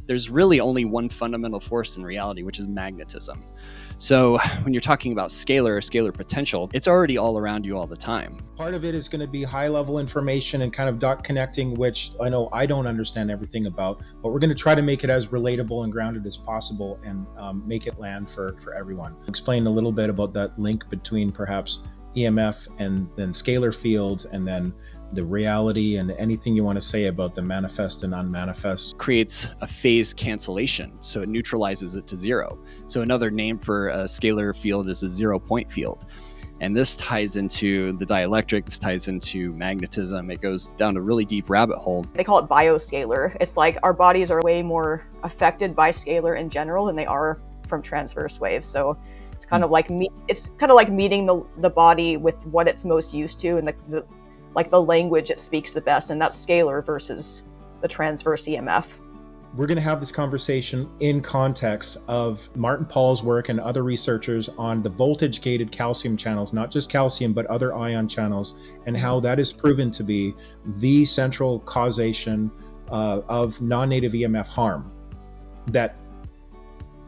there's really only one fundamental force in reality, which is magnetism. So when you're talking about scalar potential, it's already all around you all the time. Part of it is going to be high level information and kind of dot connecting, which I know I don't understand everything about, but we're going to try to make it as relatable and grounded as possible and make it land for everyone. Explain a little bit about that link between perhaps EMF and then scalar fields, and then the reality, and anything you want to say about the manifest and unmanifest. Creates a phase cancellation, so it neutralizes it to zero. So another name for a scalar field is a 0-point field. And this ties into the dielectrics, ties into magnetism. It goes down a really deep rabbit hole. They call it bioscalar. It's like our bodies are way more affected by scalar in general than they are from transverse waves. So it's kind of like meeting the body with what it's most used to, and the language it speaks the best, and that's scalar versus the transverse EMF. We're going to have this conversation in context of Martin Paul's work and other researchers on the voltage-gated calcium channels, not just calcium, but other ion channels, and how that is proven to be the central causation of non-native EMF harm that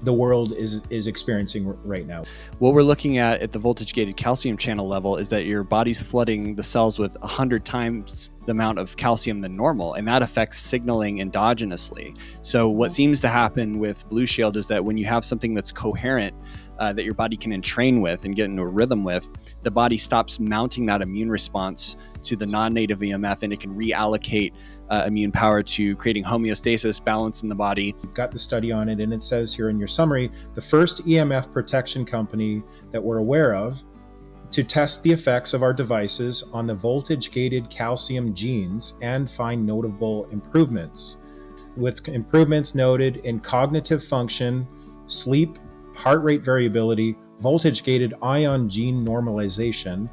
the world is experiencing right now. What we're looking at the voltage-gated calcium channel level is that your body's flooding the cells with 100 times the amount of calcium than normal, and that affects signaling endogenously. So what seems to happen with Blushield is that when you have something that's coherent, that your body can entrain with and get into a rhythm with, the body stops mounting that immune response to the non-native EMF, and it can reallocate immune power to creating homeostasis, balance in the body. We've got the study on it, and it says here in your summary, the first EMF protection company that we're aware of to test the effects of our devices on the voltage-gated calcium genes and find notable improvements, with improvements noted in cognitive function, sleep, heart rate variability, voltage-gated ion gene normalization,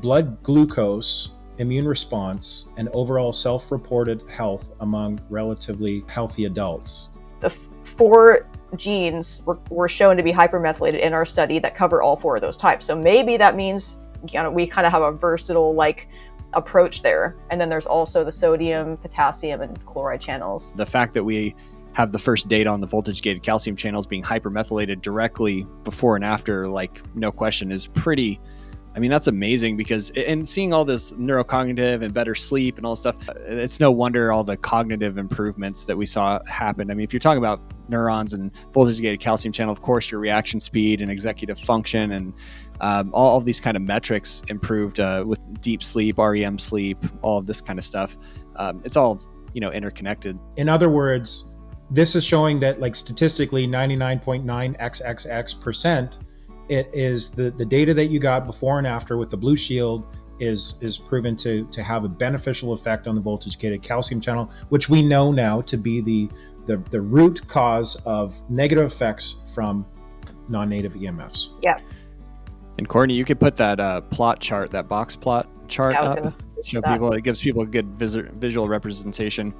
blood glucose, immune response, and overall self-reported health among relatively healthy adults. The 4 genes were shown to be hypermethylated in our study that cover all 4 of those types. So maybe that means, we kind of have a versatile approach there. And then there's also the sodium, potassium, and chloride channels. The fact that we have the first data on the voltage-gated calcium channels being hypermethylated directly before and after, no question, is pretty, that's amazing, because, and seeing all this neurocognitive and better sleep and all this stuff, it's no wonder all the cognitive improvements that we saw happen. If you're talking about neurons and voltage-gated calcium channel, of course, your reaction speed and executive function and all of these kind of metrics improved with deep sleep, REM sleep, all of this kind of stuff. It's all, interconnected. In other words, this is showing that statistically 99.9xxx%, it is the data that you got before and after with the Blushield is proven to have a beneficial effect on the voltage-gated calcium channel, which we know now to be the root cause of negative effects from non-native EMFs. Yeah. And Courtney, you could put that plot chart, that box plot chart up, show people. It gives people a good visual representation.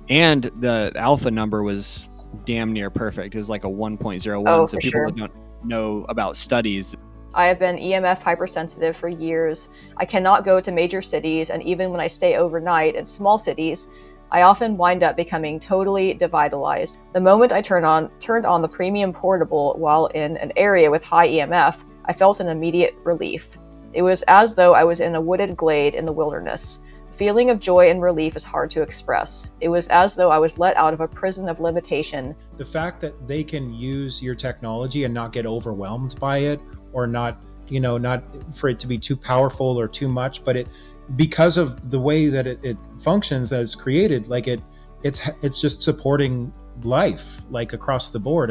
And the alpha number was damn near perfect. It was like a 1.01. So people that don't know about studies. I have been EMF hypersensitive for years. I cannot go to major cities, and even when I stay overnight in small cities, I often wind up becoming totally devitalized. The moment I turned on the premium portable while in an area with high EMF, I felt an immediate relief. It was as though I was in a wooded glade in the wilderness. The feeling of joy and relief is hard to express. It was as though I was let out of a prison of limitation. The fact that they can use your technology and not get overwhelmed by it, or not for it to be too powerful or too much, but because of the way that it functions, that it's created, it's just supporting life across the board.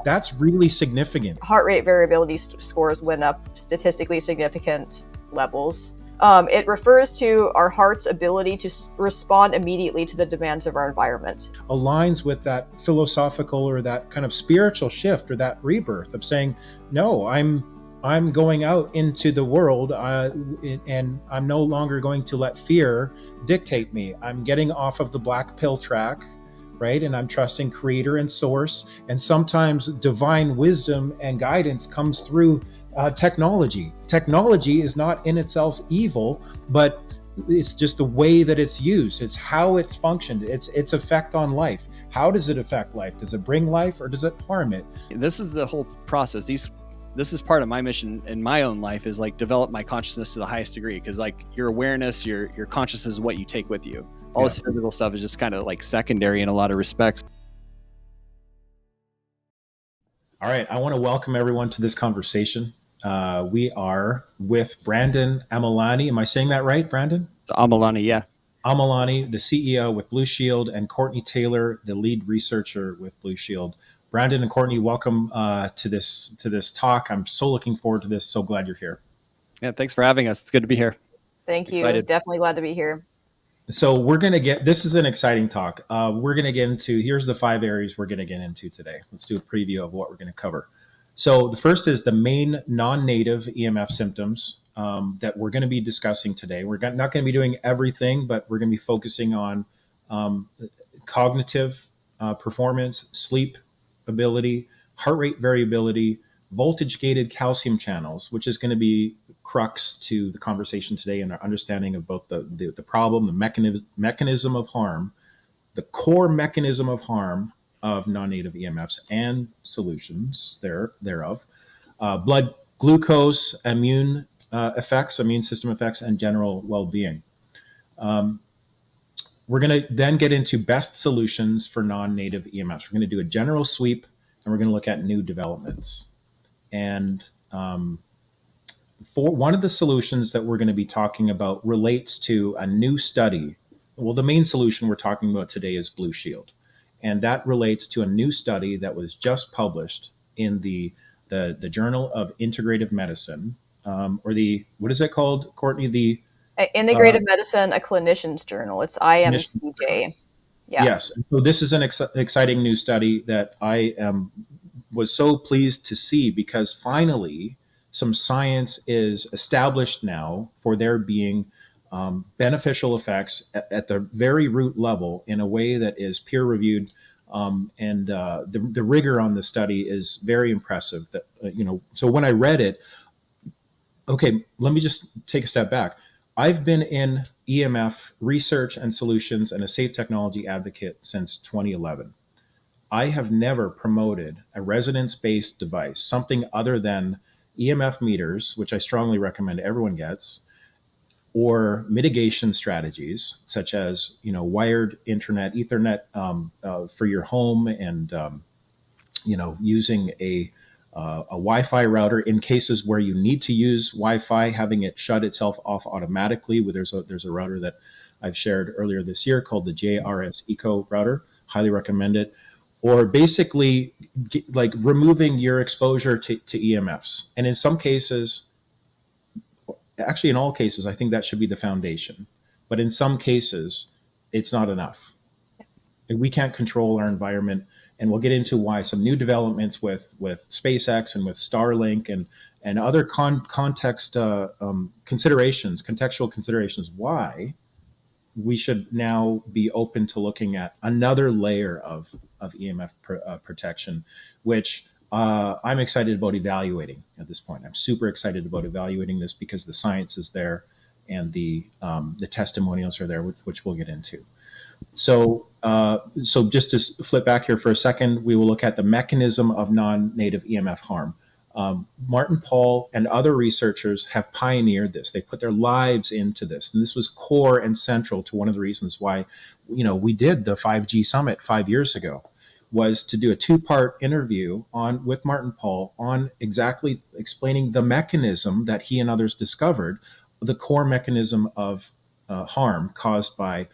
That's really significant. Heart rate variability scores went up statistically significant levels. It refers to our heart's ability to respond immediately to the demands of our environment. Aligns with that philosophical or that kind of spiritual shift or that rebirth of saying, no, I'm going out into the world and I'm no longer going to let fear dictate me. I'm getting off of the black pill track, right? And I'm trusting creator and source. And sometimes divine wisdom and guidance comes through technology. Technology is not in itself evil, but it's just the way that it's used. It's how it's functioned. Its effect on life, How does it affect life? Does it bring life or does it harm it? This is the whole process. This is part of my mission in my own life, is like develop my consciousness to the highest degree, because like your awareness, your consciousness is what you take with you. All this physical stuff is just kind of like secondary in a lot of respects. All right, I want to welcome everyone to this conversation. We are with Brandon Amalani. Am I saying that right, Brandon? It's Amalani, yeah. Amalani, the CEO with Blushield, and Courtney Taylor, the lead researcher with Blushield. Brandon and Courtney, welcome to this talk. I'm so looking forward to this. So glad you're here. Yeah, thanks for having us. It's good to be here. Thank you. Excited. Definitely glad to be here. So this is an exciting talk. We're going to get into, here's the 5 areas we're going to get into today. Let's do a preview of what we're going to cover. So the first is the main non-native EMF symptoms that we're going to be discussing today. We're not going to be doing everything, but we're going to be focusing on cognitive performance, sleep ability, heart rate variability, voltage-gated calcium channels, which is going to be crux to the conversation today and our understanding of both the problem, the mechanism of harm, the core mechanism of harm of non-native EMFs and solutions thereof, blood glucose, immune system effects, and general well-being. We're going to then get into best solutions for non-native EMFs. We're going to do a general sweep, and we're going to look at new developments. And for one of the solutions that we're going to be talking about relates to a new study. Well, the main solution we're talking about today is Blushield, and that relates to a new study that was just published in the Journal of Integrative Medicine, or the, what is it called, Courtney? The Integrative Medicine, a clinician's journal. It's IMCJ. Yeah. Yes. So this is an exciting new study that I was so pleased to see, because finally some science is established now for there being beneficial effects at the very root level in a way that is peer reviewed. And the rigor on the study is very impressive. That so when I read it, okay, let me just take a step back. I've been in EMF research and solutions and a safe technology advocate since 2011. I have never promoted a resonance-based device, something other than EMF meters, which I strongly recommend everyone gets, or mitigation strategies such as wired internet, Ethernet for your home, and using a Wi-Fi router in cases where you need to use Wi-Fi, having it shut itself off automatically. There's a router that I've shared earlier this year called the JRS Eco router. Highly recommend it. Or basically like removing your exposure to EMFs. And in some cases, actually in all cases, I think that should be the foundation. But in some cases, it's not enough. We can't control our environment. And we'll get into why some new developments with SpaceX and with Starlink and other contextual considerations, why we should now be open to looking at another layer of EMF protection, which I'm excited about evaluating at this point. I'm super excited about evaluating this because the science is there and the testimonials are there, which we'll get into. So just to flip back here for a second, we will look at the mechanism of non-native EMF harm. Martin Pall and other researchers have pioneered this. They put their lives into this. And this was core and central to one of the reasons why, we did the 5G summit 5 years ago, was to do a 2-part interview with Martin Pall on exactly explaining the mechanism that he and others discovered, the core mechanism of harm caused by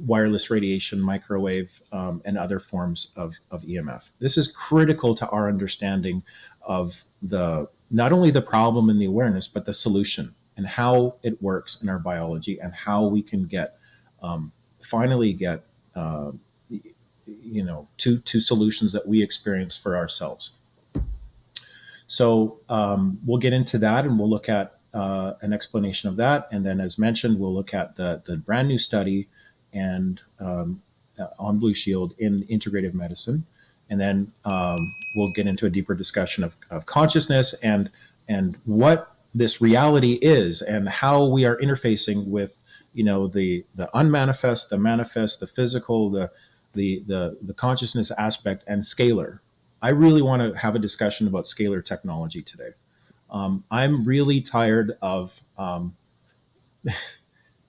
wireless radiation, microwave, and other forms of EMF. This is critical to our understanding of not only the problem and the awareness, but the solution and how it works in our biology and how we can finally get to solutions that we experience for ourselves. So we'll get into that, and we'll look at an explanation of that. And then, as mentioned, we'll look at the brand new study and on Blushield in integrative medicine. And then we'll get into a deeper discussion of consciousness and what this reality is and how we are interfacing with, the unmanifest, the manifest, the physical, the consciousness aspect and scalar. I really want to have a discussion about scalar technology today. I'm really tired of,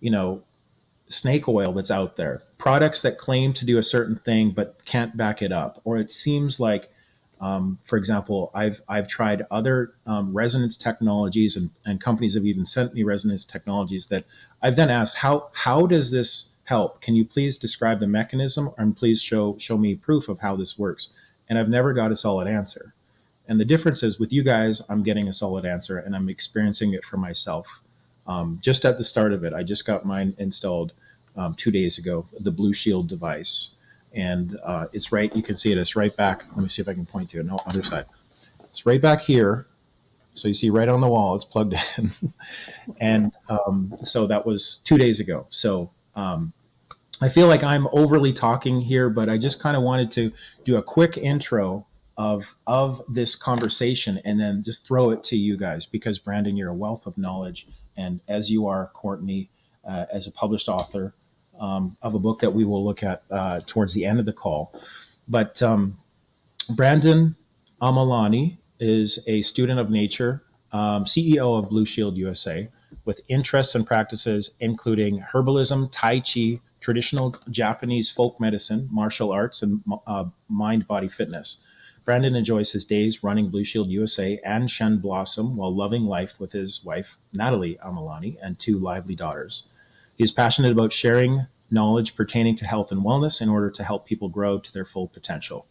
you know, snake oil that's out there, products that claim to do a certain thing but can't back it up. Or it seems like, for example, I've tried other resonance technologies, and companies have even sent me resonance technologies that I've then asked, how does this help? Can you please describe the mechanism, and please show me proof of how this works? And I've never got a solid answer. And the difference is with you guys, I'm getting a solid answer, and I'm experiencing it for myself. Just at the start of it, I just got mine installed 2 days ago, the Blushield device. And it's right, you can see it, it's right back. Let me see if I can point to it. No, other side. It's right back here. So you see right on the wall, it's plugged in. And so that was 2 days ago. So I feel like I'm overly talking here, but I just kind of wanted to do a quick intro of this conversation, and then just throw it to you guys, because Brandon, you're a wealth of knowledge, and as you are, Courtney, as a published author of a book that we will look at towards the end of the call. But Brandon Amalani is a student of nature, CEO of Blushield USA, with interests and practices including herbalism, Tai Chi, traditional Japanese folk medicine, martial arts, and mind-body fitness. Brandon enjoys his days running Blushield USA and Shen Blossom while loving life with his wife, Natalie Amalani, and 2 lively daughters. He is passionate about sharing knowledge pertaining to health and wellness in order to help people grow to their full potential.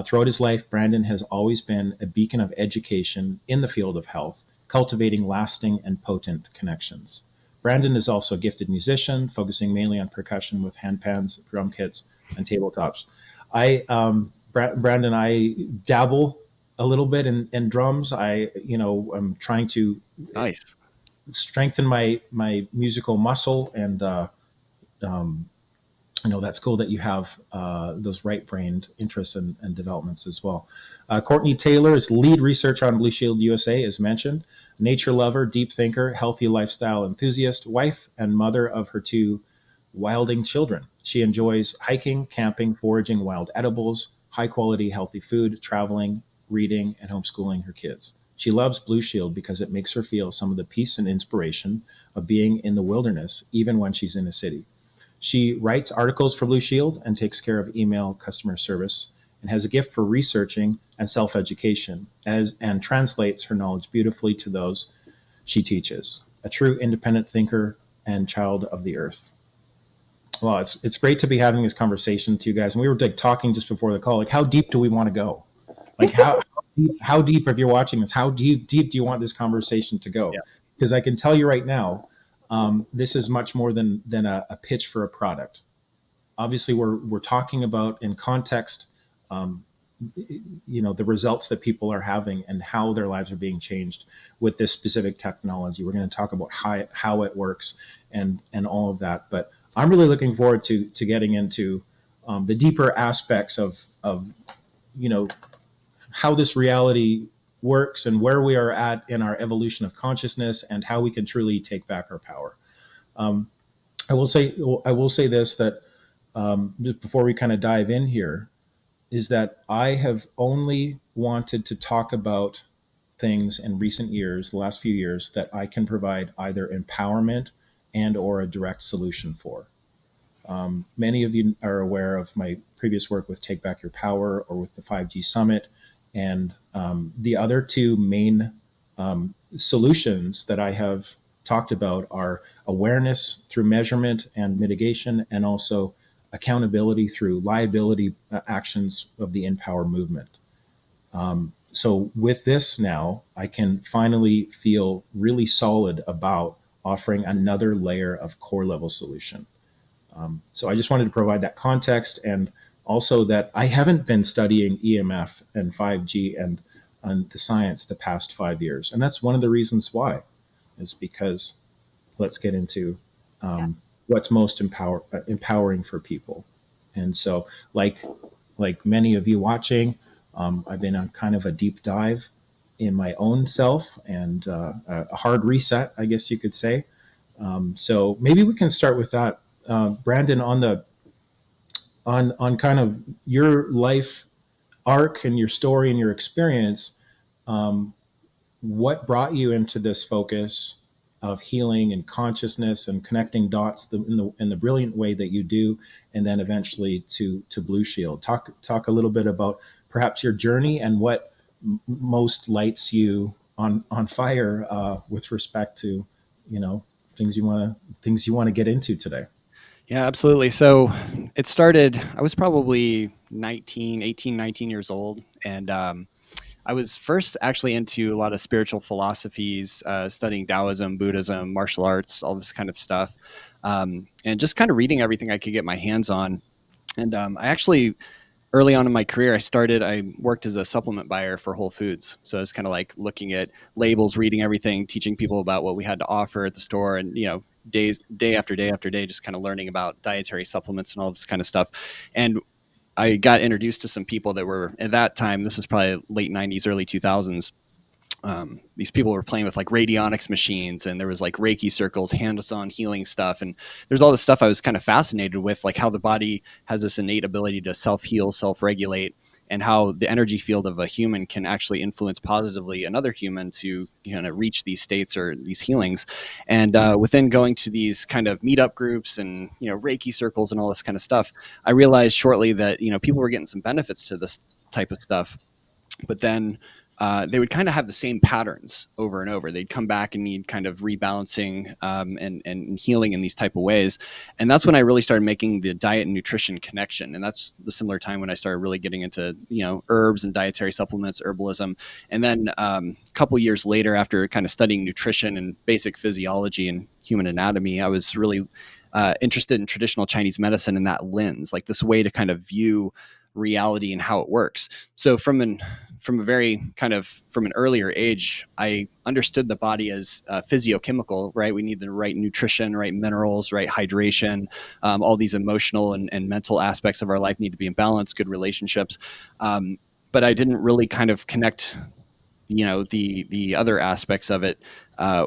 Throughout his life, Brandon has always been a beacon of education in the field of health, cultivating lasting and potent connections. Brandon is also a gifted musician, focusing mainly on percussion with handpans, drum kits, and tabletops. Brandon, I dabble a little bit in drums. I'm trying to Nice. strengthen my musical muscle, and that's cool that you have those right-brained interests and developments as well. Courtney Taylor is lead researcher on Blushield USA, as mentioned. Nature lover, deep thinker, healthy lifestyle enthusiast, wife and mother of her 2 wilding children. She enjoys hiking, camping, foraging wild edibles, high-quality, healthy food, traveling, reading, and homeschooling her kids. She loves Blushield because it makes her feel some of the peace and inspiration of being in the wilderness, even when she's in a city. She writes articles for Blushield and takes care of email customer service, and has a gift for researching and self-education, and translates her knowledge beautifully to those she teaches. A true independent thinker and child of the earth. Well, it's great to be having this conversation to you guys. And we were talking just before the call, like, how deep do we want to go? Like how deep, if you're watching this, how deep do you want this conversation to go? Because I can tell you right now, this is much more than a pitch for a product. Obviously, we're talking about in context, the results that people are having and how their lives are being changed with this specific technology. We're going to talk about how it works and all of that. But I'm really looking forward to getting into the deeper aspects of how this reality works and where we are at in our evolution of consciousness, and how we can truly take back our power. I will say this, that just before we kind of dive in here, is that I have only wanted to talk about things in recent years, the last few years, that I can provide either empowerment and or a direct solution for. Many of you are aware of my previous work with Take Back Your Power, or with the 5G Summit, and the other 2 main solutions that I have talked about are awareness through measurement and mitigation, and also accountability through liability actions of the Empower movement. So with this now, I can finally feel really solid about offering another layer of core level solution. So I just wanted to provide that context, and also that I haven't been studying EMF and 5G and the science the past 5 years. And that's one of the reasons why, is because let's get into what's most empowering for people. And so like many of you watching, I've been on kind of a deep dive in my own self, and a hard reset, I guess you could say. So maybe we can start with that. Brandon, on on kind of your life arc and your story and your experience, what brought you into this focus of healing and consciousness and connecting dots in the brilliant way that you do, and then eventually to Blue Shield. Talk a little bit about perhaps your journey and what most lights you on fire with respect to, you know, things you want to get into today. Yeah, absolutely. So it started, I was probably 18, 19 years old. And I was first actually into a lot of spiritual philosophies, studying Taoism, Buddhism, martial arts, all this kind of stuff. And just kind of reading everything I could get my hands on. And I actually, early on in my career, I worked as a supplement buyer for Whole Foods. So it's kind of like looking at labels, reading everything, teaching people about what we had to offer at the store, and, you know, day after day after day, just kind of learning about dietary supplements and all this kind of stuff. And I got introduced to some people that were, at that time, this is probably late 90s, early 2000s. These people were playing with like radionics machines, and there was like Reiki circles, hands-on healing stuff. And there's all this stuff I was kind of fascinated with, like how the body has this innate ability to self-heal, self-regulate, and how the energy field of a human can actually influence positively another human to, you know, reach these states or these healings. And within going to these kind of meetup groups and, you know, Reiki circles and all this kind of stuff, I realized shortly that, you know, people were getting some benefits to this type of stuff, but then they would kind of have the same patterns over and over. They'd come back and need kind of rebalancing and healing in these type of ways. And that's when I really started making the diet and nutrition connection. And that's the similar time when I started really getting into, you know, herbs and dietary supplements, herbalism. And then a couple years later, after kind of studying nutrition and basic physiology and human anatomy, I was really interested in traditional Chinese medicine in that lens, like this way to kind of view reality and how it works. So from an earlier age, I understood the body as physiochemical, right? We need the right nutrition, right minerals, right hydration. All these emotional and mental aspects of our life need to be in balance, good relationships. But I didn't really kind of connect, you know, the other aspects of it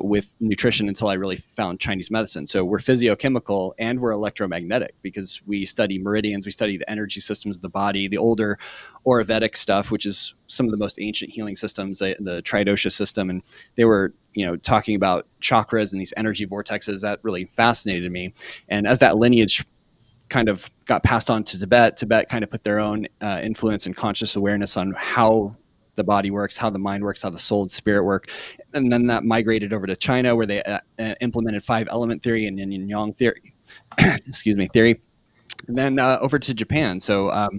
with nutrition until I really found Chinese medicine. So we're physiochemical and we're electromagnetic because we study meridians, we study the energy systems of the body, the older Ayurvedic stuff, which is some of the most ancient healing systems, the Tridosha system. And they were, you know, talking about chakras and these energy vortexes. That really fascinated me. And as that lineage kind of got passed on to Tibet kind of put their own influence and conscious awareness on how the body works, how the mind works, how the soul and spirit work. And then that migrated over to China, where they implemented 5-element theory and yin and yang theory, theory. And then over to Japan. So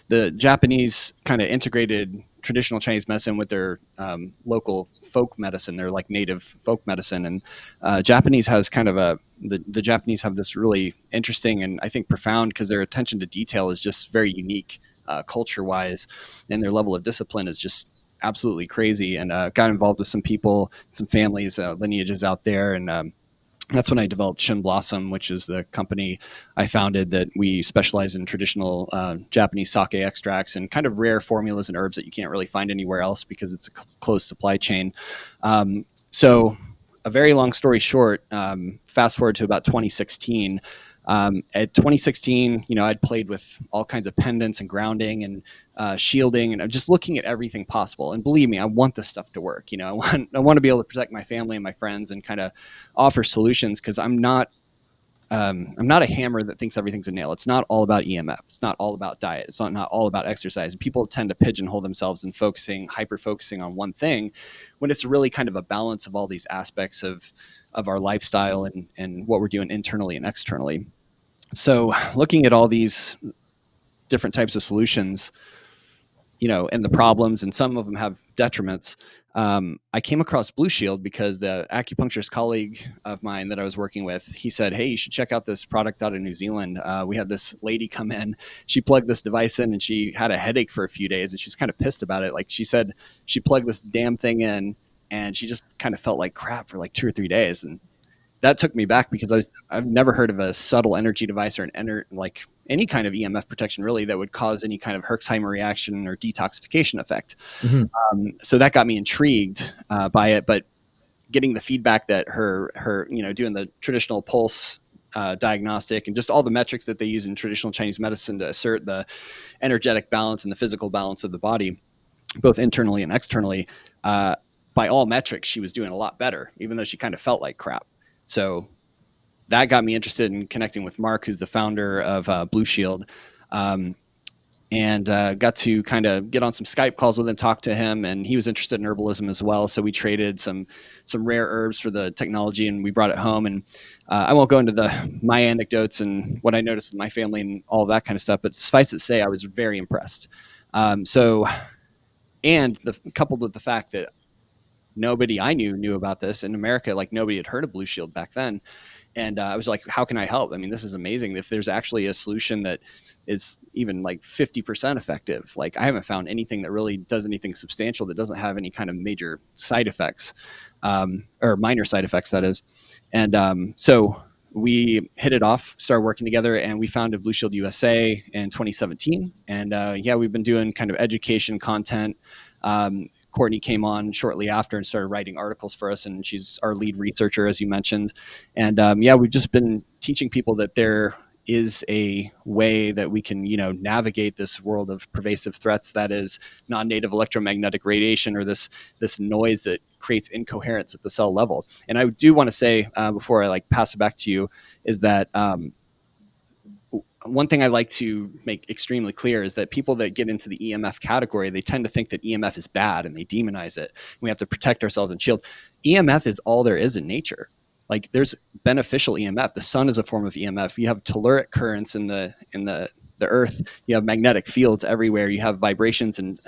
the Japanese kind of integrated traditional Chinese medicine with their local folk medicine, their like native folk medicine. And Japanese has kind of the Japanese have this really interesting and I think profound, because their attention to detail is just very unique culture-wise, and their level of discipline is just absolutely crazy. And got involved with some people, some families, lineages out there, and that's when I developed Shin Blossom, which is the company I founded that we specialize in traditional Japanese sake extracts and kind of rare formulas and herbs that you can't really find anywhere else because it's a closed supply chain. So a very long story short, fast forward to about 2016. At 2016, you know, I'd played with all kinds of pendants and grounding and shielding, and I'm just looking at everything possible. And believe me, I want this stuff to work. You know, I want to be able to protect my family and my friends and kind of offer solutions, because I'm not a hammer that thinks everything's a nail. It's not all about EMF. It's not all about diet. It's not all about exercise. And people tend to pigeonhole themselves and hyper focusing on one thing, when it's really kind of a balance of all these aspects of our lifestyle and what we're doing internally and externally. So looking at all these different types of solutions, you know, and the problems, and some of them have detriments. I came across Blue Shield because the acupuncturist colleague of mine that I was working with, he said, "Hey, you should check out this product out of New Zealand. We had this lady come in, she plugged this device in and she had a headache for a few days, and she was kind of pissed about it. Like, she said she plugged this damn thing in and she just kind of felt like crap for like 2 or 3 days." And that took me back, because I've never heard of a subtle energy device or like any kind of EMF protection really that would cause any kind of Herxheimer reaction or detoxification effect. Mm-hmm. So that got me intrigued by it. But getting the feedback that her, you know, doing the traditional pulse diagnostic, and just all the metrics that they use in traditional Chinese medicine to assert the energetic balance and the physical balance of the body, both internally and externally, by all metrics, she was doing a lot better, even though she kind of felt like crap. So that got me interested in connecting with Mark, who's the founder of Blushield, and got to kind of get on some Skype calls with him, talk to him, and he was interested in herbalism as well. So we traded some rare herbs for the technology, and we brought it home. And I won't go into my anecdotes and what I noticed with my family and all of that kind of stuff, but suffice it to say, I was very impressed. And coupled with the fact that nobody I knew about this in America, like nobody had heard of Blushield back then. And I was like, how can I help? I mean, this is amazing. If there's actually a solution that is even like 50% effective, like I haven't found anything that really does anything substantial that doesn't have any kind of major side effects, or minor side effects, that is. And so we hit it off, started working together, and we founded Blushield USA in 2017. And we've been doing kind of education content. Courtney came on shortly after and started writing articles for us, and she's our lead researcher, as you mentioned. And we've just been teaching people that there is a way that we can, navigate this world of pervasive threats that is non-native electromagnetic radiation, or this noise that creates incoherence at the cell level. And I do want to say, before I pass it back to you, is that one thing I like to make extremely clear is that people that get into the EMF category, they tend to think that EMF is bad and they demonize it. We have to protect ourselves and shield. EMF is all there is in nature. Like, there's beneficial EMF. The sun is a form of EMF. You have telluric currents in the earth. You have magnetic fields everywhere. You have vibrations and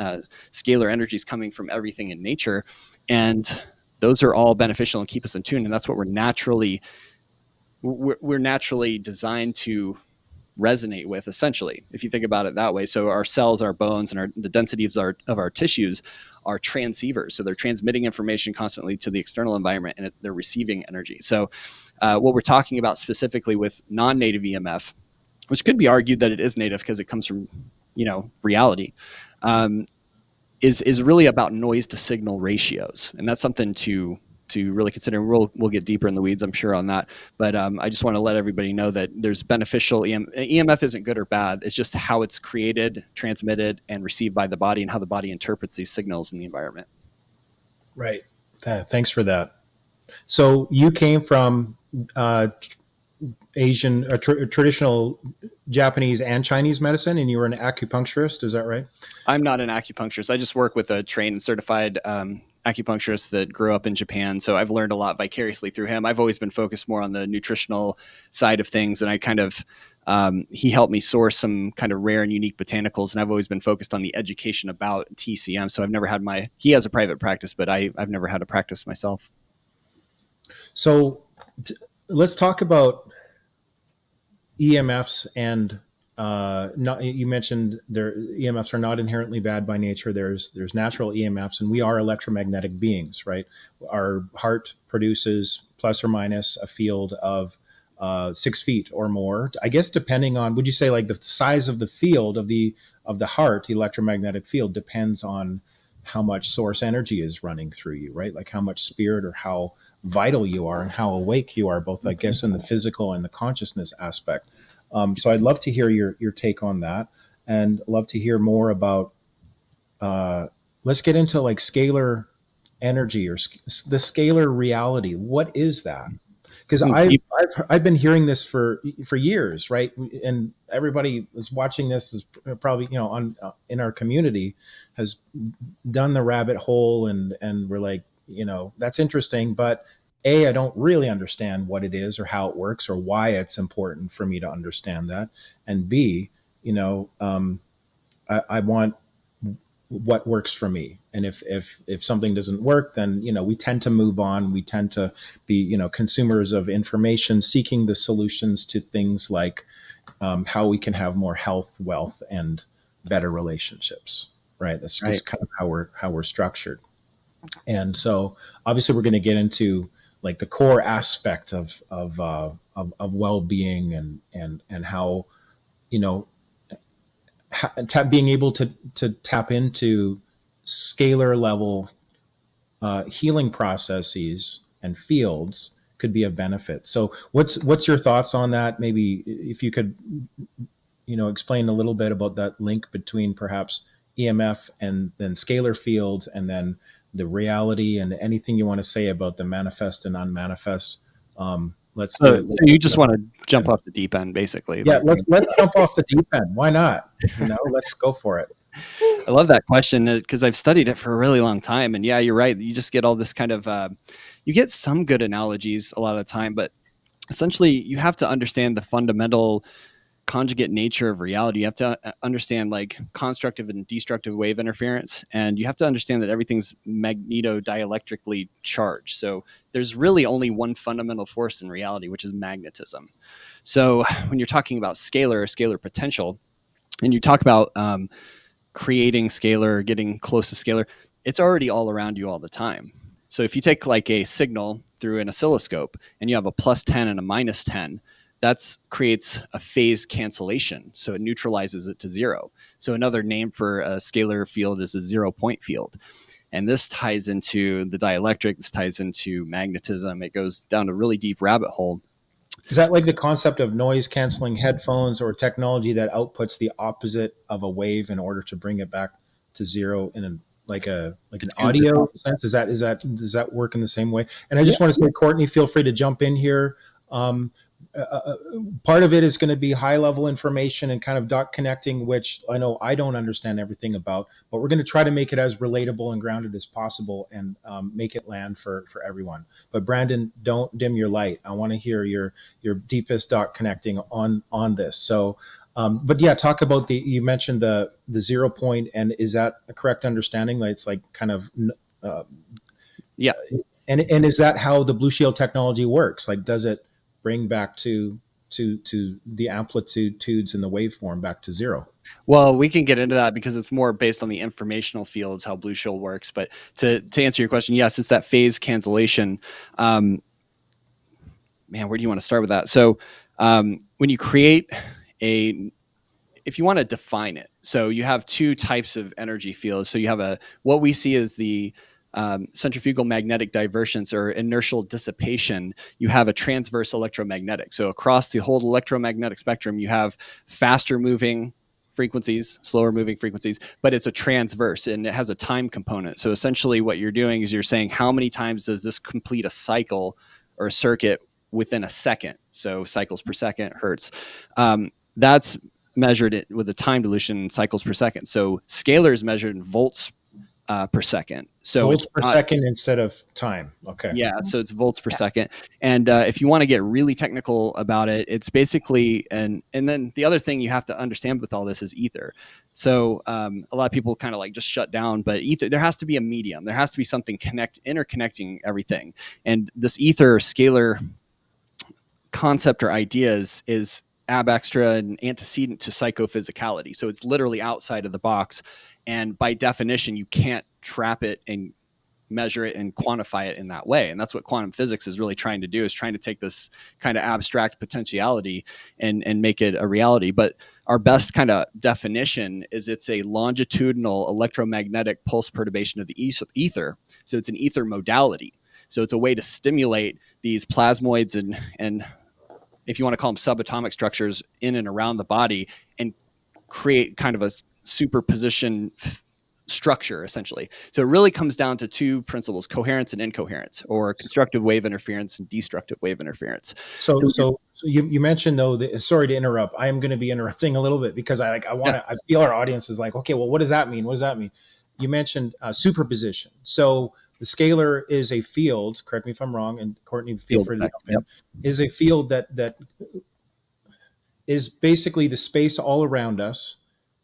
scalar energies coming from everything in nature. And those are all beneficial and keep us in tune. And that's what we're naturally designed to resonate with, essentially, if you think about it that way. So our cells, our bones, and the densities of our tissues are transceivers. So they're transmitting information constantly to the external environment, and they're receiving energy. So what we're talking about specifically with non-native EMF, which could be argued that it is native because it comes from, reality, is really about noise to signal ratios. And that's something to really consider. We'll get deeper in the weeds, I'm sure, on that. But I just want to let everybody know that there's beneficial EMF isn't good or bad. It's just how it's created, transmitted, and received by the body, and how the body interprets these signals in the environment. Right. Thanks for that. So you came from Asian, traditional Japanese and Chinese medicine, and you were an acupuncturist. Is that right? I'm not an acupuncturist. I just work with a trained and certified acupuncturist that grew up in Japan. So I've learned a lot vicariously through him. I've always been focused more on the nutritional side of things. And I kind of, he helped me source some kind of rare and unique botanicals. And I've always been focused on the education about TCM. So I've never had he has a private practice, but I've never had a practice myself. So let's talk about EMFs and you mentioned EMFs are not inherently bad by nature. There's natural EMFs, and we are electromagnetic beings, right? Our heart produces plus or minus a field of 6 feet or more, I guess, depending on, would you say, like, the size of the field of the heart, the electromagnetic field depends on how much source energy is running through you, right? Like how much spirit or how vital you are and how awake you are, both, I guess, in the physical and the consciousness aspect. So I'd love to hear your take on that, and love to hear more about, let's get into like scalar energy, or the scalar reality. What is that? Because I've been hearing this for years, right? And everybody is watching this is probably, in our community has done the rabbit hole, and we're like, that's interesting, but I don't really understand what it is or how it works or why it's important for me to understand that. And B, I want what works for me. And if something doesn't work, then, we tend to move on. We tend to be, consumers of information, seeking the solutions to things like how we can have more health, wealth, and better relationships, right? That's just kind of how we're structured. And so obviously we're going to get into like the core aspect of well-being and how, being able to tap into scalar level healing processes and fields could be of benefit. So what's your thoughts on that? Maybe if you could, explain a little bit about that link between perhaps EMF and then scalar fields, and then the reality, and anything you want to say about the manifest and unmanifest. Let's do it. So you just want to jump off the deep end, basically. Yeah, let's jump off the deep end. Why not? Let's go for it. I love that question because I've studied it for a really long time. And yeah, you're right. You just get all this kind of, you get some good analogies a lot of the time, but essentially you have to understand the fundamental conjugate nature of reality. You have to understand like constructive and destructive wave interference, and you have to understand that everything's magnetodielectrically charged. So there's really only one fundamental force in reality, which is magnetism. So when you're talking about scalar potential, and you talk about creating scalar, getting close to scalar, it's already all around you all the time. So if you take like a signal through an oscilloscope and you have a +10 and a -10, that creates a phase cancellation. So it neutralizes it to zero. So another name for a scalar field is a 0-point field. And this ties into the dielectric, this ties into magnetism. It goes down a really deep rabbit hole. Is that like the concept of noise canceling headphones, or technology that outputs the opposite of a wave in order to bring it back to zero in an audio sense? Does that work in the same way? And I just want to say, Courtney, feel free to jump in here. Part of it is going to be high level information and kind of dot connecting, which I know I don't understand everything about, but we're going to try to make it as relatable and grounded as possible, and make it land for everyone. But Brandon, don't dim your light. I want to hear your deepest dot connecting on this. So, but yeah, talk about you mentioned the 0 point, and is that a correct understanding? Like it's like kind of, yeah. And is that how the Blushield technology works? Like, does it bring back to the amplitudes in the waveform back to zero? Well, we can get into that because it's more based on the informational fields, how Blushield works. But to answer your question, yes, it's that phase cancellation. Man, where do you want to start with that? So when you create if you want to define it, so you have two types of energy fields. So you have what we see as the centrifugal magnetic divergence or inertial dissipation. You have a transverse electromagnetic. So across the whole electromagnetic spectrum, you have faster moving frequencies, slower moving frequencies, but it's a transverse and it has a time component. So essentially what you're doing is you're saying how many times does this complete a cycle or a circuit within a second? So cycles per second, hertz. That's measured with a time dilution in cycles per second. So scalar is measured in volts per second. So volts per second instead of time. Okay. Yeah. So it's volts per second. And if you want to get really technical about it, it's basically, and then the other thing you have to understand with all this is ether. So a lot of people kind of like just shut down, but ether, there has to be a medium. There has to be something interconnecting everything. And this ether scalar concept or idea is ab extra and antecedent to psychophysicality. So it's literally outside of the box. And by definition, you can't trap it and measure it and quantify it in that way. And that's what quantum physics is really trying to do, is trying to take this kind of abstract potentiality and make it a reality. But our best kind of definition is it's a longitudinal electromagnetic pulse perturbation of the ether. So it's an ether modality. So it's a way to stimulate these plasmoids and if you want to call them subatomic structures in and around the body, and create kind of a superposition structure, essentially. So it really comes down to two principles: coherence and incoherence, or constructive wave interference and destructive wave interference. So you mentioned though, sorry to interrupt. I am going to be interrupting a little bit because I feel our audience is like, okay, well, what does that mean? What does that mean? You mentioned superposition. So the scalar is a field, correct me if I'm wrong, and Courtney, feel free to jump in, is a field that is basically the space all around us,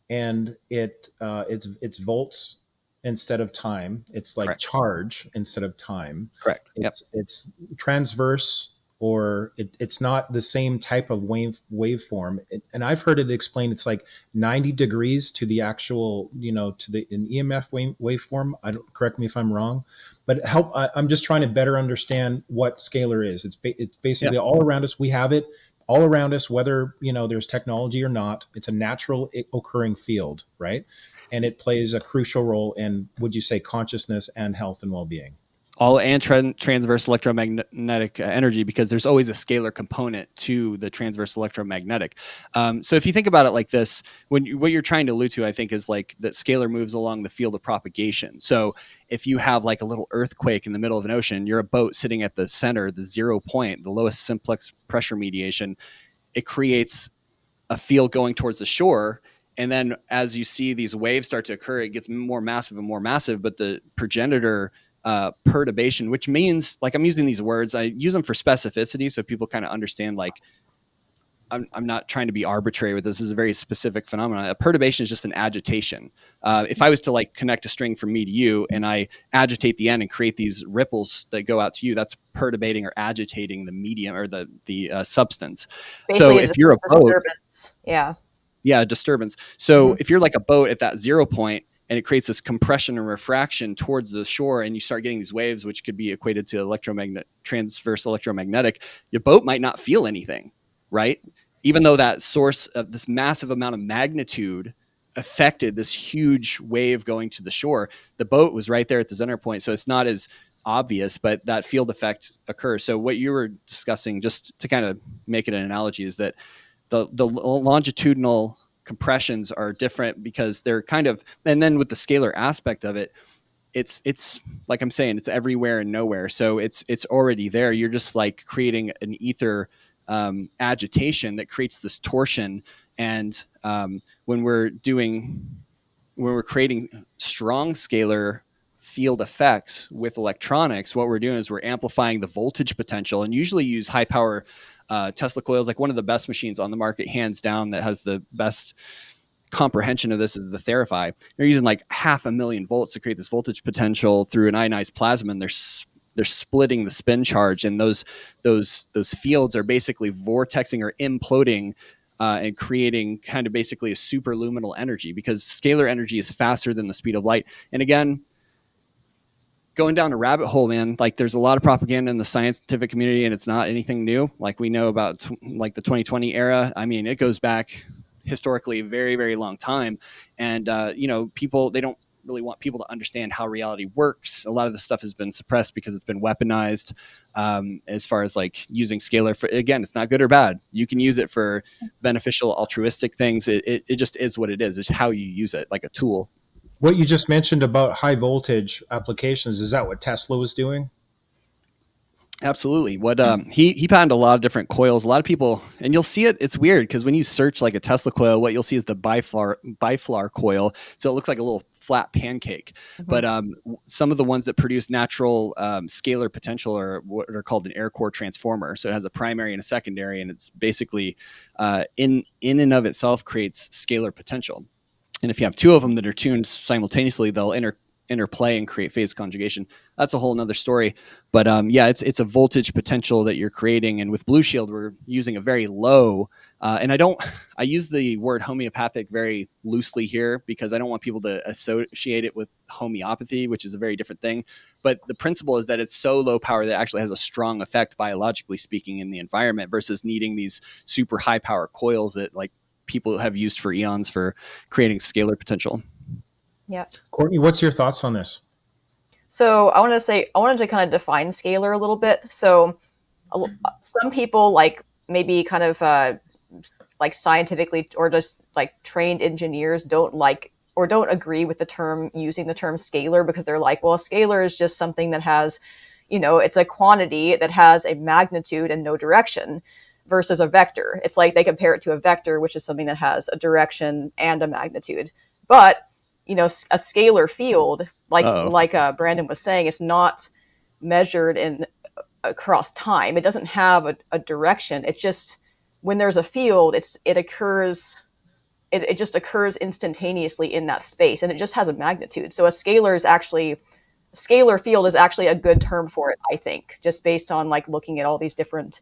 and it's volts instead of time. It's like Correct. Charge instead of time. Correct. It's transverse, or it's not the same type of waveform. And I've heard it explained, it's like 90 degrees to the actual, to an EMF waveform. Correct me if I'm wrong, but I'm just trying to better understand what scalar is. It's basically all around us. We have it all around us, whether there's technology or not. It's a natural occurring field, right? And it plays a crucial role in, would you say, consciousness and health and well-being? transverse electromagnetic energy, because there's always a scalar component to the transverse electromagnetic. So if you think about it like this, what you're trying to allude to, I think, is like that scalar moves along the field of propagation. So if you have like a little earthquake in the middle of an ocean, you're a boat sitting at the center, the 0 point, the lowest simplex pressure mediation, it creates a field going towards the shore. And then as you see these waves start to occur, it gets more massive and more massive. But the progenitor perturbation, which means, like, I'm using these words, I use them for specificity so people kind of understand, like, I'm not trying to be arbitrary with this. This is a very specific phenomenon. A perturbation is just an agitation. If I was to like connect a string from me to you and I agitate the end and create these ripples that go out to you, that's perturbating or agitating the medium or the substance. Basically, so if you're a boat, disturbance. So if you're like a boat at that 0 point and it creates this compression and refraction towards the shore, and you start getting these waves, which could be equated to transverse electromagnetic, your boat might not feel anything, right? Even though that source of this massive amount of magnitude affected this huge wave going to the shore, the boat was right there at the center point. So it's not as obvious, but that field effect occurs. So what you were discussing, just to kind of make it an analogy, is that the longitudinal compressions are different because they're kind of, and then with the scalar aspect of it, it's like I'm saying, it's everywhere and nowhere. So it's already there. You're just like creating an ether agitation that creates this torsion. And when we're creating strong scalar field effects with electronics, what we're doing is we're amplifying the voltage potential, and usually use high power Tesla coils. Like one of the best machines on the market, hands down, that has the best comprehension of this is the Therify. They're using like 500,000 volts to create this voltage potential through an ionized plasma, and they're splitting the spin charge, and those fields are basically vortexing or imploding and creating kind of basically a superluminal energy, because scalar energy is faster than the speed of light. And again, going down a rabbit hole, man, like there's a lot of propaganda in the scientific community, and it's not anything new. Like we know about like the 2020 era. I mean, it goes back historically a very, very long time. And, people, they don't really want people to understand how reality works. A lot of the stuff has been suppressed because it's been weaponized as far as like using scalar for, again, it's not good or bad. You can use it for beneficial, altruistic things. It just is what it is. It's how you use it, like a tool. What you just mentioned about high voltage applications, is that what Tesla was doing? Absolutely. What he patented a lot of different coils. A lot of people, and you'll see it. It's weird because when you search like a Tesla coil, what you'll see is the biflar coil. So it looks like a little flat pancake. Mm-hmm. But some of the ones that produce natural scalar potential are what are called an air core transformer. So it has a primary and a secondary, and it's basically in and of itself creates scalar potential. And if you have two of them that are tuned simultaneously, they'll interplay and create phase conjugation. That's a whole nother story. But it's a voltage potential that you're creating. And with Blushield, we're using a very low, and I use the word homeopathic very loosely here because I don't want people to associate it with homeopathy, which is a very different thing. But the principle is that it's so low power that it actually has a strong effect, biologically speaking, in the environment, versus needing these super high power coils that like people have used for eons for creating scalar potential. Yeah. Courtney, what's your thoughts on this? So I wanted to kind of define scalar a little bit. So some people, like maybe kind of like scientifically or just like trained engineers, don't like or don't agree with using the term scalar, because they're like, well, a scalar is just something that has, it's a quantity that has a magnitude and no direction, versus a vector. It's like they compare it to a vector, which is something that has a direction and a magnitude. But a scalar field, like Brandon was saying, is not measured across time. It doesn't have a direction. It just, when there's a field, it just occurs instantaneously in that space, and it just has a magnitude. So a scalar field is actually a good term for it, I think, just based on like looking at all these different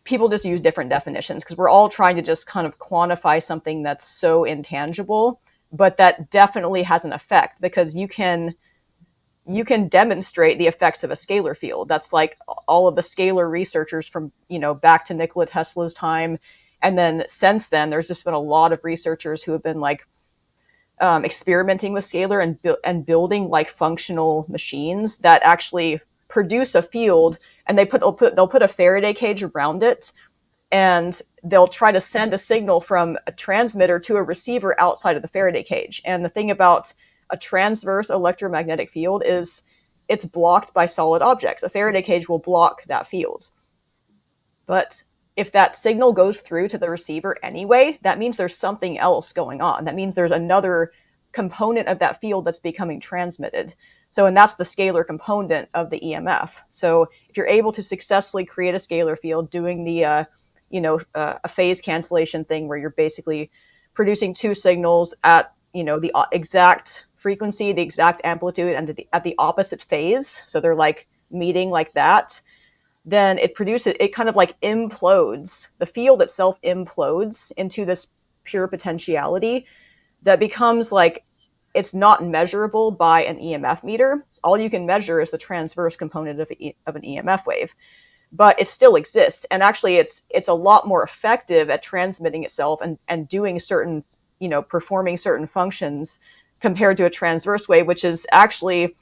people just use different definitions, because we're all trying to just kind of quantify something that's so intangible, but that definitely has an effect, because you can demonstrate the effects of a scalar field. That's like all of the scalar researchers from, back to Nikola Tesla's time. And then since then, there's just been a lot of researchers who have been like experimenting with scalar and building like functional machines that actually produce a field, and they'll put a Faraday cage around it, and they'll try to send a signal from a transmitter to a receiver outside of the Faraday cage. And the thing about a transverse electromagnetic field is it's blocked by solid objects. A Faraday cage will block that field. But if that signal goes through to the receiver anyway, that means there's something else going on. That means there's another component of that field that's becoming transmitted. And that's the scalar component of the EMF. So if you're able to successfully create a scalar field doing the, a phase cancellation thing where you're basically producing two signals at, the exact frequency, the exact amplitude, and at the opposite phase, so they're like meeting like that, then it kind of like implodes. The field itself implodes into this pure potentiality that becomes like, it's not measurable by an EMF meter. All you can measure is the transverse component of an EMF wave, but it still exists. And actually it's a lot more effective at transmitting itself and doing certain, performing certain functions compared to a transverse wave, which is actually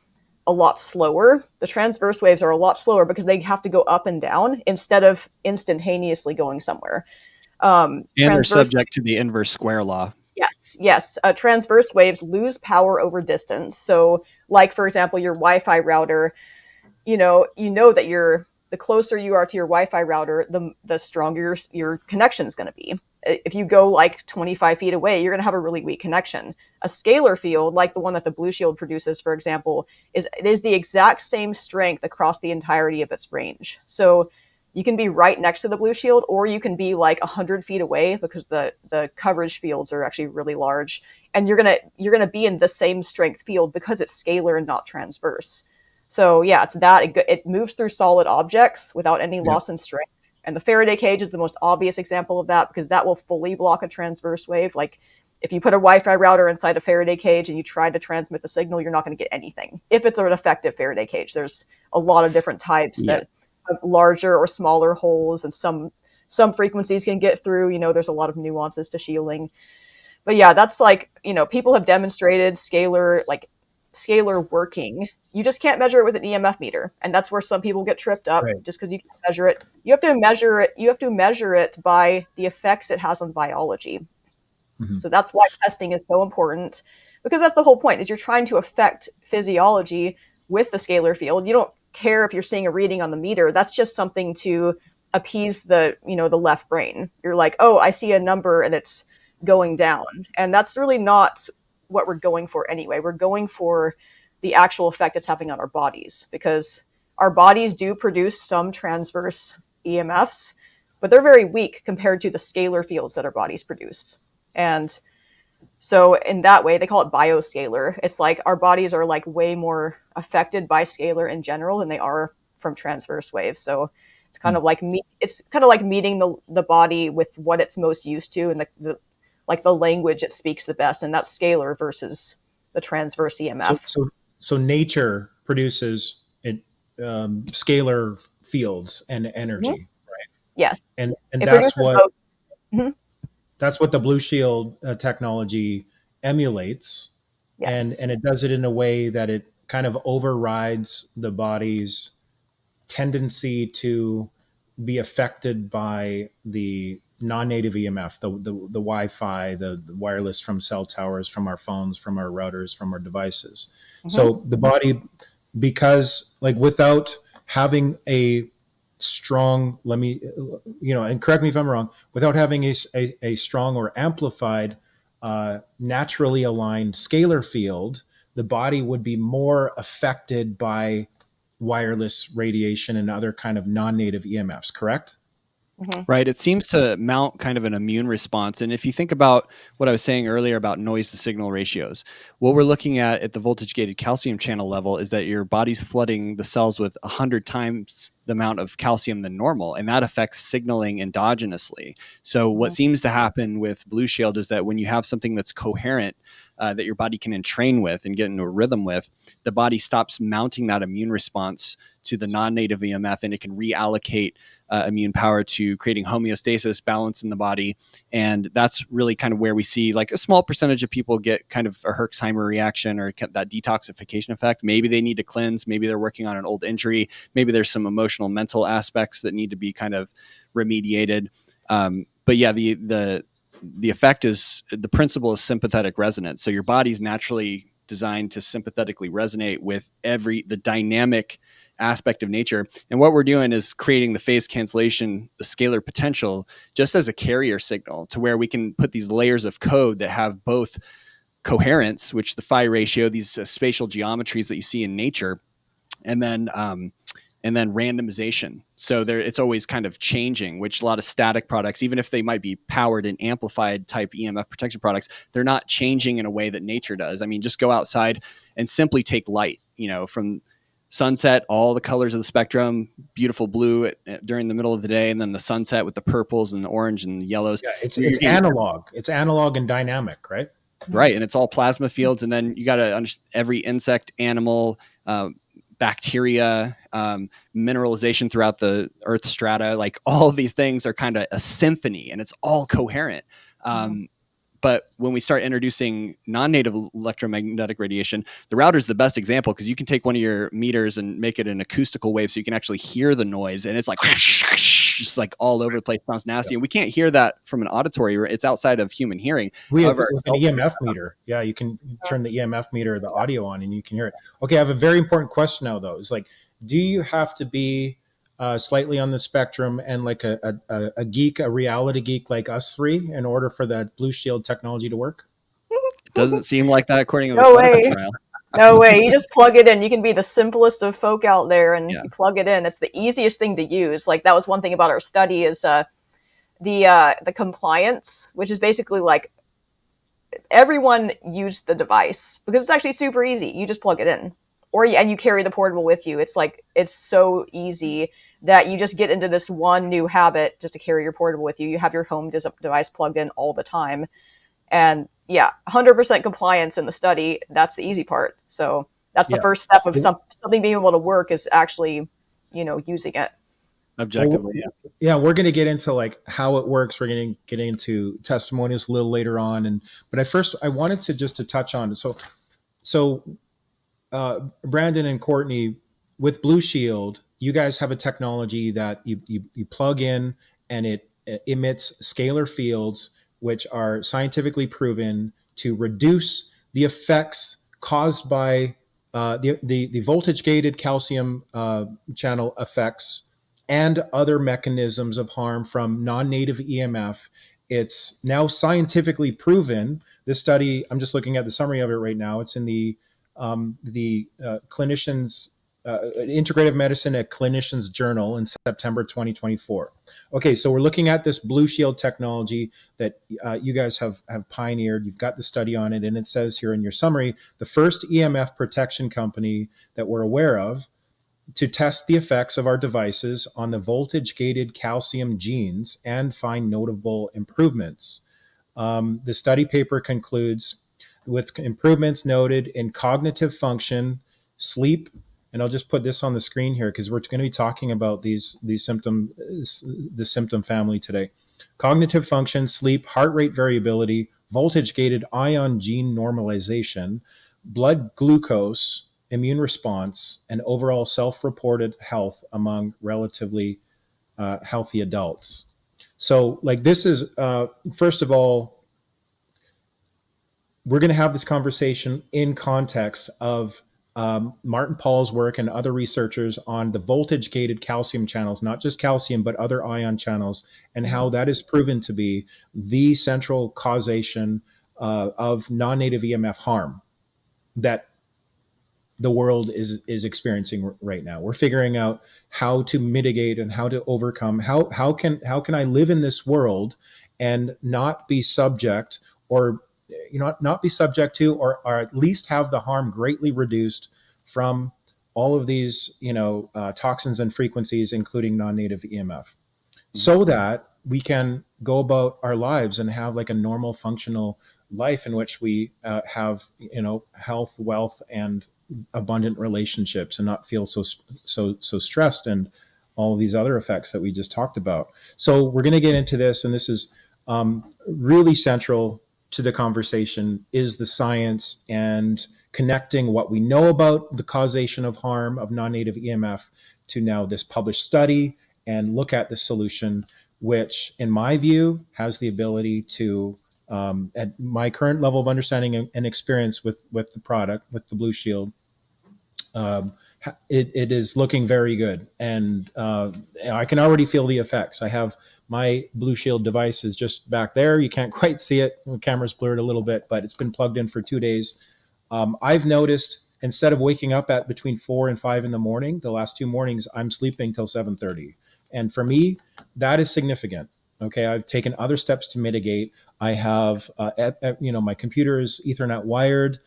a lot slower. The transverse waves are a lot slower because they have to go up and down instead of instantaneously going somewhere. And they're subject to the inverse square law. Yes. Transverse waves lose power over distance. So, like, for example, your Wi-Fi router, you know that the closer you are to your Wi-Fi router, the stronger your connection is going to be. If you go like 25 feet away, you're going to have a really weak connection. A scalar field, like the one that the Blushield produces, for example, is the exact same strength across the entirety of its range. So you can be right next to the Blushield, or you can be like 100 feet away because the coverage fields are actually really large, and you're gonna be in the same strength field because it's scalar and not transverse. So yeah, it's that it moves through solid objects without any loss in strength. And the Faraday cage is the most obvious example of that, because that will fully block a transverse wave. Like if you put a Wi-Fi router inside a Faraday cage and you try to transmit the signal, you're not going to get anything. If it's an effective Faraday cage, there's a lot of different types that have larger or smaller holes, and some frequencies can get through. There's a lot of nuances to shielding. But yeah, that's like, people have demonstrated scalar working. You just can't measure it with an EMF meter, and that's where some people get tripped up. Right. Just because you can't measure it. You have to measure it by the effects it has on biology. Mm-hmm. So that's why testing is so important, because that's the whole point, is you're trying to affect physiology with the scalar field. You don't care if you're seeing a reading on the meter. That's just something to appease the left brain. You're like, oh, I see a number and it's going down. And that's really not what we're going for anyway. We're going for the actual effect it's having on our bodies, because our bodies do produce some transverse EMFs, but they're very weak compared to the scalar fields that our bodies produce. And so in that way, they call it bioscalar. It's like our bodies are like way more affected by scalar in general than they are from transverse waves. So it's kind of like meeting the body with what it's most used to, and the language it speaks the best, and that's scalar versus the transverse EMF. So nature produces scalar fields and energy, mm-hmm. right? Yes, and that's what mm-hmm. that's what the Blushield technology emulates, yes. and it does it in a way that it kind of overrides the body's tendency to be affected by the non-native EMF, the Wi-Fi, the wireless from cell towers, from our phones, from our routers, from our devices. Mm-hmm. So the body, because like without having a strong, and correct me if I'm wrong, without having a strong or amplified, naturally aligned scalar field, the body would be more affected by wireless radiation and other kind of non-native EMFs, correct? Mm-hmm. Right. It seems to mount kind of an immune response. And if you think about what I was saying earlier about noise to signal ratios, what we're looking at the voltage gated calcium channel level is that your body's flooding the cells with 100 times the amount of calcium than normal. And that affects signaling endogenously. So what seems to happen with Blushield is that when you have something that's coherent, that your body can entrain with and get into a rhythm with, the body stops mounting that immune response to the non-native EMF, and it can reallocate immune power to creating homeostasis, balance in the body. And that's really kind of where we see like a small percentage of people get kind of a Herxheimer reaction or that detoxification effect. Maybe they need to cleanse. Maybe they're working on an old injury. Maybe there's some emotional, mental aspects that need to be kind of remediated. But yeah, the effect is, the principle is sympathetic resonance. So your body's naturally designed to sympathetically resonate with the dynamic aspect of nature. And what we're doing is creating the phase cancellation, the scalar potential, just as a carrier signal to where we can put these layers of code that have both coherence, which the phi ratio, these spatial geometries that you see in nature, and then randomization. So it's always kind of changing, which a lot of static products, even if they might be powered and amplified type EMF protection products, they're not changing in a way that nature does. I mean, just go outside and simply take light, from sunset, all the colors of the spectrum, beautiful blue during the middle of the day, and then the sunset with the purples and the orange and the yellows. Yeah, it's analog. It's analog and dynamic, right? Right. And it's all plasma fields. And then you got to understand every insect, animal, bacteria, mineralization throughout the earth strata, like all of these things are kind of a symphony, and it's all coherent. But when we start introducing non-native electromagnetic radiation, the router is the best example, because you can take one of your meters and make it an acoustical wave so you can actually hear the noise, and it's like just like all over the place. Sounds nasty. And we can't hear that from an auditory. It's outside of human hearing. We have an EMF meter. Yeah, you can turn the EMF meter, the audio on, and you can hear it. Okay, I have a very important question now, though. It's like, do you have to be slightly on the spectrum and like a geek, a reality geek like us three, in order for that Blushield technology to work? It doesn't seem like that according to the clinical trial. No way. You just plug it in. You can be the simplest of folk out there, and you plug it in. It's the easiest thing to use. Like, that was one thing about our study is the compliance, which is basically like everyone used the device because it's actually super easy. You just plug it in, and you carry the portable with you. It's like, it's so easy that you just get into this one new habit just to carry your portable with you. You have your home device plugged in all the time. And 100% compliance in the study. That's the easy part. So that's the first step of something being able to work, is actually, using it objectively. We're going to get into like how it works. We're going to get into testimonials a little later on. But I wanted to touch on. So Brandon and Courtney, with Blushield, you guys have a technology that you plug in, and it emits scalar fields, which are scientifically proven to reduce the effects caused by the voltage-gated calcium channel effects and other mechanisms of harm from non-native EMF. It's now scientifically proven. This study, I'm just looking at the summary of it right now. It's in the Clinician's Integrative Medicine at Clinician's Journal in September 2024. Okay, so we're looking at this Blushield technology that you guys have pioneered. You've got the study on it, and it says here in your summary, the first EMF protection company that we're aware of to test the effects of our devices on the voltage-gated calcium genes and find notable improvements. The study paper concludes with improvements noted in cognitive function, sleep, and I'll just put this on the screen here because we're going to be talking about the symptom family today. Cognitive function, sleep, heart rate variability, voltage-gated ion gene normalization, blood glucose, immune response, and overall self-reported health among relatively healthy adults. So, like, this is, first of all, we're going to have this conversation in context of Martin Paul's work and other researchers on the voltage-gated calcium channels, not just calcium, but other ion channels, and how that is proven to be the central causation of non-native EMF harm that the world is experiencing right now. We're figuring out how to mitigate and how to overcome. How can I live in this world and not be subject, or not be subject to, or at least have the harm greatly reduced from all of these, toxins and frequencies, including non-native EMF, so that we can go about our lives and have like a normal, functional life in which we have, health, wealth, and abundant relationships, and not feel so stressed, and all of these other effects that we just talked about. So we're going to get into this, and this is really central to the conversation, is the science and connecting what we know about the causation of harm of non-native EMF to now this published study, and look at the solution, which in my view has the ability to, at my current level of understanding and experience with the product, with the Blushield, it is looking very good. And I can already feel the effects. I have my Blushield device is just back there. You can't quite see it. The camera's blurred a little bit, but it's been plugged in for 2 days. I've noticed, instead of waking up at between 4 and 5 in the morning, the last 2 mornings, I'm sleeping till 7:30. And for me, that is significant. Okay, I've taken other steps to mitigate. I have, my computer is Ethernet wired.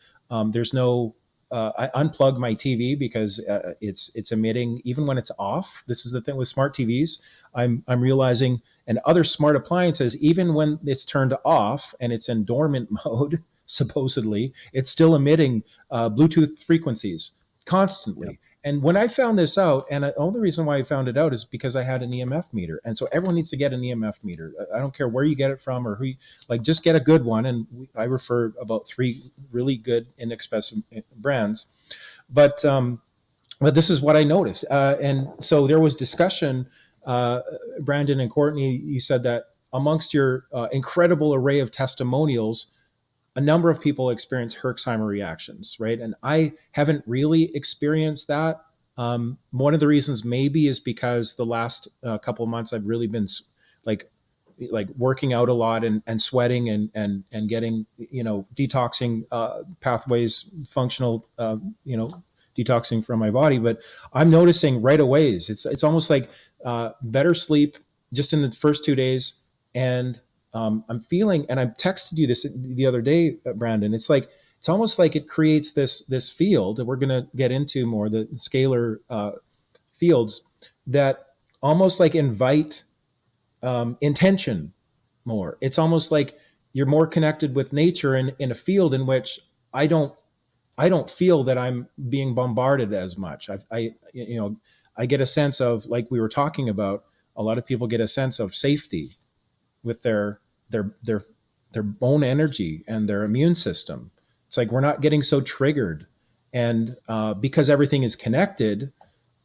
There's no, I unplug my TV because it's emitting even when it's off. This is the thing with smart TVs. I'm realizing, and other smart appliances, even when it's turned off and it's in dormant mode, supposedly, it's still emitting Bluetooth frequencies constantly. Yep. And when I found this out, and the only reason why I found it out is because I had an EMF meter. And so everyone needs to get an EMF meter. I don't care where you get it from or who, just get a good one. And I refer about 3 really good, inexpensive brands. But this is what I noticed. And so there was discussion, Brandon and Courtney, you said that amongst your incredible array of testimonials, a number of people experience Herxheimer reactions, right? And I haven't really experienced that. One of the reasons maybe is because the last couple of months I've really been like working out a lot and sweating and getting, detoxing pathways, functional, detoxing from my body. But I'm noticing right away, it's almost like better sleep just in the first 2 days. And I'm feeling, and I texted you this the other day, Brandon, it's almost like it creates this field that we're going to get into more, the scalar fields that almost like invite intention more. It's almost like you're more connected with nature in a field in which I don't feel that I'm being bombarded as much. I get a sense of, like we were talking about, a lot of people get a sense of safety with their own energy and their immune system. It's like we're not getting so triggered. And because everything is connected,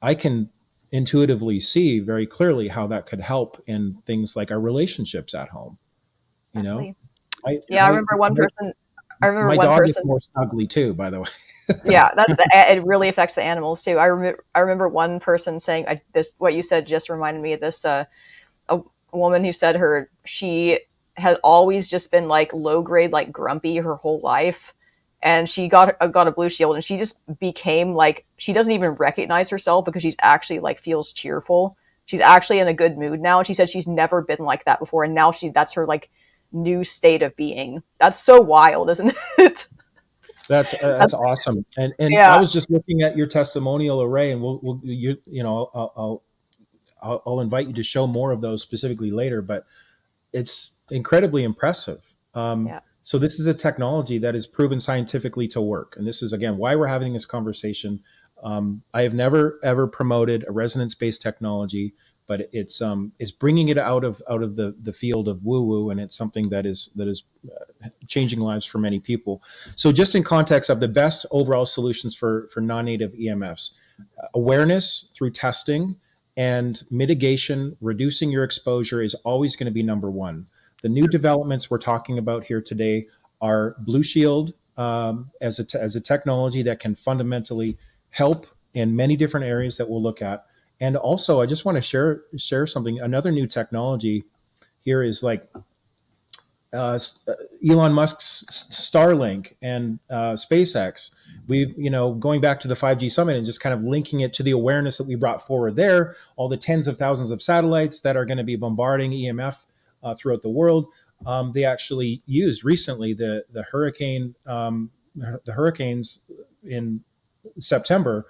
I can intuitively see very clearly how that could help in things like our relationships at home. Definitely. I remember one person. My dog is more snuggly too, by the way. Yeah, it really affects the animals too. I remember one person saying, what you said just reminded me of this. A woman who said she has always just been like low grade, like grumpy her whole life, and she got a Blushield, and she just became like, she doesn't even recognize herself because she's actually like feels cheerful. She's actually in a good mood now. And she said she's never been like that before, and now that's her like new state of being. That's so wild, isn't it? That's awesome. And yeah. I was just looking at your testimonial array, and I'll invite you to show more of those specifically later, but it's incredibly impressive. So this is a technology that is proven scientifically to work. And this is, again, why we're having this conversation. I have never, ever promoted a resonance-based technology, but it's bringing it out of the field of woo-woo, and it's something that is changing lives for many people. So just in context of the best overall solutions for non-native EMFs, awareness through testing and mitigation, reducing your exposure is always going to be number one. The new developments we're talking about here today are Blushield as a technology that can fundamentally help in many different areas that we'll look at. And also, I just want to share something. Another new technology here is like Elon Musk's Starlink and SpaceX. Going back to the 5G summit and just kind of linking it to the awareness that we brought forward there, all the tens of thousands of satellites that are going to be bombarding EMF throughout the world. They actually used recently the hurricanes in September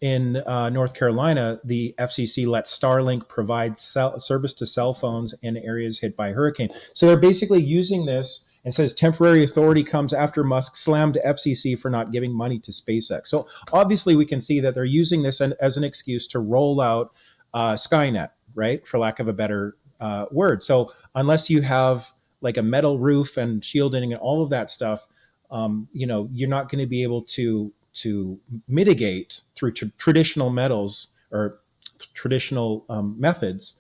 in North Carolina. The FCC let Starlink provide service to cell phones in areas hit by hurricane. So they're basically using this and says temporary authority comes after Musk slammed FCC for not giving money to SpaceX. So obviously we can see that they're using this as an excuse to roll out Skynet, right? For lack of a better word. So unless you have like a metal roof and shielding and all of that stuff, you're not going to be able to mitigate through traditional metals or traditional methods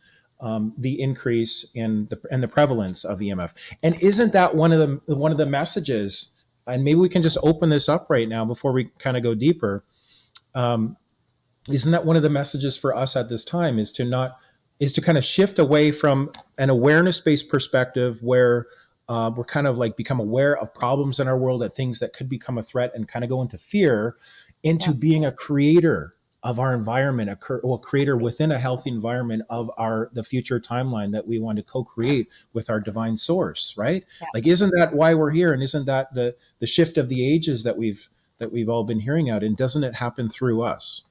the increase in the prevalence of EMF. And isn't that one of the messages? And maybe we can just open this up right now before we kind of go deeper. Isn't that one of the messages for us at this time is to kind of shift away from an awareness-based perspective where we're kind of like become aware of problems in our world, at things that could become a threat, and kind of go into fear, into being a creator of our environment, a creator within a healthy environment of the future timeline that we want to co-create with our divine source, right? Yeah. Like, isn't that why we're here? And isn't that the shift of the ages that we've all been hearing out? And doesn't it happen through us?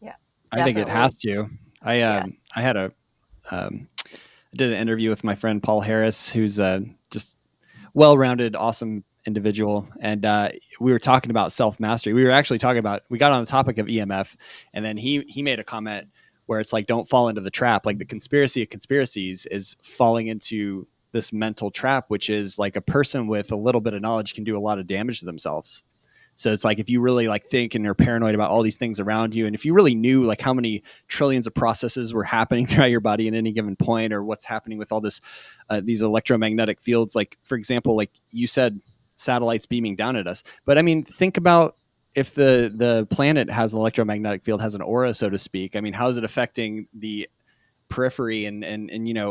Yeah, I think it has to. I did an interview with my friend Paul Harris, who's just well-rounded, awesome individual, and we were talking about self-mastery. We got on the topic of EMF, and then he made a comment where it's like, don't fall into the trap. Like, the conspiracy of conspiracies is falling into this mental trap, which is like a person with a little bit of knowledge can do a lot of damage to themselves. So it's like, if you really like think and you're paranoid about all these things around you, and if you really knew like how many trillions of processes were happening throughout your body at any given point, or what's happening with all this, these electromagnetic fields, like for example, like you said, satellites beaming down at us. But I mean, think about if the planet has an electromagnetic field, has an aura, so to speak. I mean, how is it affecting the periphery and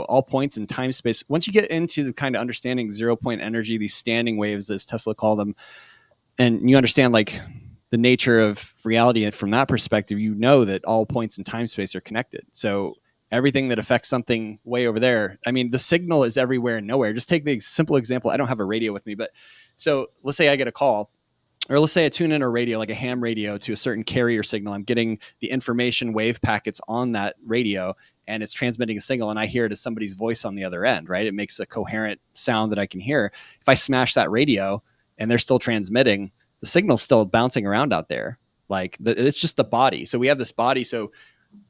all points in time space? Once you get into the kind of understanding 0-point energy, these standing waves, as Tesla called them, and you understand like the nature of reality, and from that perspective, you know that all points in time space are connected. So everything that affects something way over there, I mean, the signal is everywhere and nowhere. Just take the simple example. I don't have a radio with me, but so let's say I get a call, or let's say I tune in a radio, like a ham radio, to a certain carrier signal. I'm getting the information wave packets on that radio, and it's transmitting a signal, and I hear it as somebody's voice on the other end, right? It makes a coherent sound that I can hear. If I smash that radio and they're still transmitting, the signal's still bouncing around out there. Like it's just the body. So we have this body. So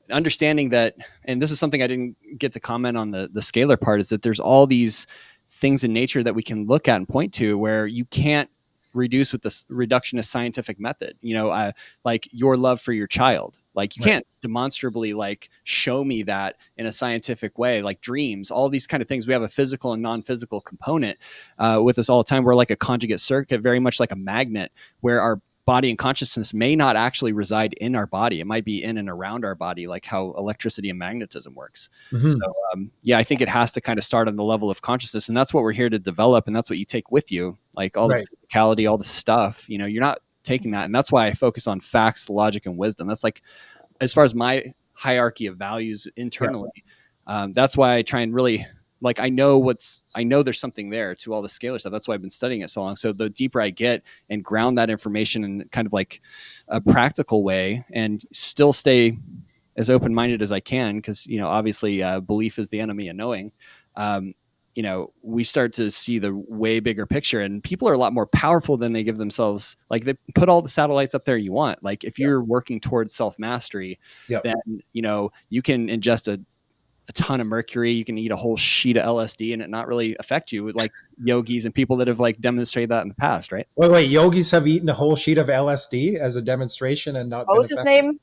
understanding that, and this is something I didn't get to comment on the scalar part, is that there's all these things in nature that we can look at and point to where you can't reduce with this reductionist scientific method, like your love for your child. Like you can't demonstrably like show me that in a scientific way, like dreams, all these kind of things. We have a physical and non-physical component with us all the time. We're like a conjugate circuit, very much like a magnet, where our body and consciousness may not actually reside in our body. It might be in and around our body, like how electricity and magnetism works. Mm-hmm. So I think it has to kind of start on the level of consciousness, and that's what we're here to develop. And that's what you take with you, like all the physicality, all the stuff, you're not taking that. And that's why I focus on facts, logic, and wisdom. That's like, as far as my hierarchy of values internally, that's why I try and really, like, I know there's something there to all the scalar stuff. That's why I've been studying it so long. So the deeper I get and ground that information in kind of like a practical way, and still stay as open-minded as I can, because, obviously belief is the enemy of knowing, we start to see the way bigger picture, and people are a lot more powerful than they give themselves. Like, they put all the satellites up there you want. Like, if you're working towards self-mastery, then, you can ingest a ton of mercury, you can eat a whole sheet of LSD and it not really affect you, like yogis and people that have like demonstrated that in the past, right? Wait, yogis have eaten a whole sheet of LSD as a demonstration and not. What was his name?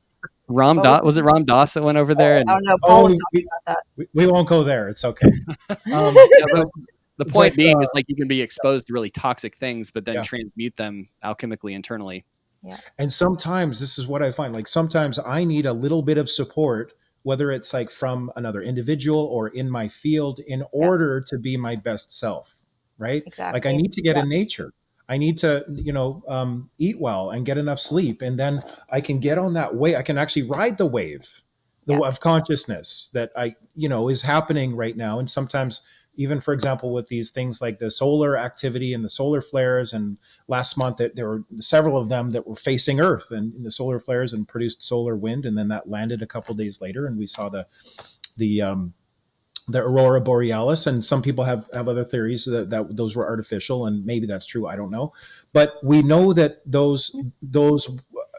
Ram Dass? Was it Ram Dass that went over there? I don't know. Paul was talking about that. We won't go there. It's okay. The point being is, like, you can be exposed to really toxic things, but then transmute them alchemically internally. Yeah. And sometimes this is what I find. Like, sometimes I need a little bit of support, whether it's like from another individual or in my field, in order to be my best self, right? Exactly. Like, I need to get in nature. I need to, eat well and get enough sleep. And then I can get on that wave. I can actually ride the wave of consciousness that is happening right now. And sometimes, even, for example, with these things like the solar activity and the solar flares, and last month there were several of them that were facing Earth and in the solar flares and produced solar wind, and then that landed a couple days later, and we saw the the aurora borealis, and some people have other theories that those were artificial, and maybe that's true, I don't know. But we know that those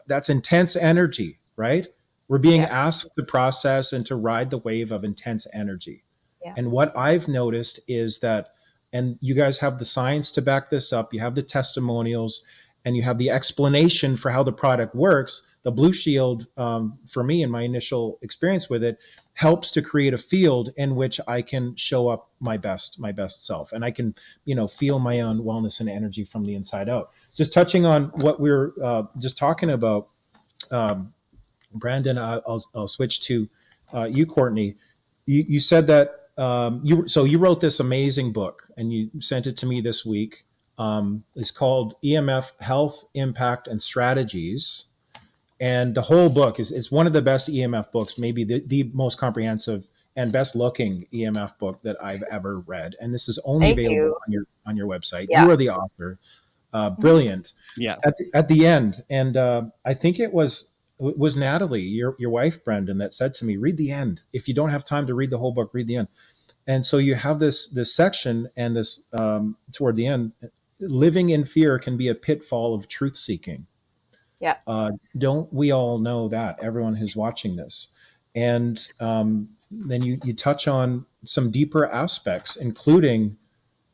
that's intense energy, right? We're being Yeah. asked to process and to ride the wave of intense energy. Yeah. And what I've noticed is that, and you guys have the science to back this up, you have the testimonials, and you have the explanation for how the product works. The Blue Shield, for me, in my initial experience with it, helps to create a field in which I can show up my best self, and I can, feel my own wellness and energy from the inside out. Just touching on what we were just talking about, Brandon, I'll switch to you, Courtney. You said that you wrote this amazing book and you sent it to me this week. It's called EMF: Health, Impact, and Strategies. And the whole book is one of the best EMF books, maybe the most comprehensive and best looking EMF book that I've ever read. And this is only Thank available you. on your website. Yeah. You are the author. Brilliant. Yeah. At the end, and I think it was Natalie, your wife, Brendan, that said to me, read the end. If you don't have time to read the whole book, read the end. And so you have this section, and this toward the end, living in fear can be a pitfall of truth seeking. Yeah. Don't we all know that, everyone who's watching this? And then you touch on some deeper aspects, including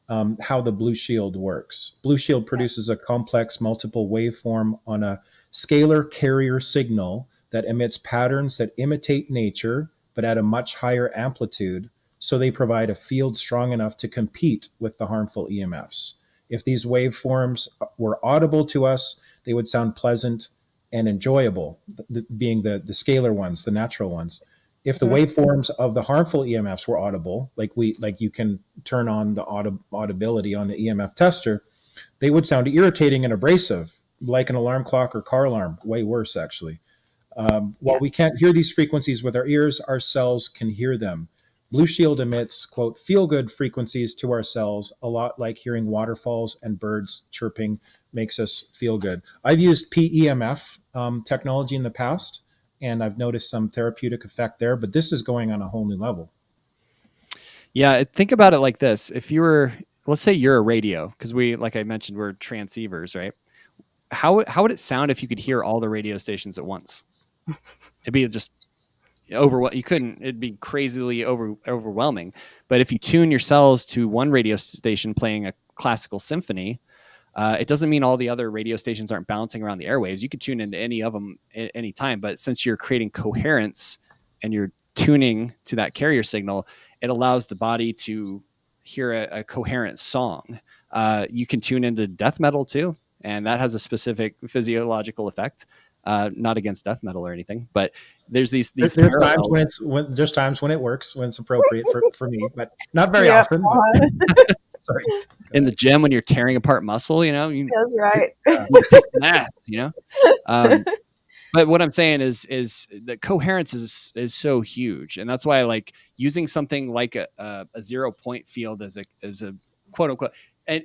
how the Blue Shield works. Blue Shield produces a complex multiple waveform on a scalar carrier signal that emits patterns that imitate nature, but at a much higher amplitude. So they provide a field strong enough to compete with the harmful EMFs. If these waveforms were audible to us, they would sound pleasant and enjoyable, being the scalar ones, the natural ones. If the waveforms of the harmful EMFs were audible, like you can turn on the audibility on the EMF tester, they would sound irritating and abrasive, like an alarm clock or car alarm, way worse actually. While we can't hear these frequencies with our ears, our cells can hear them. Blue Shield emits, quote, feel-good frequencies to our cells, a lot like hearing waterfalls and birds chirping makes us feel good. I've used PEMF technology in the past, and I've noticed some therapeutic effect there, but this is going on a whole new level. Yeah, think about it like this. If you were, let's say you're a radio, because like I mentioned, we're transceivers, right? How would it sound if you could hear all the radio stations at once? It'd be just it'd be crazily overwhelming. But if you tune your cells to one radio station playing a classical symphony, it doesn't mean all the other radio stations aren't bouncing around the airwaves. You could tune into any of them at any time. But since you're creating coherence and you're tuning to that carrier signal, it allows the body to hear a coherent song. You can tune into death metal too, and that has a specific physiological effect. Not against death metal or anything, but there's these there's times when it works, when it's appropriate for me, but not very often. But, sorry. In the gym when you're tearing apart muscle, That's right. You kick some ass, But what I'm saying is that coherence is so huge, and that's why I like using something like a 0 point field as a quote unquote. And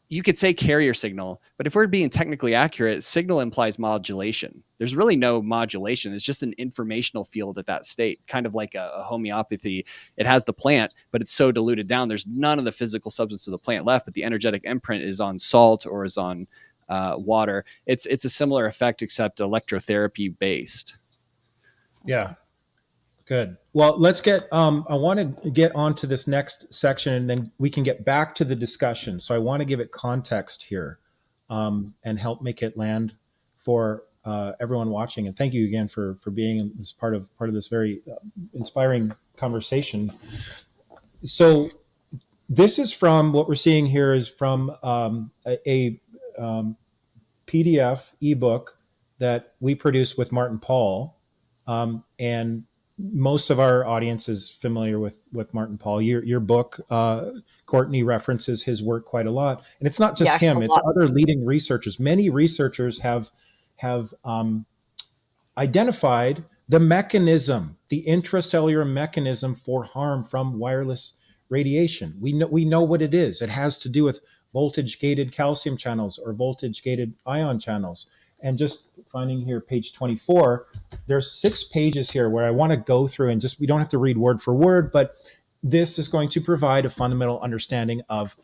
you could say carrier signal, but if we're being technically accurate, signal implies modulation. There's really no modulation. It's just an informational field at that state, kind of like a homeopathy. It has the plant, but it's so diluted down. There's none of the physical substance of the plant left, but the energetic imprint is on salt or is on water. It's a similar effect, except electrotherapy based. Yeah. Good. Well, let's get, I want to get on to this next section, and then we can get back to the discussion. So I want to give it context here and help make it land for everyone watching. And thank you again for being as part of this very inspiring conversation. So this is from, what we're seeing here is from a PDF ebook that we produce with Martin Paul. And most of our audience is familiar with Martin Paul. Your book, Courtney, references his work quite a lot, and it's not just him; it's other leading researchers. Many researchers have identified the mechanism, the intracellular mechanism for harm from wireless radiation. We know what it is. It has to do with voltage-gated calcium channels or voltage-gated ion channels. And just finding here, page 24, there's 6 pages here where I want to go through and we don't have to read word for word, but this is going to provide a fundamental understanding of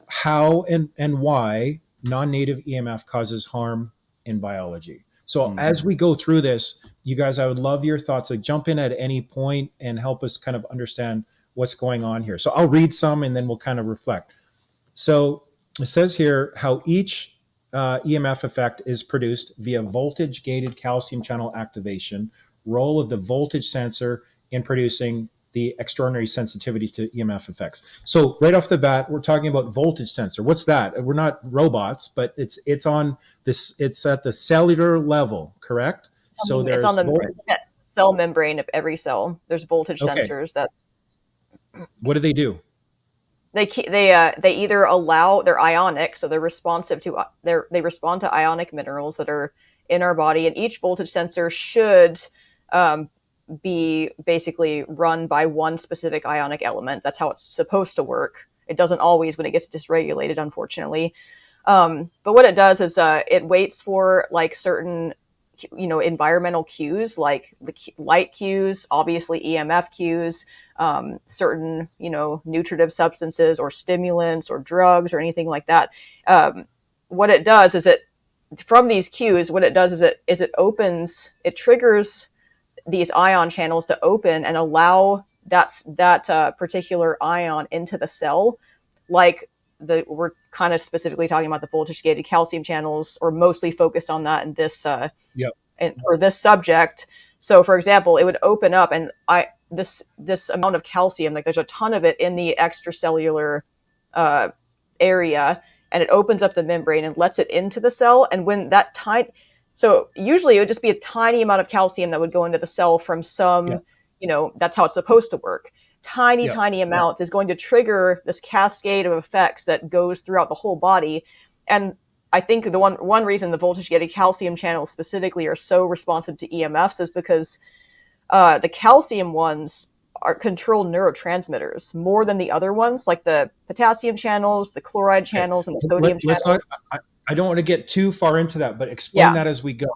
how and why non-native EMF causes harm in biology. So as we go through this, you guys, I would love your thoughts. Like jump in at any point and help us kind of understand what's going on here. So I'll read some and then we'll kind of reflect. So it says here how each EMF effect is produced via voltage-gated calcium channel activation, role of the voltage sensor in producing the extraordinary sensitivity to EMF effects. So right off the bat, we're talking about voltage sensor. What's that? We're not robots, but it's on this. It's at the cellular level, correct? So It's there's on the cell membrane of every cell. There's voltage sensors that. What do they do? They either allow, they're ionic, so they're responsive to they respond to ionic minerals that are in our body, and each voltage sensor should be basically run by one specific ionic element. That's how it's supposed to work. It doesn't always when it gets dysregulated, unfortunately. But what it does is it waits for like certain, environmental cues, like the light cues, obviously EMF cues, certain, nutritive substances or stimulants or drugs or anything like that. What it does is from these cues, what it does is it triggers these ion channels to open and allow that particular ion into the cell. Like we're kind of specifically talking about the voltage gated calcium channels, or mostly focused on that in this, and for this subject. So for example, it would open up and this amount of calcium, like there's a ton of it in the extracellular area, and it opens up the membrane and lets it into the cell. And when that so usually it would just be a tiny amount of calcium that would go into the cell from some, that's how it's supposed to work. Tiny amounts is going to trigger this cascade of effects that goes throughout the whole body. And I think the one reason the voltage gated calcium channels specifically are so responsive to EMFs is because the calcium ones control neurotransmitters more than the other ones, like the potassium channels, the chloride channels, and the sodium channels. I don't want to get too far into that, but explain that as we go.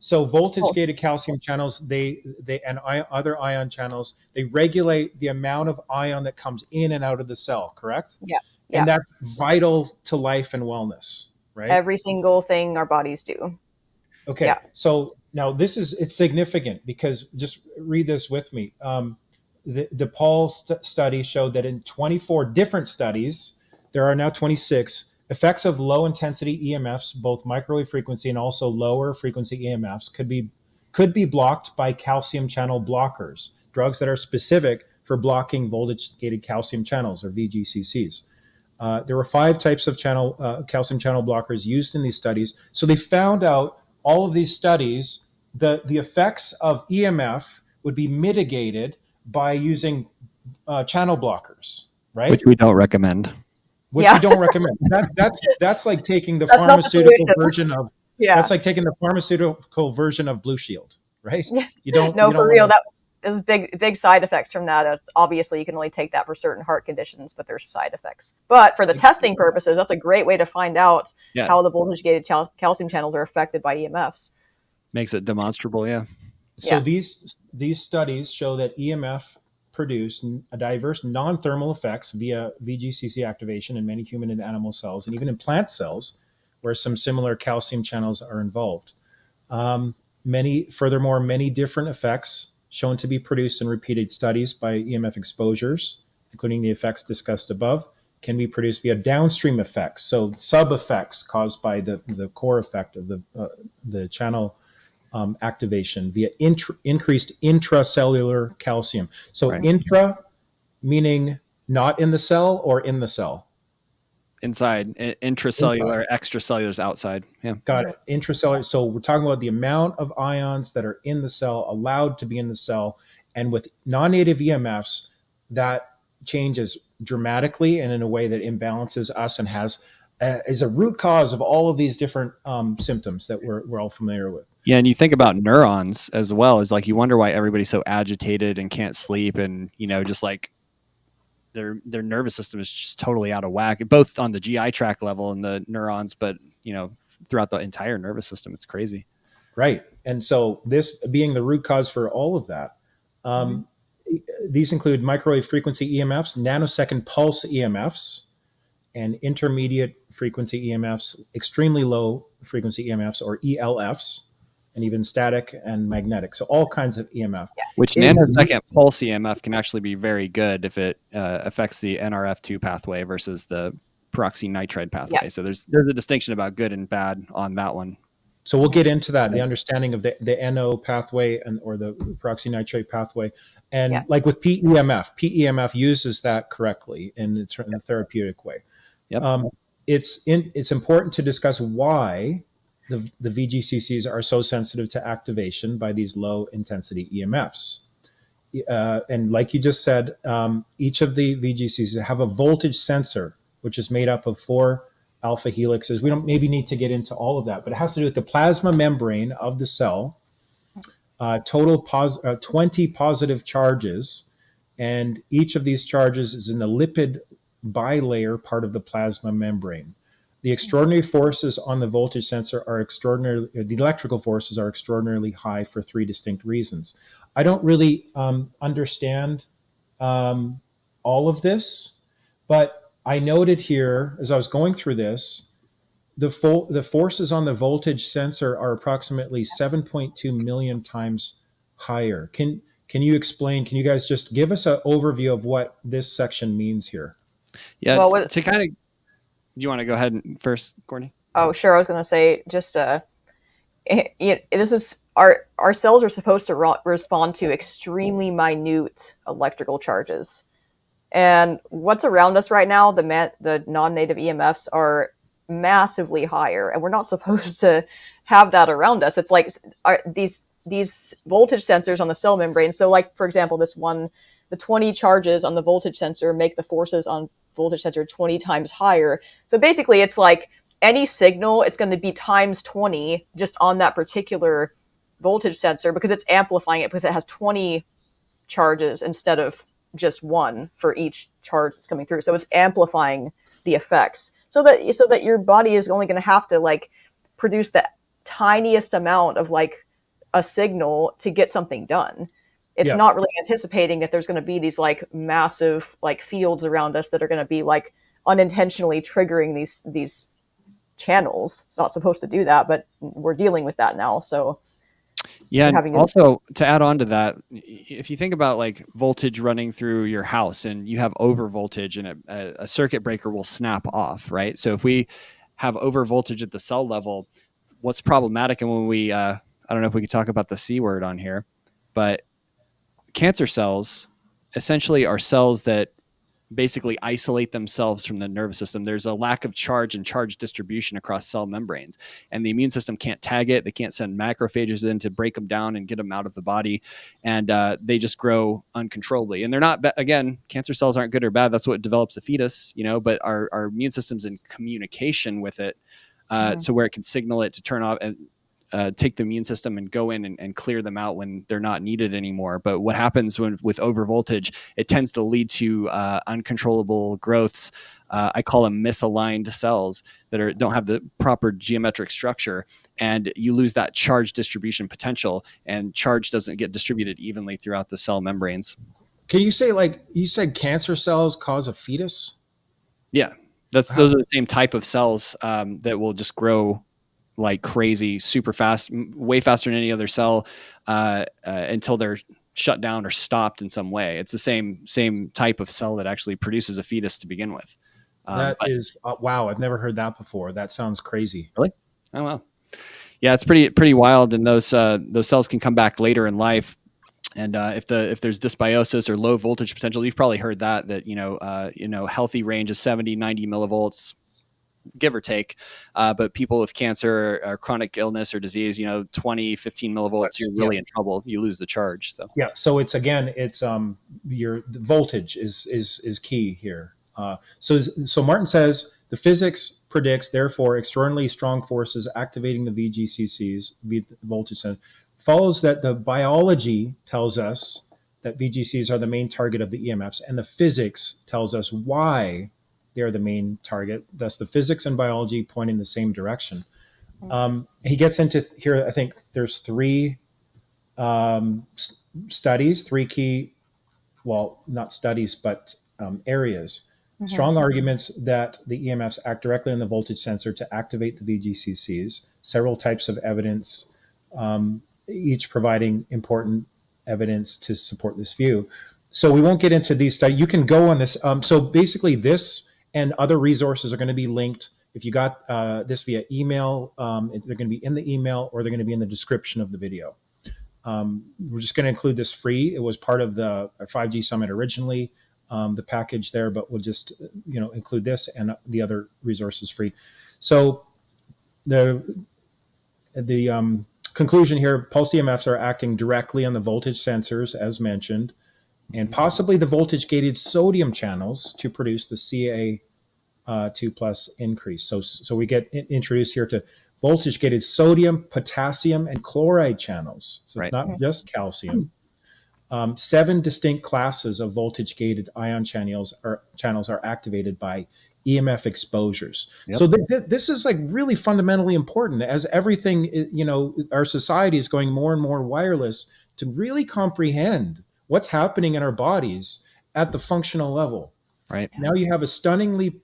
So voltage-gated calcium channels, they and other ion channels, they regulate the amount of ion that comes in and out of the cell, correct? Yeah. And that's vital to life and wellness, right? Every single thing our bodies do. Okay. Yeah. So now it's significant because just read this with me. The Paul study showed that in 24 different studies, there are now 26 effects of low intensity EMFs, both microwave frequency and also lower frequency EMFs could be blocked by calcium channel blockers, drugs that are specific for blocking voltage gated calcium channels, or VGCCs. There were 5 types of calcium channel blockers used in these studies. So they found out all of these studies, the effects of EMF would be mitigated by using channel blockers, right? Which we don't recommend. Which we don't recommend. That's like taking the pharmaceutical version of that's like taking the pharmaceutical version of Blushield, right? You don't. No, for real. That is big side effects from that. Obviously, you can only take that for certain heart conditions, but there's side effects. But for the testing purposes, that's a great way to find out how the voltage gated calcium channels are affected by EMFs. Makes it demonstrable, So these studies show that EMF produce a diverse non-thermal effects via VGCC activation in many human and animal cells, and even in plant cells, where some similar calcium channels are involved. Many different effects shown to be produced in repeated studies by EMF exposures, including the effects discussed above, can be produced via downstream effects, so sub-effects caused by the core effect of the channel activation via increased intracellular calcium. So intra meaning not in the cell or in the cell? Inside. Intracellular, extracellular is outside. Yeah. Got it. Intracellular. So we're talking about the amount of ions that are in the cell, allowed to be in the cell. And with non-native EMFs, that changes dramatically and in a way that imbalances us and is a root cause of all of these different symptoms that we're all familiar with. Yeah, and you think about neurons as well. Is like you wonder why everybody's so agitated and can't sleep, and just like their nervous system is just totally out of whack, both on the GI tract level and the neurons, but throughout the entire nervous system. It's crazy. Right, and so this being the root cause for all of that, these include microwave frequency EMFs, nanosecond pulse EMFs, and intermediate frequency EMFs, extremely low frequency EMFs or ELFs, and even static and magnetic. So all kinds of EMF. Which nanosecond pulse EMF can actually be very good if it affects the NRF2 pathway versus the peroxynitride pathway. Yeah. So there's a distinction about good and bad on that one. So we'll get into that, the understanding of the NO pathway or the peroxynitrate pathway. And like with PEMF uses that correctly in a therapeutic way. Yep. It's important to discuss why the VGCCs are so sensitive to activation by these low intensity EMFs. And like you just said, each of the VGCCs have a voltage sensor, which is made up of 4 alpha helixes. We don't maybe need to get into all of that, but it has to do with the plasma membrane of the cell, 20 positive charges, and each of these charges is in the lipid bilayer part of the plasma membrane. The extraordinary forces on the voltage sensor are the electrical forces are extraordinarily high for 3 distinct reasons. I don't really understand all of this, but I noted here, as I was going through this, the forces on the voltage sensor are approximately 7.2 million times higher. Can you explain, can you guys just give us an overview of what this section means here? Yeah, well, to kind of, do you want to go ahead first, Courtney? Oh, sure. I was going to say, just this is our cells are supposed to respond to extremely minute electrical charges. And what's around us right now, the non-native EMFs are massively higher, and we're not supposed to have that around us. It's like these voltage sensors on the cell membrane. So, like for example, the 20 charges on the voltage sensor make the forces on voltage sensor 20 times higher. So basically, it's like any signal, it's going to be times 20 just on that particular voltage sensor because it's amplifying it because it has 20 charges instead of just 1 for each charge that's coming through. So it's amplifying the effects so that your body is only going to have to like produce the tiniest amount of like a signal to get something done. It's not really anticipating that there's going to be these like massive like fields around us that are going to be like unintentionally triggering these channels. It's not supposed to do that, but we're dealing with that now. So yeah, and also to add on to that, if you think about like voltage running through your house and you have over voltage and a circuit breaker will snap off, right? So if we have over voltage at the cell level, what's problematic, and when we, I don't know if we could talk about the C word on here, but cancer cells essentially are cells that basically isolate themselves from the nervous system. There's a lack of charge and charge distribution across cell membranes, and the immune system can't tag it. They can't send macrophages in to break them down and get them out of the body, and they just grow uncontrollably. And they're not, again, cancer cells aren't good or bad. That's what develops a fetus, but our immune system's in communication with it, so where it can signal it to turn off and take the immune system and go in and clear them out when they're not needed anymore. But what happens with over voltage, it tends to lead to uncontrollable growths. I call them misaligned cells that don't have the proper geometric structure, and you lose that charge distribution potential, and charge doesn't get distributed evenly throughout the cell membranes. Can you say, like you said, cancer cells cause a fetus? Yeah, those are the same type of cells that will just grow like crazy, super fast, way faster than any other cell until they're shut down or stopped in some way. It's the same type of cell that actually produces a fetus to begin with. Wow. I've never heard that before. That sounds crazy. Really? Oh, wow. Yeah, it's pretty wild. And those cells can come back later in life. And if there's dysbiosis or low voltage potential, you've probably heard that healthy range is 70, 90 millivolts, give or take, but people with cancer or chronic illness or disease, 20, 15 millivolts, you're really in trouble. You lose the charge. So it's the voltage is key here. So Martin says the physics predicts, therefore, extraordinarily strong forces activating the VGCCs, the voltage center, follows that the biology tells us that VGCs are the main target of the EMFs, and the physics tells us why they are the main target. Thus, the physics and biology point in the same direction. He gets into here, I think there's 3 studies, 3 key well, not studies, but areas. Strong arguments that the EMFs act directly on the voltage sensor to activate the VGCCs. Several types of evidence, each providing important evidence to support this view. So we won't get into these studies. You can go on this. So basically, this and other resources are going to be linked. If you got this via email, they're going to be in the email, or they're going to be in the description of the video. We're just going to include this free. It was part of the 5G Summit originally, the package there, but we'll just include this and the other resources free. So the conclusion here: pulse EMFs are acting directly on the voltage sensors, as mentioned, and possibly the voltage-gated sodium channels to produce the Ca2 plus increase. So we get introduced here to voltage-gated sodium, potassium, and chloride channels. So it's not just calcium. 7 distinct classes of voltage-gated ion channels are activated by EMF exposures. Yep. So this is like really fundamentally important, as everything, our society is going more and more wireless, to really comprehend what's happening in our bodies at the functional level. Right. Now you have a stunningly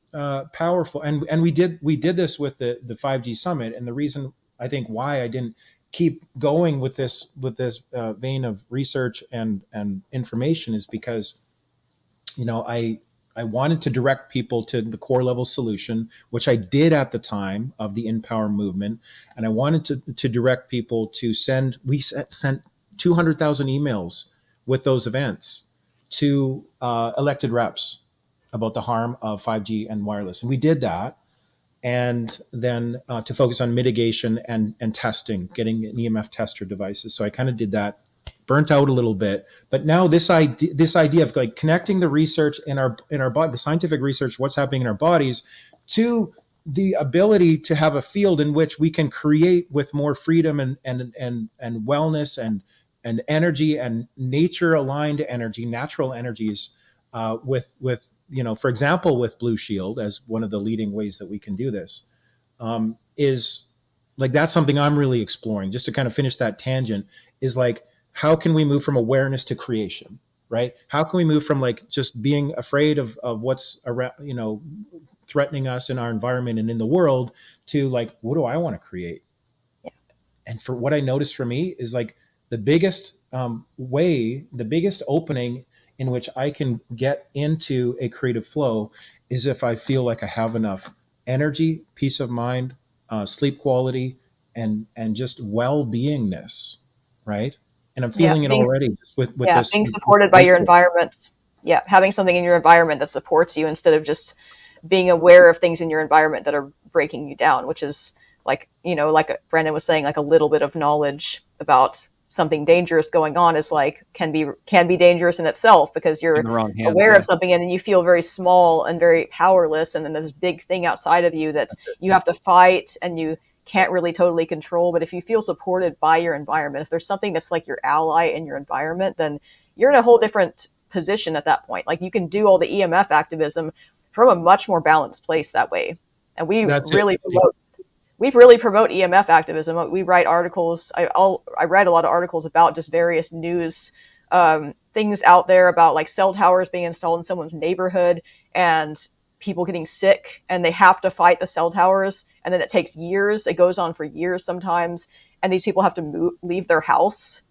powerful, and we did this with the 5G Summit, and the reason I think why I didn't keep going with this vein of research and information is because, I wanted to direct people to the core level solution, which I did at the time of the InPower movement, and I wanted to direct people to sent 200,000 emails with those events to elected reps about the harm of 5G and wireless. And we did that. And then to focus on mitigation and testing, getting an EMF tester devices. So I kind of did that, burnt out a little bit. But now this idea of like connecting the research in our body, the scientific research, what's happening in our bodies, to the ability to have a field in which we can create with more freedom and wellness and energy and nature aligned energy, natural energies, with for example, with Blushield as one of the leading ways that we can do this, is like, that's something I'm really exploring. Just to kind of finish that tangent, is like, how can we move from awareness to creation, right? How can we move from like just being afraid of what's around, threatening us in our environment and in the world, to like, what do I want to create? Yeah. And for what I noticed for me is like the biggest the biggest opening in which I can get into a creative flow is if I feel like I have enough energy, peace of mind, sleep quality, and just well-beingness, right? And I'm feeling it already with this. Being supported by your environment. Yeah, having something in your environment that supports you instead of just being aware of things in your environment that are breaking you down, which is like, like Brandon was saying, like a little bit of knowledge about something dangerous going on is like can be dangerous in itself, because you're aware of something and then you feel very small and very powerless, and then there's this big thing outside of you that you have to fight and you can't really totally control. But if you feel supported by your environment, if there's something that's like your ally in your environment, then you're in a whole different position at that point. Like you can do all the EMF activism from a much more balanced place that way. And we really promote EMF activism. We write articles. I write a lot of articles about just various news things out there about like cell towers being installed in someone's neighborhood and people getting sick, and they have to fight the cell towers, and then it takes years. It goes on for years sometimes, and these people have to leave their house.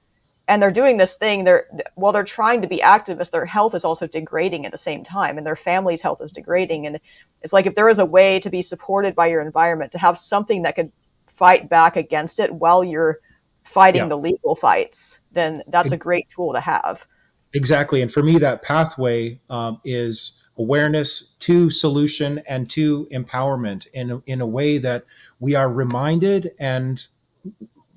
And they're doing this thing. While they're trying to be activists, their health is also degrading at the same time, and their family's health is degrading. And it's like, if there is a way to be supported by your environment, to have something that could fight back against it while you're fighting the legal fights, then that's a great tool to have. Exactly. And for me, that pathway is awareness to solution and to empowerment in a way that we are reminded and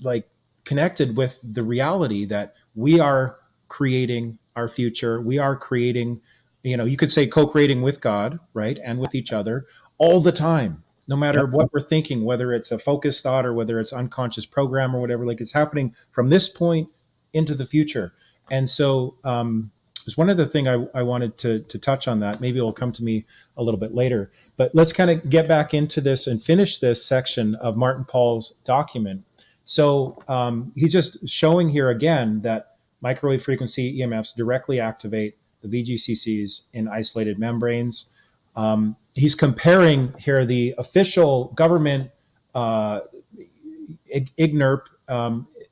like connected with the reality that we are creating our future. We are creating, you could say co-creating with God, right? And with each other all the time, no matter what we're thinking, whether it's a focused thought or whether it's unconscious program or whatever, like it's happening from this point into the future. And so there's one other thing I wanted to touch on that. Maybe it'll come to me a little bit later, but let's kind of get back into this and finish this section of Martin Paul's document. So he's just showing here again that microwave frequency EMFs directly activate the VGCCs in isolated membranes. He's comparing here the official government IGNERP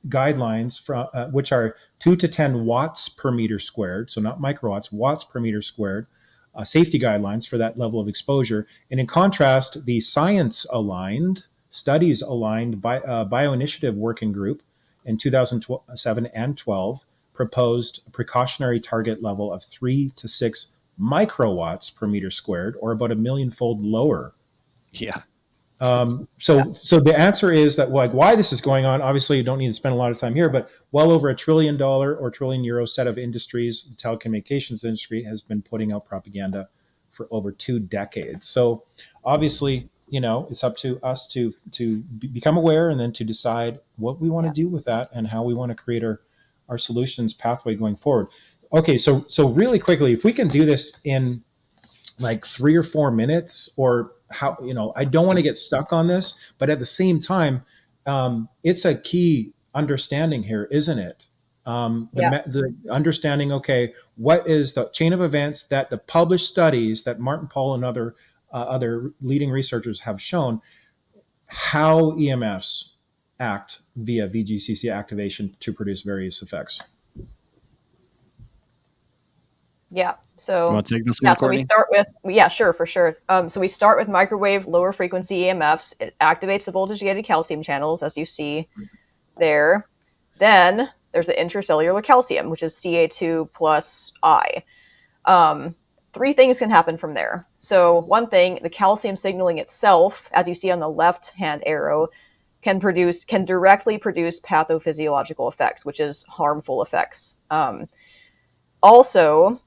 guidelines, from which are 2 to 10 watts per meter squared, so not microwatts, watts per meter squared, safety guidelines for that level of exposure. And in contrast, the science-aligned, studies-aligned bioinitiative working group in 2007 and 12 proposed a precautionary target level of 3 to 6 microwatts per meter squared, or about a millionfold lower. Yeah. So the answer is that, like, why this is going on, obviously you don't need to spend a lot of time here, but well over $1 trillion or trillion euro set of industries, the telecommunications industry has been putting out propaganda for over 2 decades. So obviously, it's up to us to become aware and then to decide what we want to do with that and how we want to create our solutions pathway going forward. Okay, so really quickly, if we can do this in like 3 or 4 minutes, or how, I don't want to get stuck on this, but at the same time, it's a key understanding here, isn't it? The understanding, okay, what is the chain of events that the published studies that Martin Pall and other leading researchers have shown, how EMFs act via VGCC activation to produce various effects. Yeah. So you want to take this one, so we Courtney? start with sure, for sure. So we start with microwave lower frequency EMFs. It activates the voltage gated calcium channels, as you see there. Then there's the intracellular calcium, which is Ca2 plus I. 3 things can happen from there. So one thing, the calcium signaling itself, as you see on the left hand arrow, can directly produce pathophysiological effects, which is harmful effects. Also,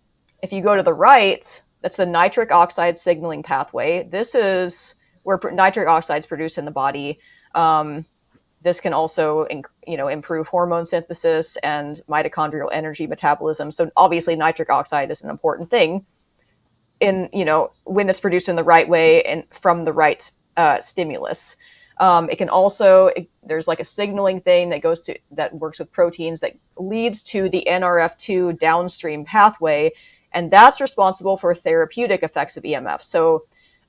if you go to the right, that's the nitric oxide signaling pathway. This is where nitric oxide is produced in the body. This can also, improve hormone synthesis and mitochondrial energy metabolism. So obviously, nitric oxide is an important thing when it's produced in the right way and from the right stimulus. It can also, there's like a signaling thing that works with proteins that leads to the NRF2 downstream pathway, and that's responsible for therapeutic effects of EMF. So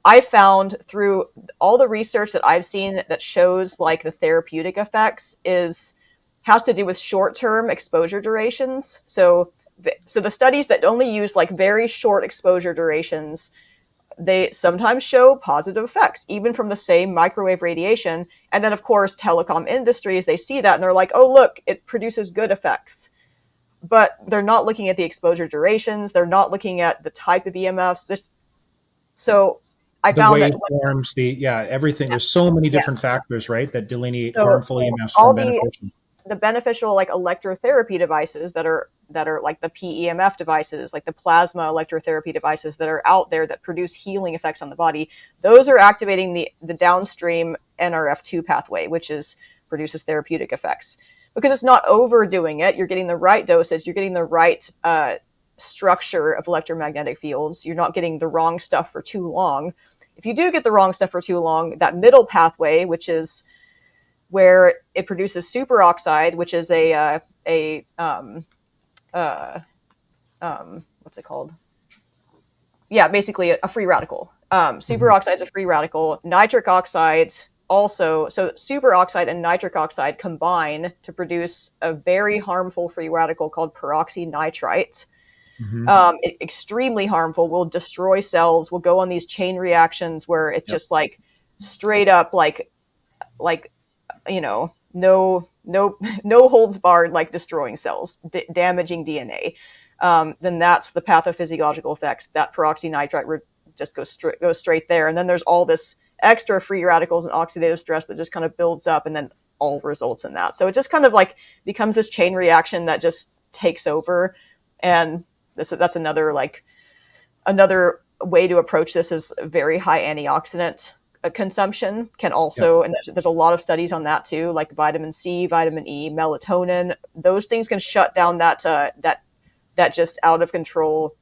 I found through all the research that I've seen that shows like the therapeutic effects has to do with short-term exposure durations. So the studies that only use like very short exposure durations, they sometimes show positive effects, even from the same microwave radiation. And then, of course, telecom industries, they see that and they're like, oh, look, it produces good effects. But they're not looking at the exposure durations. They're not looking at the type of EMFs. So I found that waveforms, everything. There's so many different factors, right, that delineate harmful EMFs from beneficial. The beneficial like electrotherapy devices that are like the PEMF devices, like the plasma electrotherapy devices that are out there that produce healing effects on the body, those are activating the downstream NRF2 pathway, which produces therapeutic effects. Because it's not overdoing it, you're getting the right doses, you're getting the right structure of electromagnetic fields, you're not getting the wrong stuff for too long. If you do get the wrong stuff for too long, that middle pathway, which is where it produces superoxide, which is what's it called? Yeah, basically a free radical. Superoxide is a free radical. Nitric oxide also, so superoxide and nitric oxide combine to produce a very harmful free radical called peroxynitrite. Extremely harmful, will destroy cells, will go on these chain reactions where it's just like straight up like no holds barred, like destroying cells, damaging DNA. Then that's the pathophysiological effects. That peroxynitrite just goes straight there. And then there's all this extra free radicals and oxidative stress that just kind of builds up and then all results in that. So it just kind of like becomes this chain reaction that just takes over. And that's another way to approach this is very high antioxidant consumption can also, and there's a lot of studies on that too, like vitamin C, vitamin E, melatonin. Those things can shut down that just out of control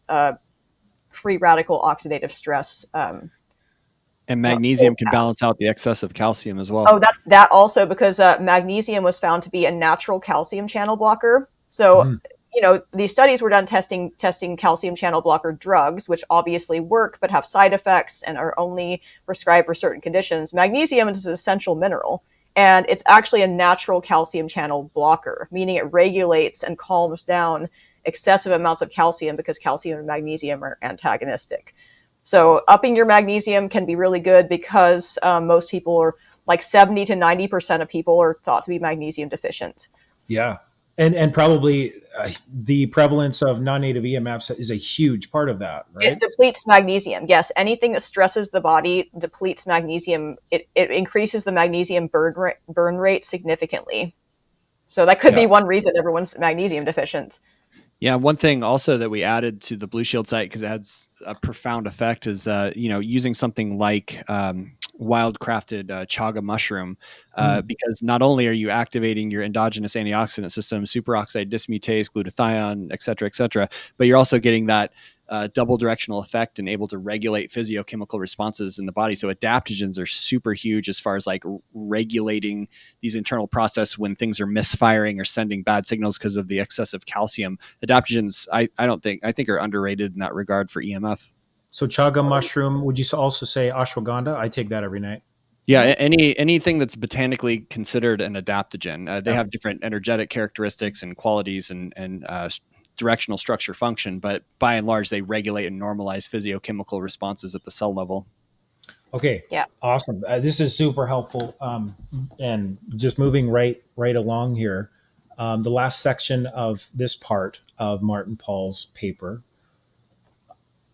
free radical oxidative stress. And magnesium can balance out the excess of calcium as well. Oh, that's that also, because magnesium was found to be a natural calcium channel blocker. So, these studies were done testing calcium channel blocker drugs, which obviously work but have side effects and are only prescribed for certain conditions. Magnesium is an essential mineral, and it's actually a natural calcium channel blocker, meaning it regulates and calms down excessive amounts of calcium because calcium and magnesium are antagonistic. So upping your magnesium can be really good because most people are like 70 to 90% of people are thought to be magnesium deficient. Yeah. And probably the prevalence of non-native EMFs is a huge part of that, right? It depletes magnesium. Yes, anything that stresses the body depletes magnesium. It increases the magnesium burn rate significantly. So that could be one reason everyone's magnesium deficient. Yeah, one thing also that we added to the Blushield site, because it has a profound effect, is using something like wildcrafted chaga mushroom, because not only are you activating your endogenous antioxidant system, superoxide dismutase, glutathione, et cetera, but you're also getting that double directional effect and able to regulate physiochemical responses in the body. So adaptogens are super huge as far as like regulating these internal processes when things are misfiring or sending bad signals because of the excessive calcium. Adaptogens, I think are underrated in that regard for EMF. So chaga mushroom, would you also say ashwagandha? I take that every night. Yeah, anything that's botanically considered an adaptogen. They have different energetic characteristics and qualities and directional structure function, but by and large, they regulate and normalize physiochemical responses at the cell level. Okay. Yeah. Awesome. This is super helpful. And just moving right along here, the last section of this part of Martin Paul's paper,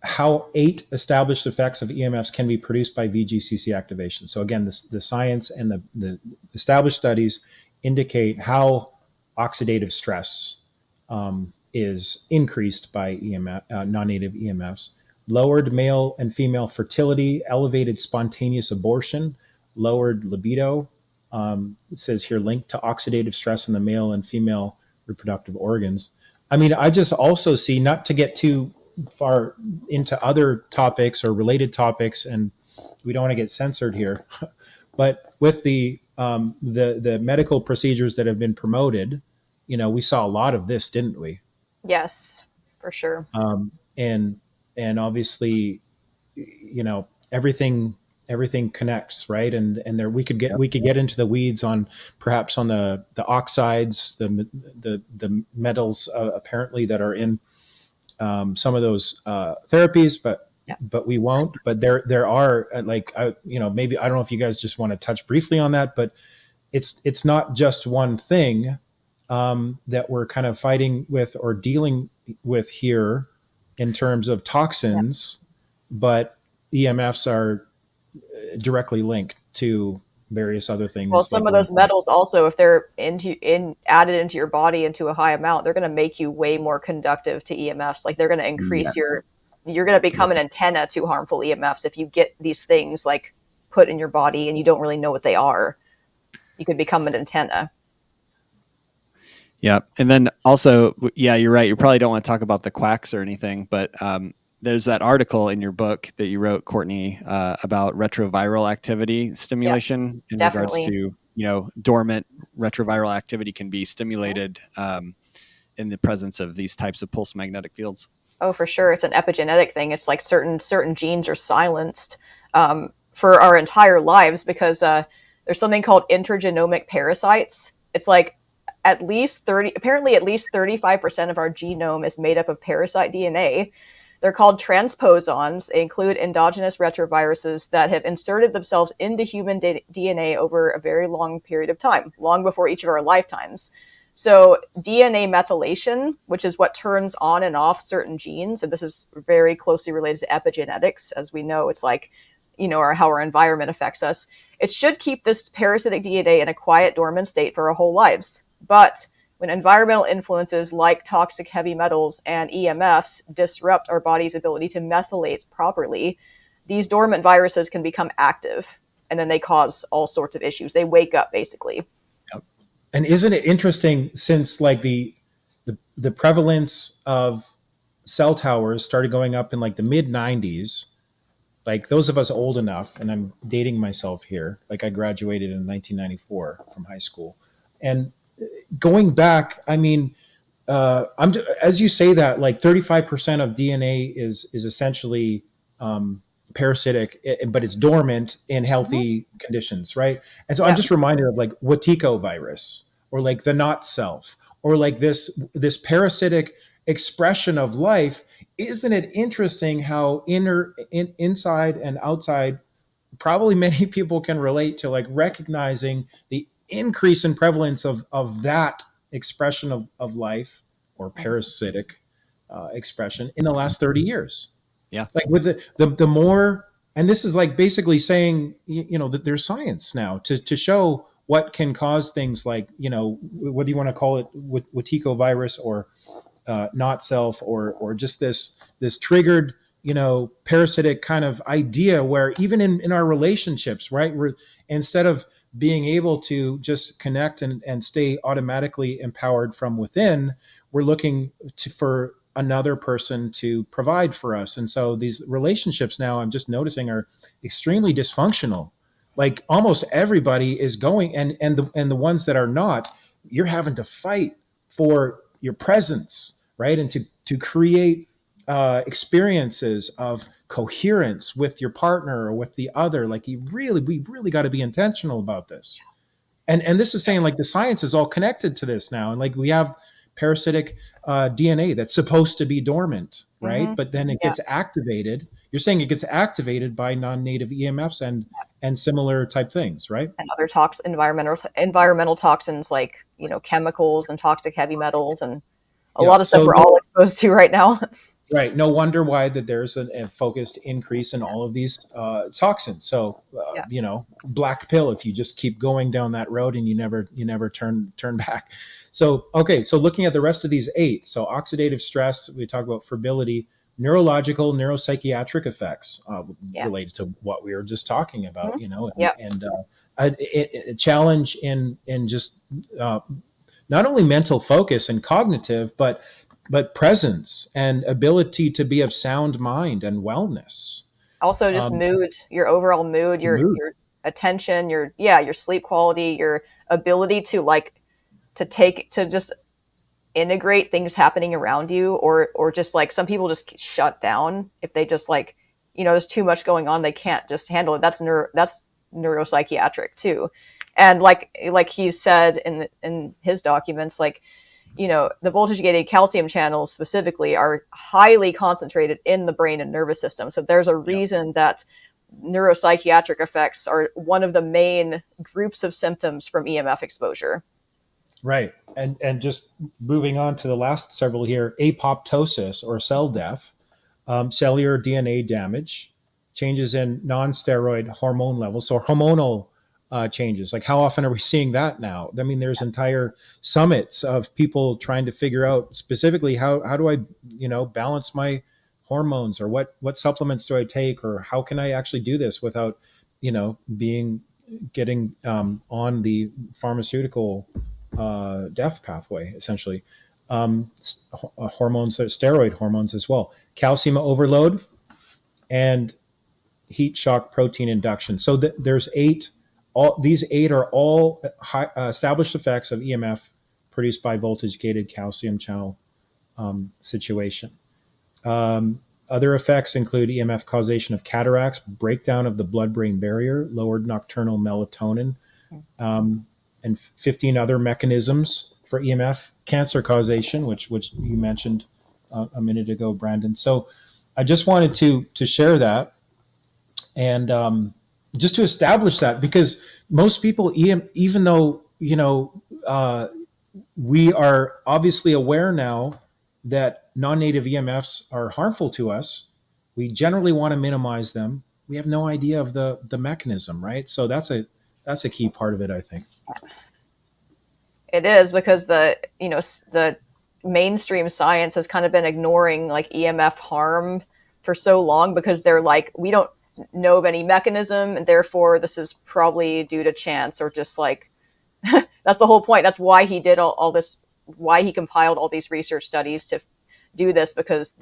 how 8 established effects of EMFs can be produced by VGCC activation. So again, the science and the established studies indicate how oxidative stress is increased by non-native EMFs. Lowered male and female fertility, elevated spontaneous abortion, lowered libido. It says here linked to oxidative stress in the male and female reproductive organs. I mean, I just also see, not to get too far into other topics or related topics, and we don't want to get censored here, but with the medical procedures that have been promoted, we saw a lot of this, didn't we? Yes, for sure. And obviously, everything connects, right? And there we could get into the weeds on perhaps on the oxides, the metals apparently that are in some of those therapies, but we won't. But there are maybe, I don't know if you guys just want to touch briefly on that, but it's not just one thing that we're kind of fighting with or dealing with here in terms of toxins, but EMFs are directly linked to various other things. Well, some of those metals also, if they're added into your body into a high amount, they're going to make you way more conductive to EMFs. Like they're going to increase you're going to become an antenna to harmful EMFs if you get these things like put in your body and you don't really know what they are. You could become an antenna. Yeah. And then also, yeah, you're right. You probably don't want to talk about the quacks or anything, but there's that article in your book that you wrote, Courtney, about retroviral activity stimulation in regards to, dormant retroviral activity can be stimulated in the presence of these types of pulse magnetic fields. Oh, for sure. It's an epigenetic thing. It's like certain genes are silenced for our entire lives because there's something called intragenomic parasites. It's like at least 35% of our genome is made up of parasite DNA. They're called transposons. They include endogenous retroviruses that have inserted themselves into human DNA over a very long period of time, long before each of our lifetimes. So DNA methylation, which is what turns on and off certain genes, and this is very closely related to epigenetics, as we know, it's like, or how our environment affects us. It should keep this parasitic DNA in a quiet, dormant state for our whole lives. But when environmental influences like toxic heavy metals and EMFs disrupt our body's ability to methylate properly, these dormant viruses can become active, and then they cause all sorts of issues. They wake up, basically. Yep. And isn't it interesting, since like the prevalence of cell towers started going up in like the mid 90s, like those of us old enough, and I'm dating myself here, like I graduated in 1994 from high school, and going back, I mean, as you say that, like 35% of DNA is essentially parasitic, but it's dormant in healthy conditions, right? And so I'm Yeah. just reminded of like Wetiko virus, or like the not self, or like this parasitic expression of life. Isn't it interesting how inside and outside, probably many people can relate to, like recognizing the increase in prevalence of that expression of life, or parasitic expression, in the last 30 years. Yeah. Like with the more, and this is like basically saying, that there's science now to show what can cause things like, whether you want to call it Wetiko virus, or not self, or just this triggered, parasitic kind of idea, where even in our relationships, right, we're, instead of being able to just connect and stay automatically empowered from within, we're looking for another person to provide for us. And so these relationships now, I'm just noticing, are extremely dysfunctional. Like almost everybody is going, and the ones that are not, you're having to fight for your presence, right? And to create experiences of coherence with your partner or with the other. Like we really got to be intentional about this. And this is saying, like, the science is all connected to this now, and like we have parasitic DNA that's supposed to be dormant, right? But then it gets activated. You're saying it gets activated by non-native EMFs and similar type things, right? And other environmental toxins, like chemicals and toxic heavy metals, and a lot of stuff we're all exposed to right now. Right. No wonder why that there's a focused increase in all of these toxins. So, black pill, if you just keep going down that road and you never turn back. So, okay. So looking at the rest of these 8, so oxidative stress, we talk about fertility, neurological, neuropsychiatric effects related to what we were just talking about, and a challenge in just not only mental focus and cognitive, but presence and ability to be of sound mind and wellness. Also, just mood, your overall mood, your attention, your sleep quality, your ability to just integrate things happening around you, or just like some people just shut down if they just there's too much going on, they can't just handle it. That's neuropsychiatric too. And like he said in his documents, the voltage gated calcium channels specifically are highly concentrated in the brain and nervous system. So there's a reason that neuropsychiatric effects are one of the main groups of symptoms from EMF exposure. Right. And just moving on to the last several here, apoptosis, or cell death, cellular DNA damage, changes in non-steroid hormone levels, so hormonal changes. Like, how often are we seeing that now? I mean, there's entire summits of people trying to figure out specifically how do I, balance my hormones, or what supplements do I take, or how can I actually do this without, getting on the pharmaceutical death pathway, essentially. Hormones, steroid hormones as well, calcium overload, and heat shock protein induction. So there's 8. These 8 are all established effects of EMF produced by voltage-gated calcium channel situation. Other effects include EMF causation of cataracts, breakdown of the blood-brain barrier, lowered nocturnal melatonin, and 15 other mechanisms for EMF, cancer causation, which you mentioned a minute ago, Brandon. So I just wanted to share that, and just to establish that, because most people, even though we are obviously aware now that non-native EMFs are harmful to us, we generally want to minimize them. We have no idea of the mechanism, right? So that's a key part of it, I think. It is, because the mainstream science has kind of been ignoring EMF harm for so long, because they're like, we don't know of any mechanism, and therefore this is probably due to chance, or just that's the whole point. That's why he did all this, why he compiled all these research studies to do this, because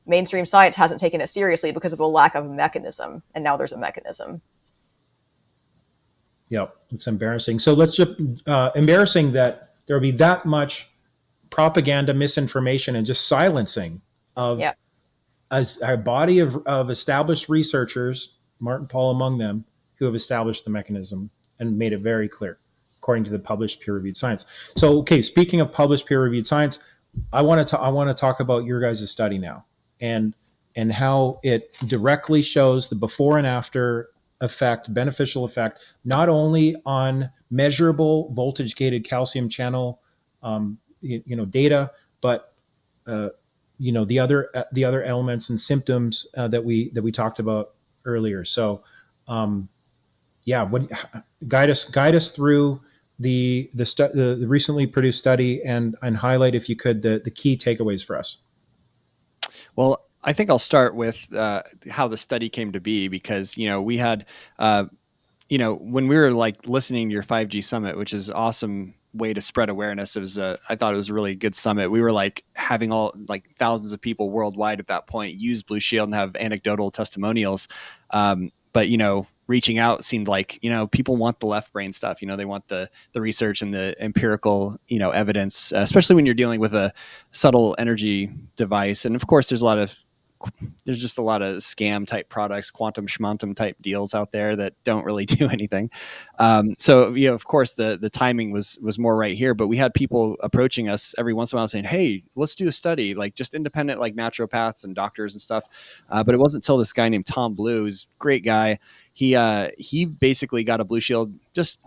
mainstream science hasn't taken it seriously because of a lack of a mechanism, and now there's a mechanism. Yeah, it's embarrassing. So let's just embarrassing that there'll be that much propaganda, misinformation, and just silencing of Yeah. a body of established researchers, Martin Pall among them, who have established the mechanism and made it very clear, according to the published peer-reviewed science. So, okay, speaking of published peer-reviewed science, I want to talk about your guys' study now, and how it directly shows the before and after effect, beneficial effect, not only on measurable voltage-gated calcium channel, data, but the other elements and symptoms that we talked about earlier. So, guide us through the recently produced study, and highlight, if you could, the key takeaways for us. Well, I think I'll start with how the study came to be, because we had when we were like listening to your 5G summit, which is awesome way to spread awareness. It was I thought it was a really good summit. We were like having all like thousands of people worldwide at that point use Blue Shield and have anecdotal testimonials. But reaching out seemed like people want the left brain stuff. They want the research and the empirical evidence, especially when you're dealing with a subtle energy device. And of course, there's just a lot of scam type products, quantum schmantum type deals out there that don't really do anything. So of course the timing was more right here, but we had people approaching us every once in a while saying, hey, let's do a study, like just independent, like naturopaths and doctors and stuff. But it wasn't until this guy named Tom Blue, who's a great guy. He basically got a Blue Shield just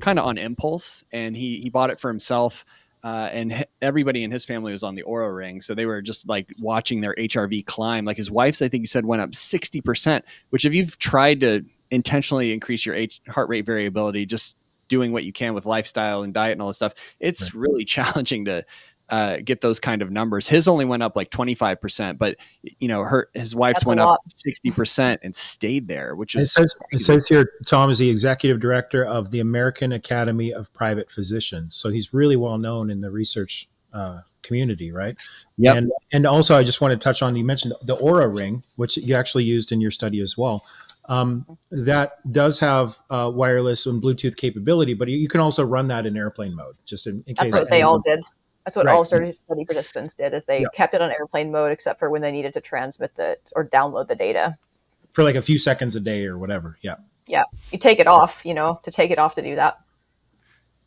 kind of on impulse, and he bought it for himself. And everybody in his family was on the Aura ring. So they were just like watching their HRV climb. Like his wife's, I think he said, went up 60%, which if you've tried to intentionally increase your heart rate variability, just doing what you can with lifestyle and diet and all this stuff, it's really challenging to get those kind of numbers. His only went up like 25%, but his wife's went up 60% and stayed there, which is it says here Tom is the executive director of the American Academy of Private Physicians. So he's really well known in the research community, right? Yeah. And also I just want to touch on, you mentioned the Aura ring, which you actually used in your study as well. That does have wireless and Bluetooth capability, but you can also run that in airplane mode, just in case. That's what they all did. That's what all study participants did, is they kept it on airplane mode, except for when they needed to transmit or download the data. For like a few seconds a day or whatever. Yeah. Yeah. You take it off, to take it off to do that.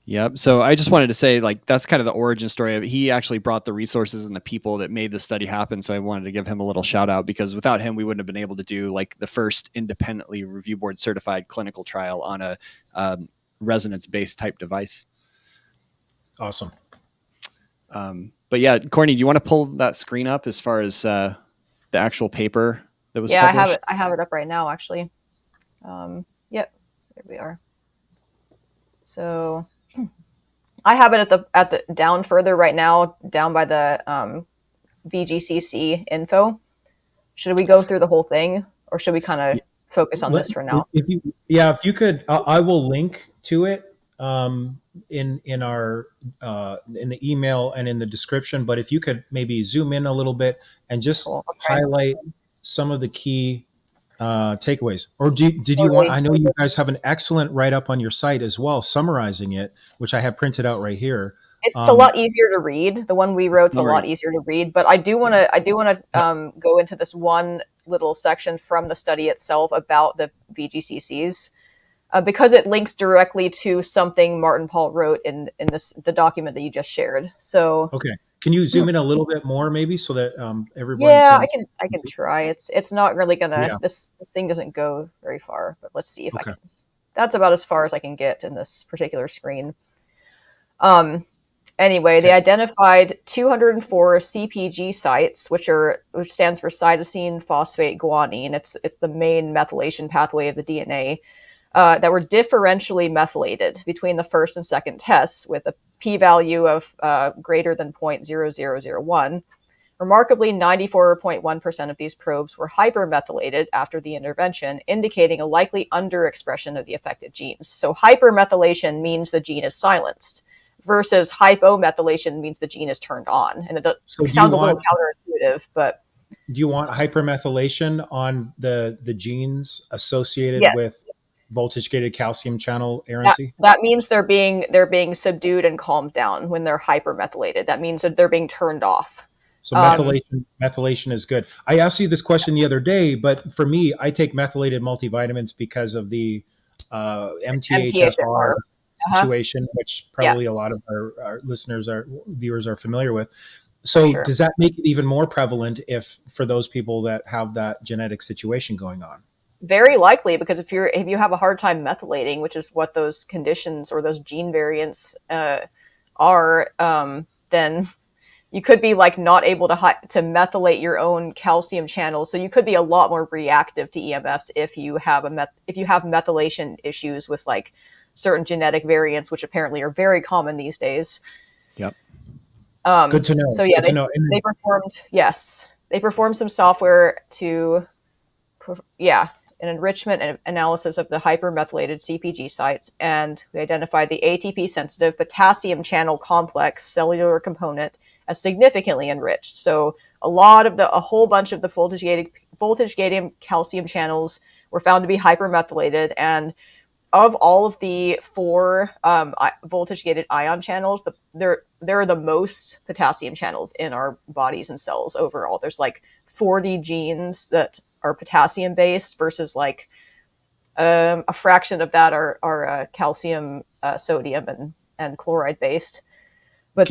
Yep. So I just wanted to say, like, that's kind of the origin story of it. He actually brought the resources and the people that made the study happen. So I wanted to give him a little shout out, because without him, we wouldn't have been able to do like the first independently review board certified clinical trial on a resonance based type device. Awesome. But yeah, Courtney, do you want to pull that screen up as far as the actual paper that was published? I have it up right now, actually. Yep, there we are. So I have it at the down further right now, down by the VGCC info. Should we go through the whole thing, or should we kind of focus on this for now? If you could, I will link to it in the email and in the description. But if you could maybe zoom in a little bit and just highlight some of the key takeaways. Or did you want? I know you guys have an excellent write-up on your site as well, summarizing it, which I have printed out right here. It's a lot easier to read. The one we wrote's a lot easier to read. But I do want to go into this one little section from the study itself about the VGCCs. Because it links directly to something Martin Pall wrote in the document that you just shared. So okay, can you zoom in a little bit more, maybe, so that everyone? Yeah, I can try. It's not really gonna. Yeah. This thing doesn't go very far, but let's see if I can. That's about as far as I can get in this particular screen. Anyway, they identified 204 CPG sites, which stands for cytosine phosphate guanine. It's the main methylation pathway of the DNA. That were differentially methylated between the first and second tests, with a p-value of greater than 0.0001. Remarkably, 94.1% of these probes were hypermethylated after the intervention, indicating a likely underexpression of the affected genes. So hypermethylation means the gene is silenced, versus hypomethylation means the gene is turned on. And it sounds a little counterintuitive, but... Do you want hypermethylation on the genes associated with voltage gated calcium channel That, errancy? that means they're being subdued and calmed down when they're hypermethylated. That means that they're being turned off. So methylation is good. I asked you this question the other day, but for me, I take methylated multivitamins because of the MTHFR situation, which probably a lot of our listeners, our viewers are familiar with. So does that make it even more prevalent if for those people that have that genetic situation going on? Very likely, because if you have a hard time methylating, which is what those conditions or those gene variants are, then you could be like not able to methylate your own calcium channels. So you could be a lot more reactive to EMFs if you have methylation issues with like certain genetic variants, which apparently are very common these days. Yep. Good to know. So yeah, they performed some software to an enrichment and analysis of the hypermethylated CpG sites, and we identified the ATP-sensitive potassium channel complex cellular component as significantly enriched. So a whole bunch of the voltage-gated calcium channels were found to be hypermethylated, and of all of the 4 voltage-gated ion channels, there are the most potassium channels in our bodies and cells overall. There's like 40 genes that are potassium based versus like a fraction of that are calcium, sodium, and chloride based. But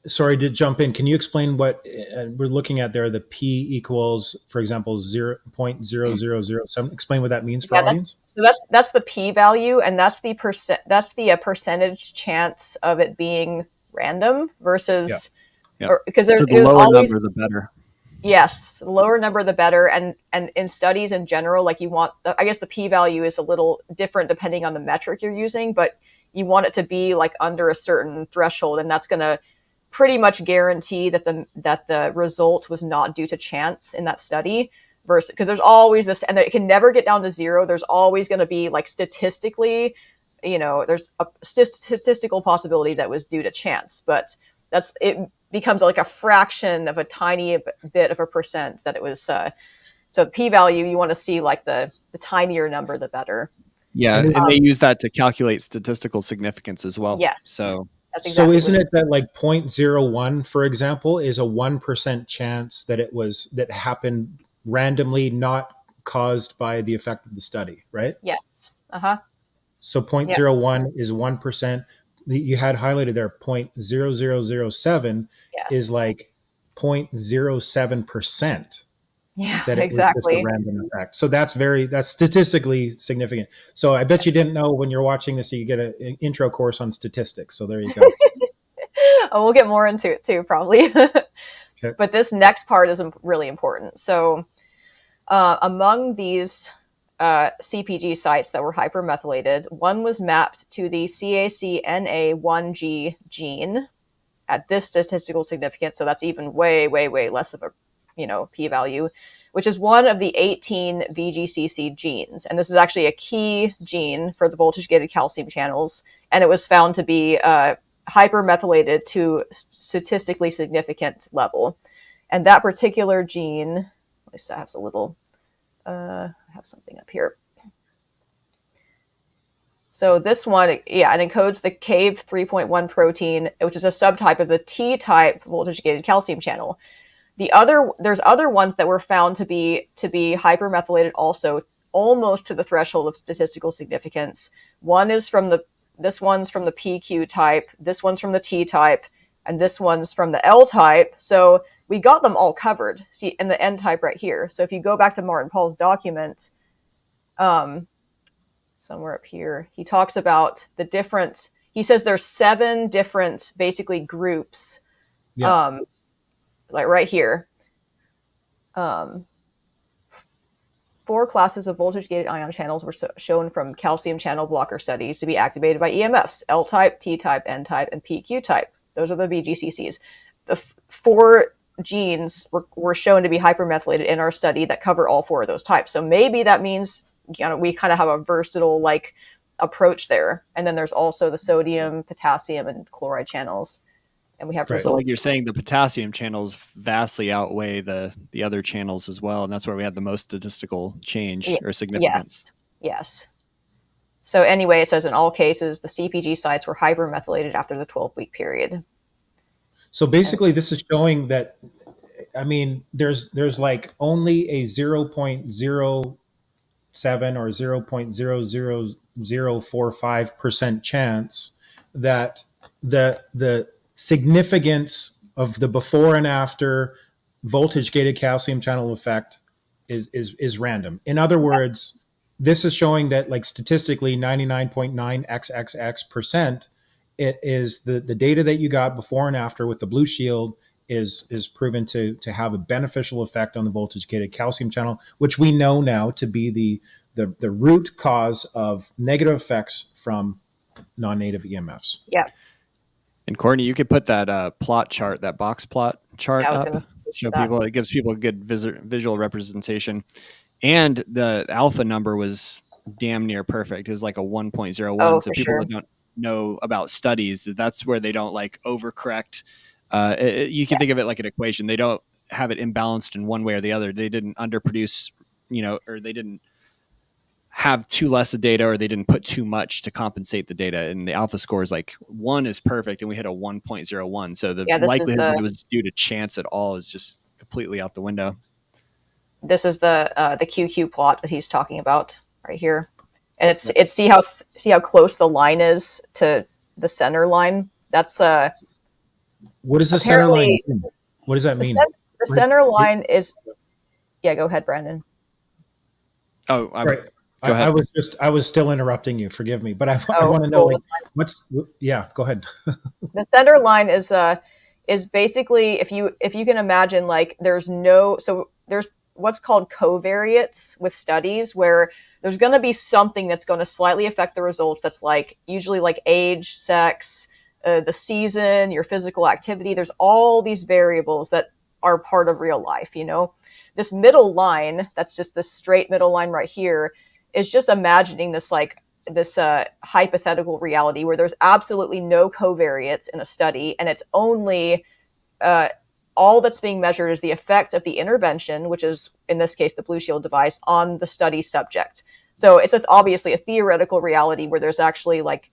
sorry to jump in. Can you explain what we're looking at there? The P equals, for example, 0.0007. Explain what that means for audience. That's the P value, and that's the percentage chance of it being random versus because the lower number the better. Yes, the lower number the better, and in studies in general, like I guess the P value is a little different depending on the metric you're using, but you want it to be like under a certain threshold, and that's going to pretty much guarantee that the result was not due to chance in that study. Versus, because there's always this, and it can never get down to 0. There's always going to be like statistically, there's a statistical possibility that was due to chance, but it becomes like a fraction of a tiny bit of a percent that it was. So the p-value, you want to see like the tinier number, the better. Yeah, and they use that to calculate statistical significance as well. Yes. So that's exactly isn't it that like 0.01, for example, is a 1% chance that happened randomly, not caused by the effect of the study, right? Yes. So 0.01 is 1%. You had highlighted there 0.0007 is like 0.07%. Yeah, that it exactly. was just a random effect. So that's statistically significant. So I bet you didn't know when you're watching this, you get an intro course on statistics. So there you go. We'll get more into it too, probably. Okay. But this next part is really important. So among these CpG sites that were hypermethylated, one was mapped to the CACNA1G gene at this statistical significance. So that's even way, way, way less of a p-value, which is one of the 18 VGCC genes. And this is actually a key gene for the voltage-gated calcium channels. And it was found to be hypermethylated to statistically significant level. And that particular gene, at least I have a little, I have something up here. So this one, it encodes the CAVE 3.1 protein, which is a subtype of the T-type voltage-gated calcium channel. There's other ones that were found to be hypermethylated also, almost to the threshold of statistical significance. This one's from the PQ type, this one's from the T type, and this one's from the L type. So we got them all covered. See, and the N type right here. So if you go back to Martin Paul's document, somewhere up here, he talks about the different. He says there's 7 different basically groups. Yeah. Like right here, 4 classes of voltage-gated ion channels were shown from calcium channel blocker studies to be activated by EMFs: L-type, T-type, N-type, and PQ type. Those are the VGCCs. The 4 genes were shown to be hypermethylated in our study that cover all 4 of those types. So maybe that means we kind of have a versatile like approach there. And then there's also the sodium, potassium, and chloride channels. And we have results. So like you're saying, the potassium channels vastly outweigh the other channels as well, and that's where we had the most statistical change or significance. Yes. So anyway, it says in all cases, the CPG sites were hypermethylated after the 12-week period. So basically, this is showing that, I mean, there's like only a 0.07 or 0.00045% chance that the significance of the before and after voltage gated calcium channel effect is random. In other words, this is showing that, like, statistically 99.9xxx% it is the data that you got before and after with the Blue Shield is proven to have a beneficial effect on the voltage gated calcium channel, which we know now to be the root cause of negative effects from non-native EMFs. Yeah. And Courtney, you could put that plot chart, that box plot chart up, show people. It gives people a good visual representation. And the alpha number was damn near perfect. It was like a 1.01. Oh, so for people sure. that don't know about studies, that's where they don't like overcorrect. You can think of it like an equation. They don't have it imbalanced in one way or the other. They didn't underproduce, or they didn't have too less of data, or they didn't put too much to compensate the data. And the alpha score is like 1 is perfect, and we hit a 1.01. So the likelihood that it was due to chance at all is just completely out the window. This is the QQ plot that he's talking about right here, and it's see how close the line is to the center line. That's what is the center line mean? What does that mean? The center line is, yeah. Go ahead, Brandon. Oh, right. Go ahead. I was still interrupting you. Forgive me, but I want to know, like, go ahead. The center line is basically, if you can imagine, like, there's what's called covariates with studies, where there's going to be something that's going to slightly affect the results. That's like usually like age, sex, the season, your physical activity. There's all these variables that are part of real life. This middle line, that's just this straight middle line right here, is just imagining this hypothetical reality where there's absolutely no covariates in a study, and it's only all that's being measured is the effect of the intervention, which is in this case the Blue Shield device, on the study subject. So it's obviously a theoretical reality where there's actually like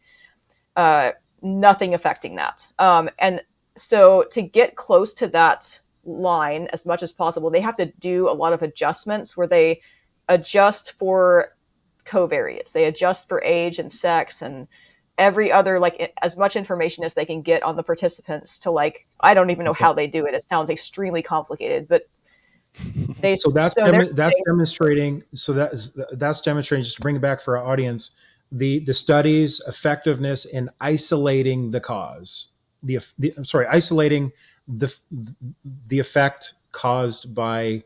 nothing affecting that. And so to get close to that line as much as possible, they have to do a lot of adjustments where they adjust for covariates. They adjust for age and sex and every other, like, as much information as they can get on the participants to, like, I don't even know how they do it. It sounds extremely complicated, but that's demonstrating. So that's demonstrating, just to bring it back for our audience, the study's effectiveness in isolating the cause, isolating the effect caused by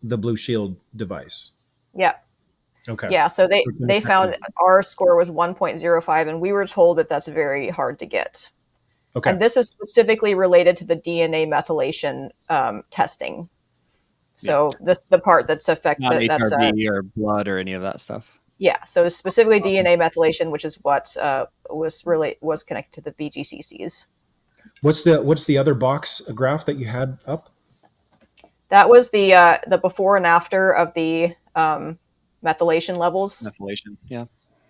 the Blue Shield device. Yeah. Okay. Yeah, so they found our score was 1.05, and we were told that that's very hard to get. Okay. And this is specifically related to the DNA methylation testing. So the part that's affected, not HRV or blood or any of that stuff. Yeah, so specifically DNA methylation, which is what was connected to the VGCCs. What's the other box graph that you had up? That was the before and after of the methylation levels. Methylation, yeah.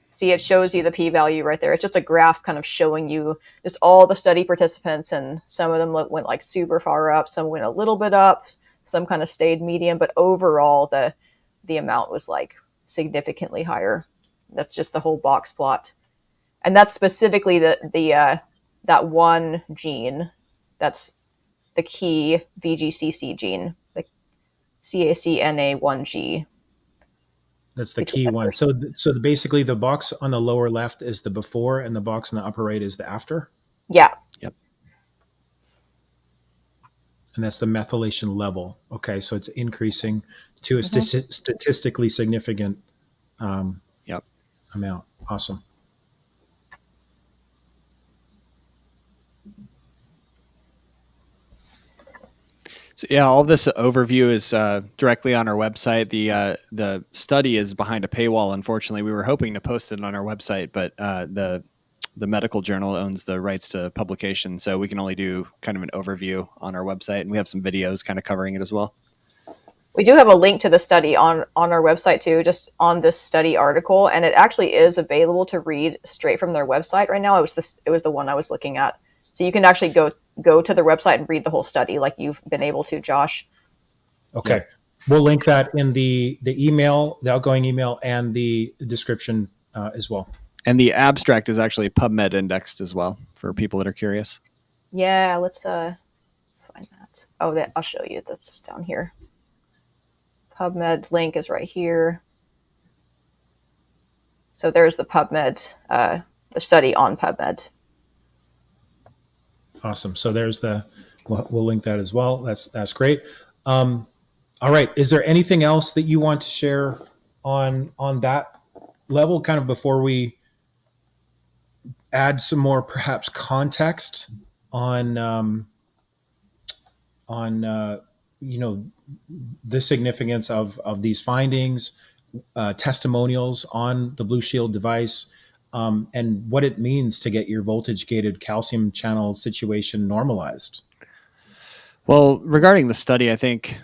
See, it shows you the p-value right there. It's just a graph kind of showing you just all the study participants, and some of them went like super far up, some went a little bit up, some kind of stayed medium, but overall the amount was like significantly higher. That's just the whole box plot. And that's specifically the that one gene, that's the key VGCC gene, the CACNA1G. That's the key one. So basically the box on the lower left is the before, and the box on the upper right is the after? Yeah. Yep. And that's the methylation level. Okay, so it's increasing to a statistically significant amount. Awesome. So yeah, all this overview is directly on our website. The study is behind a paywall. Unfortunately, we were hoping to post it on our website, but the medical journal owns the rights to publication, so we can only do kind of an overview on our website, and we have some videos kind of covering it as well. We do have a link to the study on our website too, just on this study article, and it actually is available to read straight from their website right now. It was the one I was looking at, so you can actually go to their website and read the whole study, like you've been able to, Josh. Okay, yeah. We'll link that in the email, the outgoing email, and the description as well. And the abstract is actually PubMed indexed as well for people that are curious. Yeah, let's find that. Oh, I'll show you. That's down here. PubMed link is right here. So there's the PubMed, the study on PubMed. Awesome. So there's we'll link that as well. That's great. All right. Is there anything else that you want to share on that level, kind of before we add some more perhaps context on the significance of these findings, testimonials on the Blushield device, and what it means to get your voltage-gated calcium channel situation normalized? Well, regarding the study, I think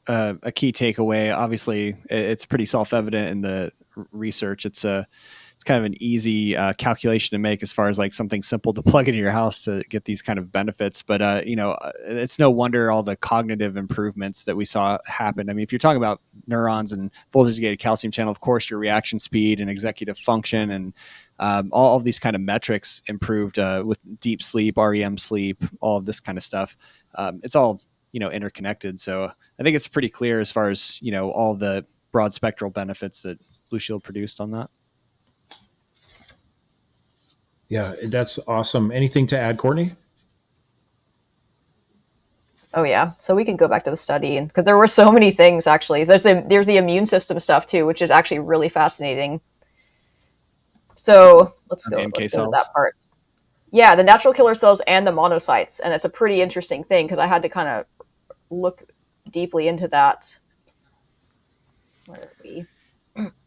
a key takeaway, obviously, it's pretty self-evident in the research. It's kind of an easy calculation to make as far as like something simple to plug into your house to get these kind of benefits. But, it's no wonder all the cognitive improvements that we saw happen. I mean, if you're talking about neurons and voltage-gated calcium channel, of course, your reaction speed and executive function and all of these kind of metrics improved with deep sleep, REM sleep, all of this kind of stuff. It's all, interconnected. So I think it's pretty clear as far as, all the broad spectral benefits that Blushield produced on that. Yeah, that's awesome. Anything to add, Courtney? Oh yeah, so we can go back to the study, and because there were so many things actually. There's the immune system stuff too, which is actually really fascinating. So let's go to that part. Yeah, the natural killer cells and the monocytes, and it's a pretty interesting thing because I had to kind of look deeply into that. Where are we?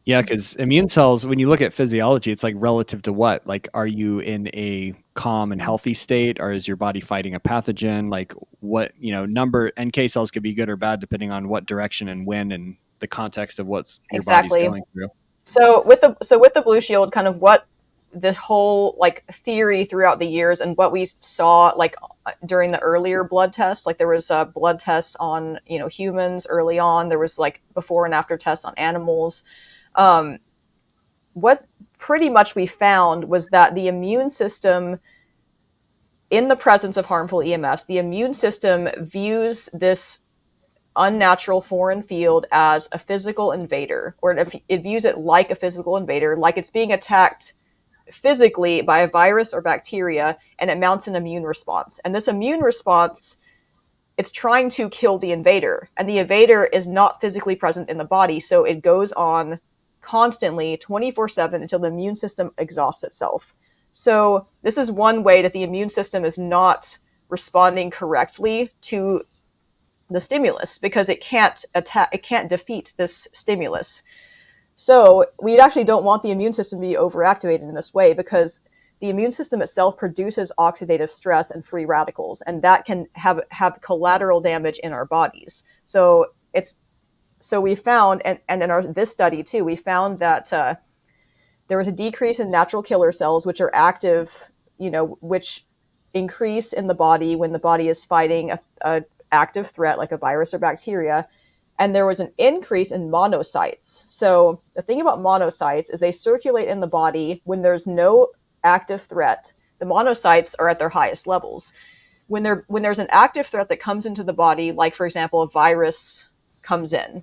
Yeah, because immune cells, when you look at physiology, it's like relative to what? Like, are you in a calm and healthy state, or is your body fighting a pathogen? Like, what, number NK cells could be good or bad depending on what direction and when and the context of what's your body's going through. So with the Blushield, kind of what this whole like theory throughout the years and what we saw like during the earlier blood tests, like there was blood tests on humans early on. There was like before and after tests on animals. What pretty much we found was that the immune system, in the presence of harmful EMFs, the immune system views this unnatural foreign field as a physical invader, or it views it like a physical invader, like it's being attacked physically by a virus or bacteria, and it mounts an immune response. And this immune response, it's trying to kill the invader, and the invader is not physically present in the body, so it goes on constantly 24/7 until the immune system exhausts itself. So this is one way that the immune system is not responding correctly to the stimulus because it can't defeat this stimulus. So we actually don't want the immune system to be overactivated in this way because the immune system itself produces oxidative stress and free radicals, and that can have collateral damage in our bodies. So we found, and in this study too, we found that there was a decrease in natural killer cells, which are active, which increase in the body when the body is fighting a active threat like a virus or bacteria. And there was an increase in monocytes. So the thing about monocytes is they circulate in the body when there's no active threat. The monocytes are at their highest levels. When there's an active threat that comes into the body, like for example, a virus comes in,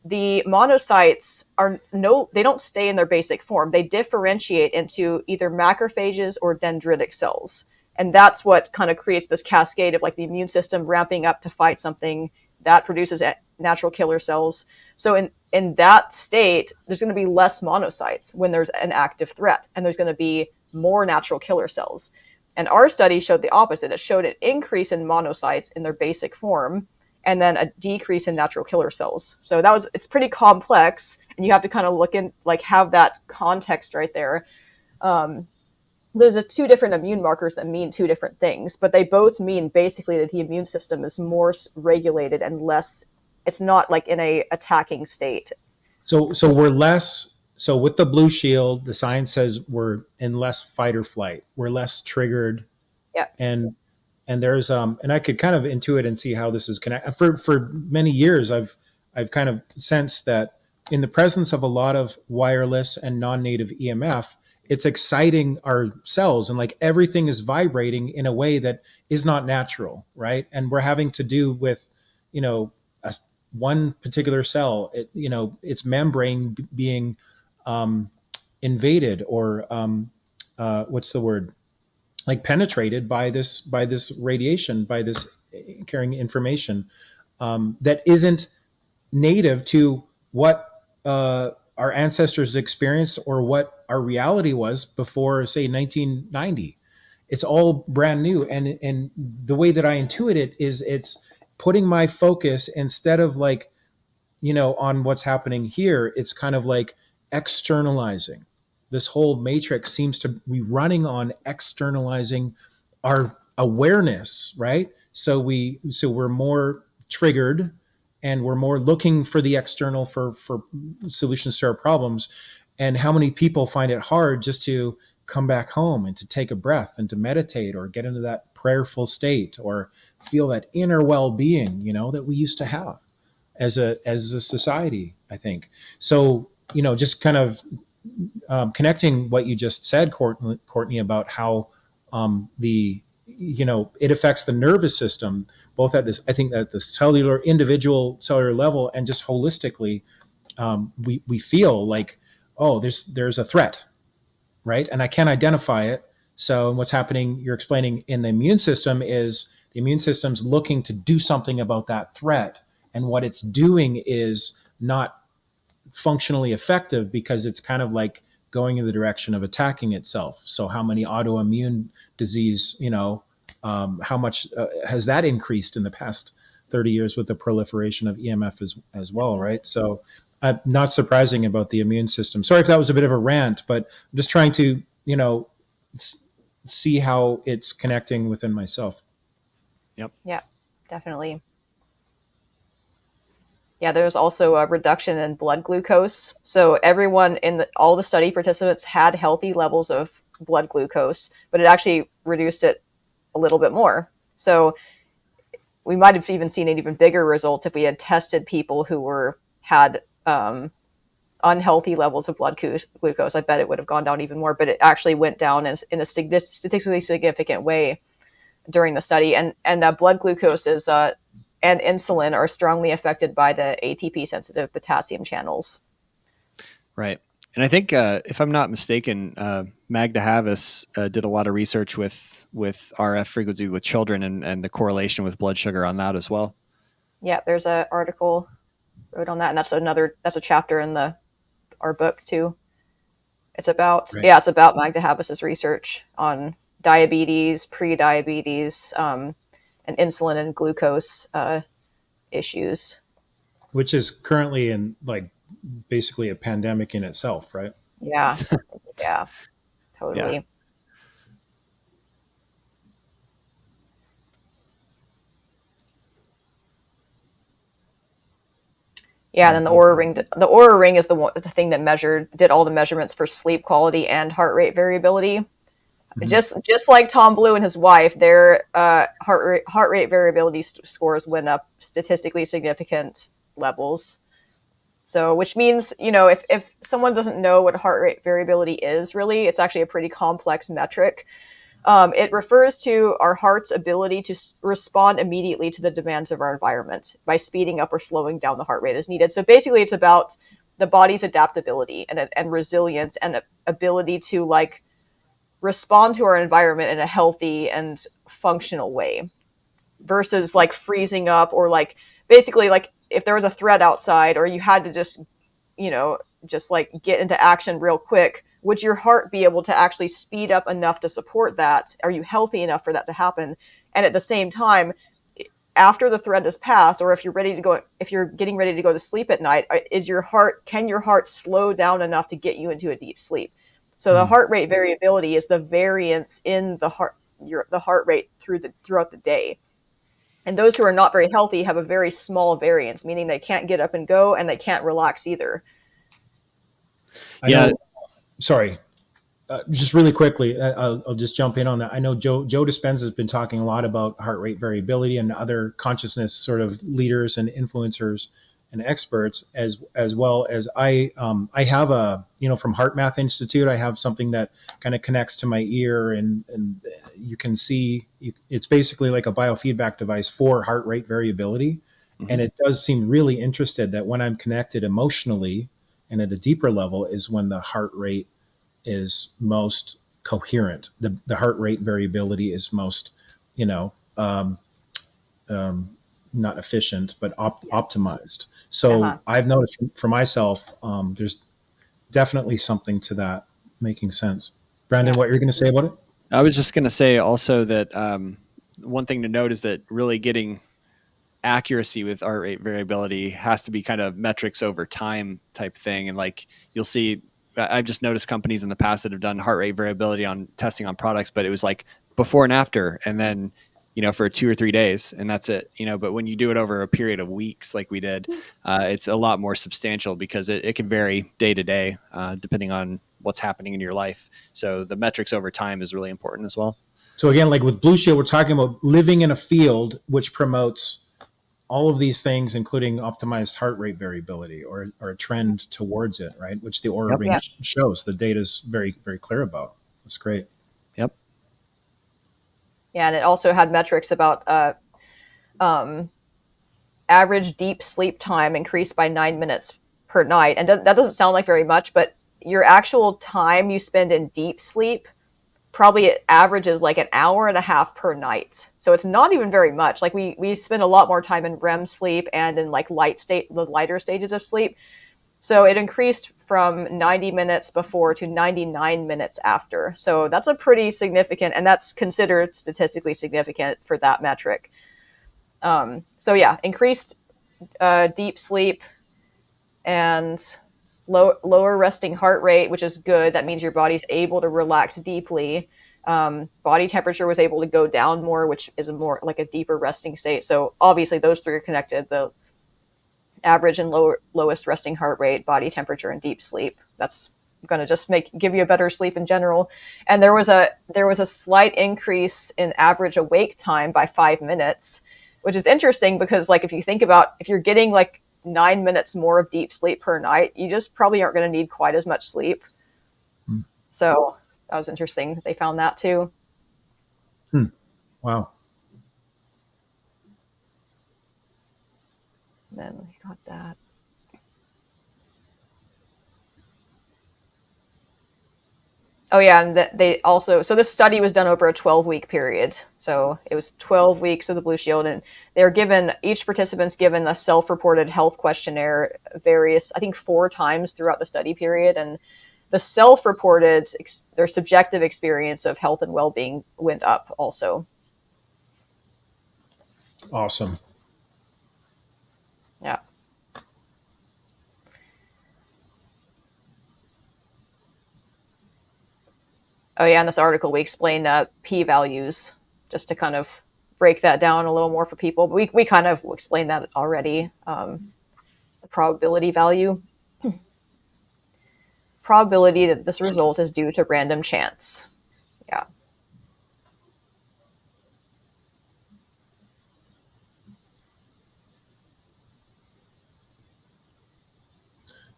the monocytes they don't stay in their basic form. They differentiate into either macrophages or dendritic cells. And that's what kind of creates this cascade of like the immune system ramping up to fight something that produces natural killer cells. So in that state, there's going to be less monocytes when there's an active threat, and there's going to be more natural killer cells. And our study showed the opposite. It showed an increase in monocytes in their basic form, and then a decrease in natural killer cells. So it's pretty complex, and you have to kind of look in, like have that context right there. There's two different immune markers that mean two different things, but they both mean basically that the immune system is more regulated and less it's not like in a attacking state. So we're less. So with the blue shield, the science says we're in less fight or flight. We're less triggered, Yeah. and there's and I could kind of intuit and see how this is connected. For many years, I've kind of sensed that in the presence of a lot of wireless and non-native EMF, it's exciting our cells, and like everything is vibrating in a way that is not natural, right? And we're having to do with, a, one particular cell, its membrane being invaded, or what's the word? Like penetrated by this radiation, by this carrying information that isn't native to what our ancestors experienced or what our reality was before, say, 1990. It's all brand new, and the way that I intuit it is it's putting my focus, instead of like, on what's happening here, it's kind of like externalizing. This whole matrix seems to be running on externalizing our awareness, right? So we're more triggered, and we're more looking for the external for solutions to our problems. And how many people find it hard just to come back home and to take a breath and to meditate or get into that prayerful state or feel that inner well-being, that we used to have as a society, I think. So, just kind of connecting what you just said, Courtney, about how it affects the nervous system, both at this, I think, at the individual cellular level, and just holistically. We feel like, oh, there's a threat, right? And I can't identify it. So what's happening, you're explaining, in the immune system is the immune system's looking to do something about that threat. And what it's doing is not functionally effective, because it's kind of like going in the direction of attacking itself. So how many autoimmune disease, how much has that increased in the past 30 years with the proliferation of EMF as well, right? So not surprising about the immune system. Sorry if that was a bit of a rant, but I'm just trying to, see how it's connecting within myself. Yep. Yeah, definitely. Yeah, there's also a reduction in blood glucose. So everyone all the study participants had healthy levels of blood glucose, but it actually reduced it a little bit more. So we might have even seen an even bigger results if we had tested people who had unhealthy levels of blood glucose. I bet it would have gone down even more, but it actually went down in a statistically significant way during the study. And blood glucose is and insulin are strongly affected by the ATP-sensitive potassium channels. Right. And I think, if I'm not mistaken, Magda Havas did a lot of research with RF frequency with children and the correlation with blood sugar on that as well. Yeah, there's an article wrote on that, and that's a chapter in our book too. It's about it's about Magda Havas's research on diabetes, pre-diabetes, and insulin and glucose issues, which is currently in like basically a pandemic in itself, right? Yeah. Yeah, totally. Yeah. Yeah, and then the Oura ring. The Oura ring is the thing that did all the measurements for sleep quality and heart rate variability. Mm-hmm. Just like Tom Blue and his wife, their heart rate variability scores went up statistically significant levels. So, which means, if someone doesn't know what heart rate variability is, really, it's actually a pretty complex metric. It refers to our heart's ability to respond immediately to the demands of our environment by speeding up or slowing down the heart rate as needed. So basically, it's about the body's adaptability and resilience and ability to respond to our environment in a healthy and functional way, versus freezing up, or basically if there was a threat outside or you had to just get into action real quick. Would your heart be able to actually speed up enough to support that? Are you healthy enough for that to happen? And at the same time, after the threat has passed, or if you're getting ready to go to sleep at night, can your heart slow down enough to get you into a deep sleep? So the heart rate variability is the variance in the heart rate throughout the day. And those who are not very healthy have a very small variance, meaning they can't get up and go and they can't relax either. Sorry. Just really quickly, I'll just jump in on that. I know Joe Dispenza has been talking a lot about heart rate variability, and other consciousness sort of leaders and influencers and experts, as well as I have a, from Heart Math Institute, I have something that kind of connects to my ear, and you can see it's basically like a biofeedback device for heart rate variability. Mm-hmm. And it does seem really interested that when I'm connected emotionally and at a deeper level is when the heart rate is most coherent. The heart rate variability is most, not efficient, but optimized. So I've noticed for myself, there's definitely something to that making sense. Brandon, what you're going to say about it? I was just going to say also that one thing to note is that really getting accuracy with heart rate variability has to be kind of metrics over time type thing. And like you'll see, I've just noticed companies in the past that have done heart rate variability on testing on products, but it was like before and after, and then, for 2 or 3 days, and that's it, but when you do it over a period of weeks, like we did, it's a lot more substantial because it can vary day to day, depending on what's happening in your life. So the metrics over time is really important as well. So again, like with Blushield, we're talking about living in a field which promotes all of these things, including optimized heart rate variability or a trend towards it, right? Which the Oura Ring shows. The data is very, very clear about. That's great. Yep. Yeah, and it also had metrics about average deep sleep time increased by 9 minutes per night. And that doesn't sound like very much, but your actual time you spend in deep sleep probably it averages like an hour and a half per night. So it's not even very much. Like we spend a lot more time in REM sleep and in like the lighter stages of sleep. So it increased from 90 minutes before to 99 minutes after. So that's a pretty significant, and that's considered statistically significant for that metric. So yeah, increased deep sleep and lower resting heart rate, which is good. That means your body's able to relax deeply. Body temperature was able to go down more, which is a more like a deeper resting state. So obviously those three are connected: the average and lowest resting heart rate, body temperature, and deep sleep. That's going to just give you a better sleep in general. And there was a slight increase in average awake time by 5 minutes, which is interesting because like if you think about if you're getting like 9 minutes more of deep sleep per night, you just probably aren't going to need quite as much sleep. So that was interesting. They found that too. Wow. Then we got that. Oh yeah, and they also, so this study was done over a 12-week period. So it was 12 weeks of the Blushield, and they're given, each participant's given a self-reported health questionnaire I think 4 times throughout the study period. And the self-reported, their subjective experience of health and well-being went up also. Awesome. Yeah. Oh yeah, in this article we explain p-values just to kind of break that down a little more for people. But we kind of explained that already. The probability value. Probability that this result is due to random chance. Yeah.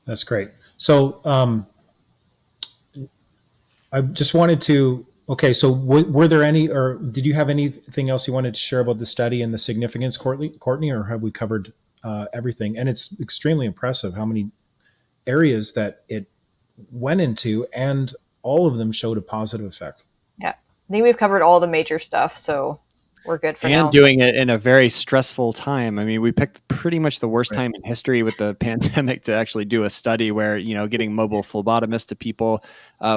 That's great. So I just wanted to, so were there any, or did you have anything else you wanted to share about the study and the significance, Courtney, or have we covered everything? And it's extremely impressive how many areas that it went into, and all of them showed a positive effect. Yeah, I think we've covered all the major stuff, so we're good for now. And doing it in a very stressful time. I mean, we picked pretty much the worst time in history with the pandemic to actually do a study where, getting mobile phlebotomists to people.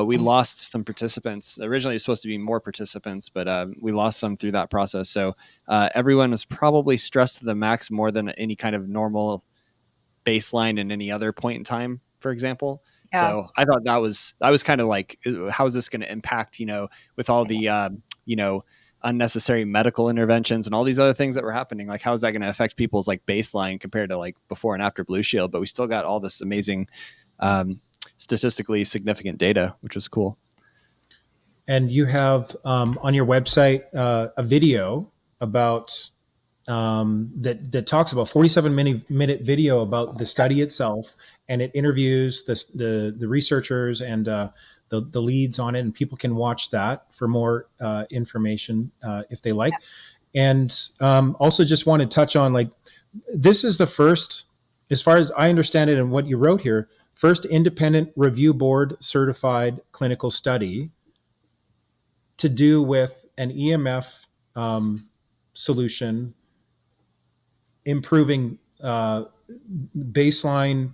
We lost some participants. Originally, it was supposed to be more participants, but we lost some through that process. So everyone was probably stressed to the max more than any kind of normal baseline in any other point in time, for example. Yeah. So I thought that was kind of like, how is this going to impact, with all the, unnecessary medical interventions and all these other things that were happening. Like, how is that going to affect people's like baseline compared to like before and after Blue Shield? But we still got all this amazing, statistically significant data, which was cool. And you have on your website a video about that talks about 47-minute video about the study itself, and it interviews the researchers and the leads on it, and people can watch that for more information if they like. And also just want to touch on, like, this is the first, as far as I understand it and what you wrote here, first independent review board certified clinical study to do with an EMF solution, improving baseline,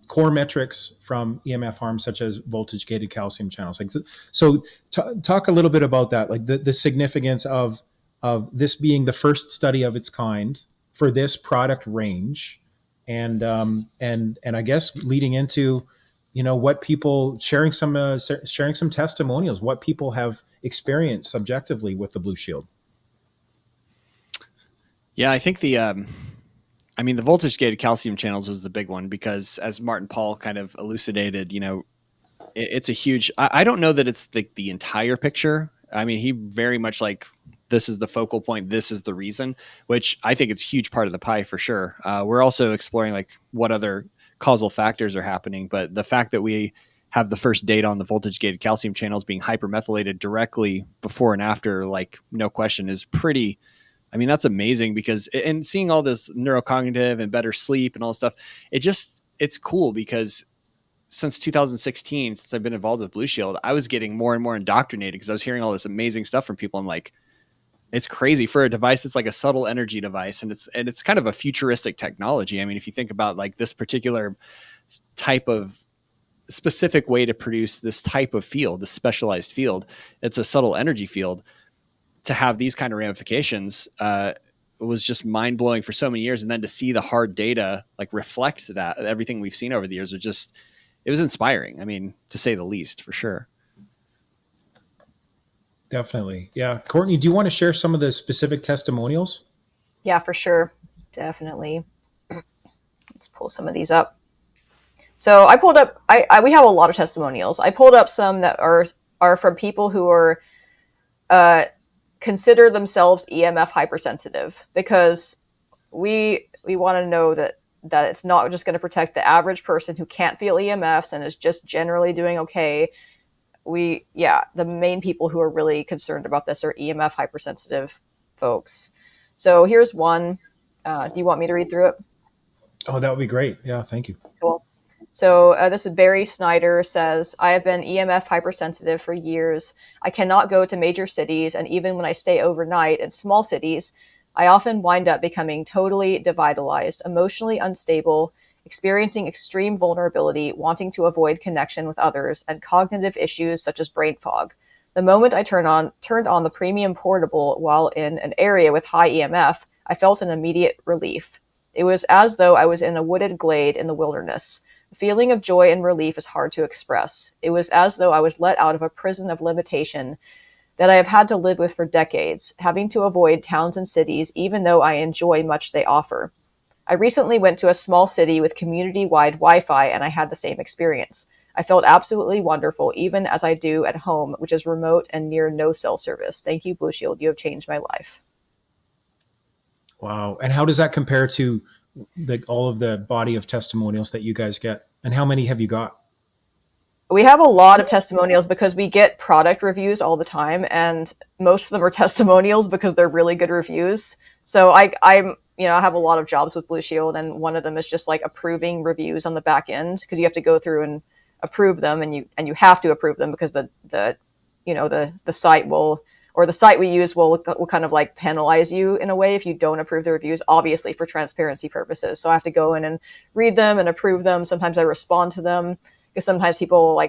core metrics from EMF harms such as voltage gated calcium channels. Like, so talk a little bit about that, like the significance of this being the first study of its kind for this product range, and I guess leading into, what people sharing some testimonials, what people have experienced subjectively with the Blue Shield. Yeah, I think the voltage gated calcium channels was the big one, because as Martin Paul kind of elucidated, it's a huge, I don't know that it's the entire picture. I mean, he very much like, this is the focal point, this is the reason, which I think it's a huge part of the pie for sure. We're also exploring like what other causal factors are happening, but the fact that we have the first data on the voltage gated calcium channels being hypermethylated directly before and after, like, no question, is pretty, I mean, that's amazing, because, and seeing all this neurocognitive and better sleep and all this stuff, it's cool, because since 2016, since I've been involved with Blue Shield, I was getting more and more indoctrinated because I was hearing all this amazing stuff from people. I'm like, it's crazy for a device that's like a subtle energy device, and it's kind of a futuristic technology. I mean, if you think about like this particular type of specific way to produce this type of field, this specialized field, it's a subtle energy field. To have these kind of ramifications was just mind blowing for so many years, and then to see the hard data like reflect that, everything we've seen over the years, it was inspiring. I mean, to say the least, for sure. Definitely. Yeah. Courtney, do you want to share some of the specific testimonials? Yeah, for sure. Definitely. Let's pull some of these up. So I pulled up, we have a lot of testimonials. I pulled up some that are from people who are, consider themselves EMF hypersensitive, because we want to know that it's not just going to protect the average person who can't feel EMFs and is just generally doing okay. The main people who are really concerned about this are EMF hypersensitive folks. So here's one. Do you want me to read through it? Oh, that would be great. Yeah, thank you. Cool. So this is Barry Snyder says, I have been EMF hypersensitive for years. I cannot go to major cities, and even when I stay overnight in small cities, I often wind up becoming totally devitalized, emotionally unstable, experiencing extreme vulnerability, wanting to avoid connection with others, and cognitive issues such as brain fog. The moment I turned on the premium portable while in an area with high EMF, I felt an immediate relief. It was as though I was in a wooded glade in the wilderness. The feeling of joy and relief is hard to express. It was as though I was let out of a prison of limitation that I have had to live with for decades, having to avoid towns and cities even though I enjoy much they offer. I recently went to a small city with community-wide Wi-Fi, and I had the same experience. I felt absolutely wonderful, even as I do at home, which is remote and near no cell service. Thank you, Blue Shield. You have changed my life. Wow. And how does that compare to all of the body of testimonials that you guys get? And how many have you got? We have a lot of testimonials because we get product reviews all the time, and most of them are testimonials because they're really good reviews. So I have a lot of jobs with Blue Shield, and one of them is just like approving reviews on the back end, because you have to go through and approve them, and you have to approve them because the site will, or the site we use will kind of like penalize you in a way if you don't approve the reviews, obviously for transparency purposes. So I have to go in and read them and approve them. Sometimes I respond to them, because sometimes people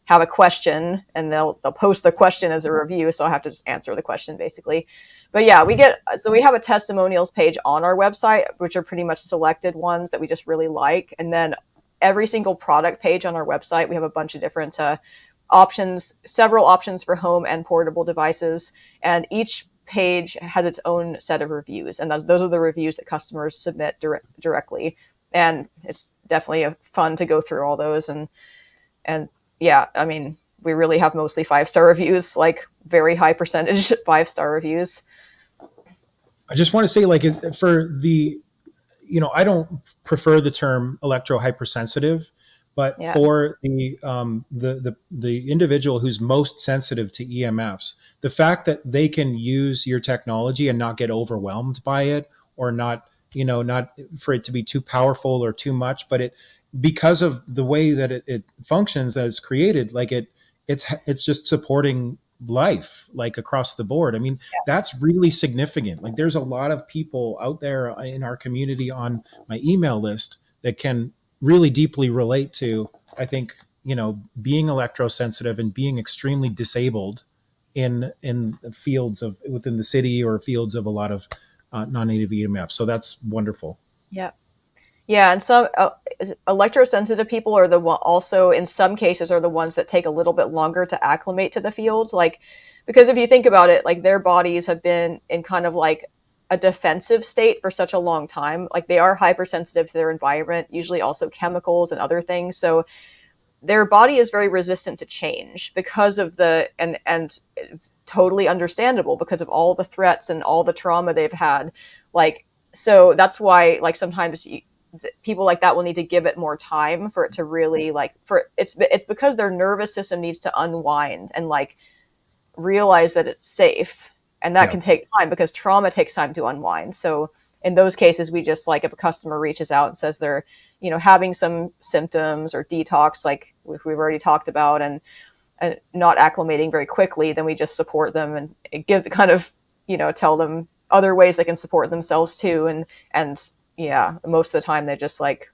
have a question and they'll post the question as a review. So I have to just answer the question basically. But yeah, we have a testimonials page on our website, which are pretty much selected ones that we just really like. And then every single product page on our website, we have a bunch of different options, several options for home and portable devices, and each page has its own set of reviews, and those are the reviews that customers submit directly. And it's definitely fun to go through all those. And yeah, I mean, we really have mostly 5-star reviews, like very high percentage 5-star reviews. I just want to say, like, for the, I don't prefer the term electro hypersensitive, but Yeah. for the individual who's most sensitive to EMFs, the fact that they can use your technology and not get overwhelmed by it, or not for it to be too powerful or too much, but because of the way that it functions, that it's created, like it's just supporting life, like across the board. I mean, that's really significant. Like, there's a lot of people out there in our community on my email list that can really deeply relate to, I think, being electrosensitive and being extremely disabled in fields of within the city, or fields of a lot of non-native EMF. So that's wonderful. Yeah. Yeah, and some electrosensitive people are also in some cases are the ones that take a little bit longer to acclimate to the fields. Like, because if you think about it, like, their bodies have been in kind of like a defensive state for such a long time. Like, they are hypersensitive to their environment, usually also chemicals and other things. So their body is very resistant to change because of and totally understandable, because of all the threats and all the trauma they've had. Like, so that's why, like, sometimes people like that will need to give it more time for it to really, like, it's because their nervous system needs to unwind and, like, realize that it's safe, and that can take time because trauma takes time to unwind. So in those cases, we just, like, if a customer reaches out and says they're having some symptoms or detox, like we've already talked about, and not acclimating very quickly, then we just support them and give the kind of tell them other ways they can support themselves too. And yeah, most of the time they just, like,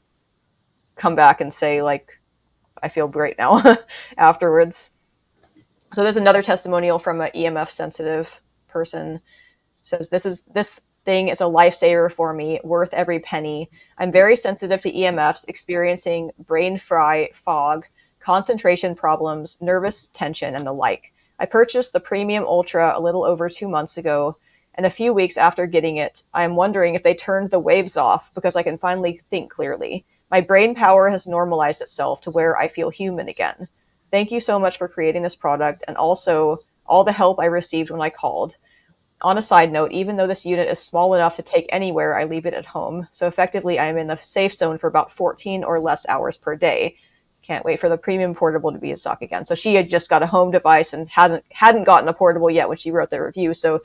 come back and say, like, I feel great now afterwards. So there's another testimonial from an EMF sensitive person. It says, this thing is a lifesaver for me, worth every penny. I'm very sensitive to EMFs, experiencing brain fry, fog, concentration problems, nervous tension, and the like. I purchased the Premium Ultra a little over 2 months ago, and a few weeks after getting it, I am wondering if they turned the waves off, because I can finally think clearly. My brain power has normalized itself to where I feel human again. Thank you so much for creating this product, and also all the help I received when I called. On a side note, even though this unit is small enough to take anywhere, I leave it at home. So effectively, I am in the safe zone for about 14 or less hours per day. Can't wait for the Premium Portable to be in stock again. So she had just got a home device and hadn't gotten a portable yet when she wrote the review. So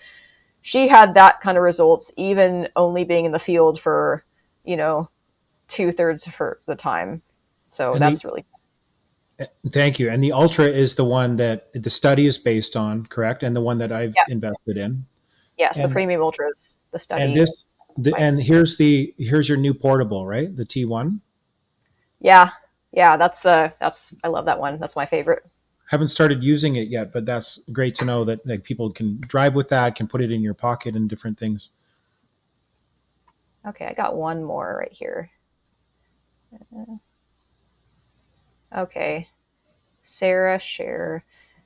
she had that kind of results, even only being in the field for, 2/3 of the time. So that's really cool. Thank you. And the Ultra is the one that the study is based on, correct? And the one that I've invested in. Yes, the Premium Ultra is the study. And here's your new portable, right? The T1. Yeah, I love that one. That's my favorite. Haven't started using it yet, but that's great to know that, like, people can drive with that, can put it in your pocket and different things. Okay, I got one more right here. Okay, Sarah Share.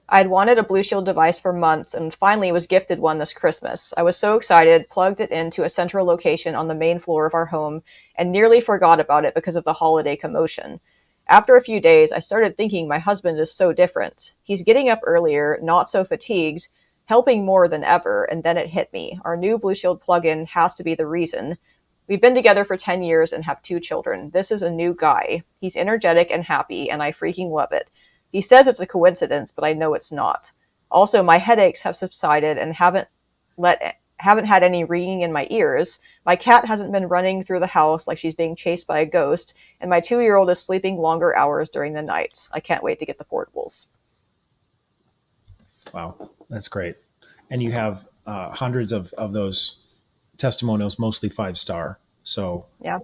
I'd wanted a Blushield device for months and finally was gifted one this Christmas. I was so excited, plugged it into a central location on the main floor of our home, and nearly forgot about it because of the holiday commotion. After a few days, I started thinking my husband is so different. He's getting up earlier, not so fatigued, helping more than ever, and then it hit me. Our new Blushield plug-in has to be the reason. We've been together for 10 years and have 2 children. This is a new guy. He's energetic and happy, and I freaking love it. He says it's a coincidence, but I know it's not. Also, my headaches have subsided and haven't had any ringing in my ears. My cat hasn't been running through the house like she's being chased by a ghost, and my 2-year-old is sleeping longer hours during the night. I can't wait to get the portables. Wow, that's great. And you have hundreds of those testimonials, mostly 5-star. So yeah,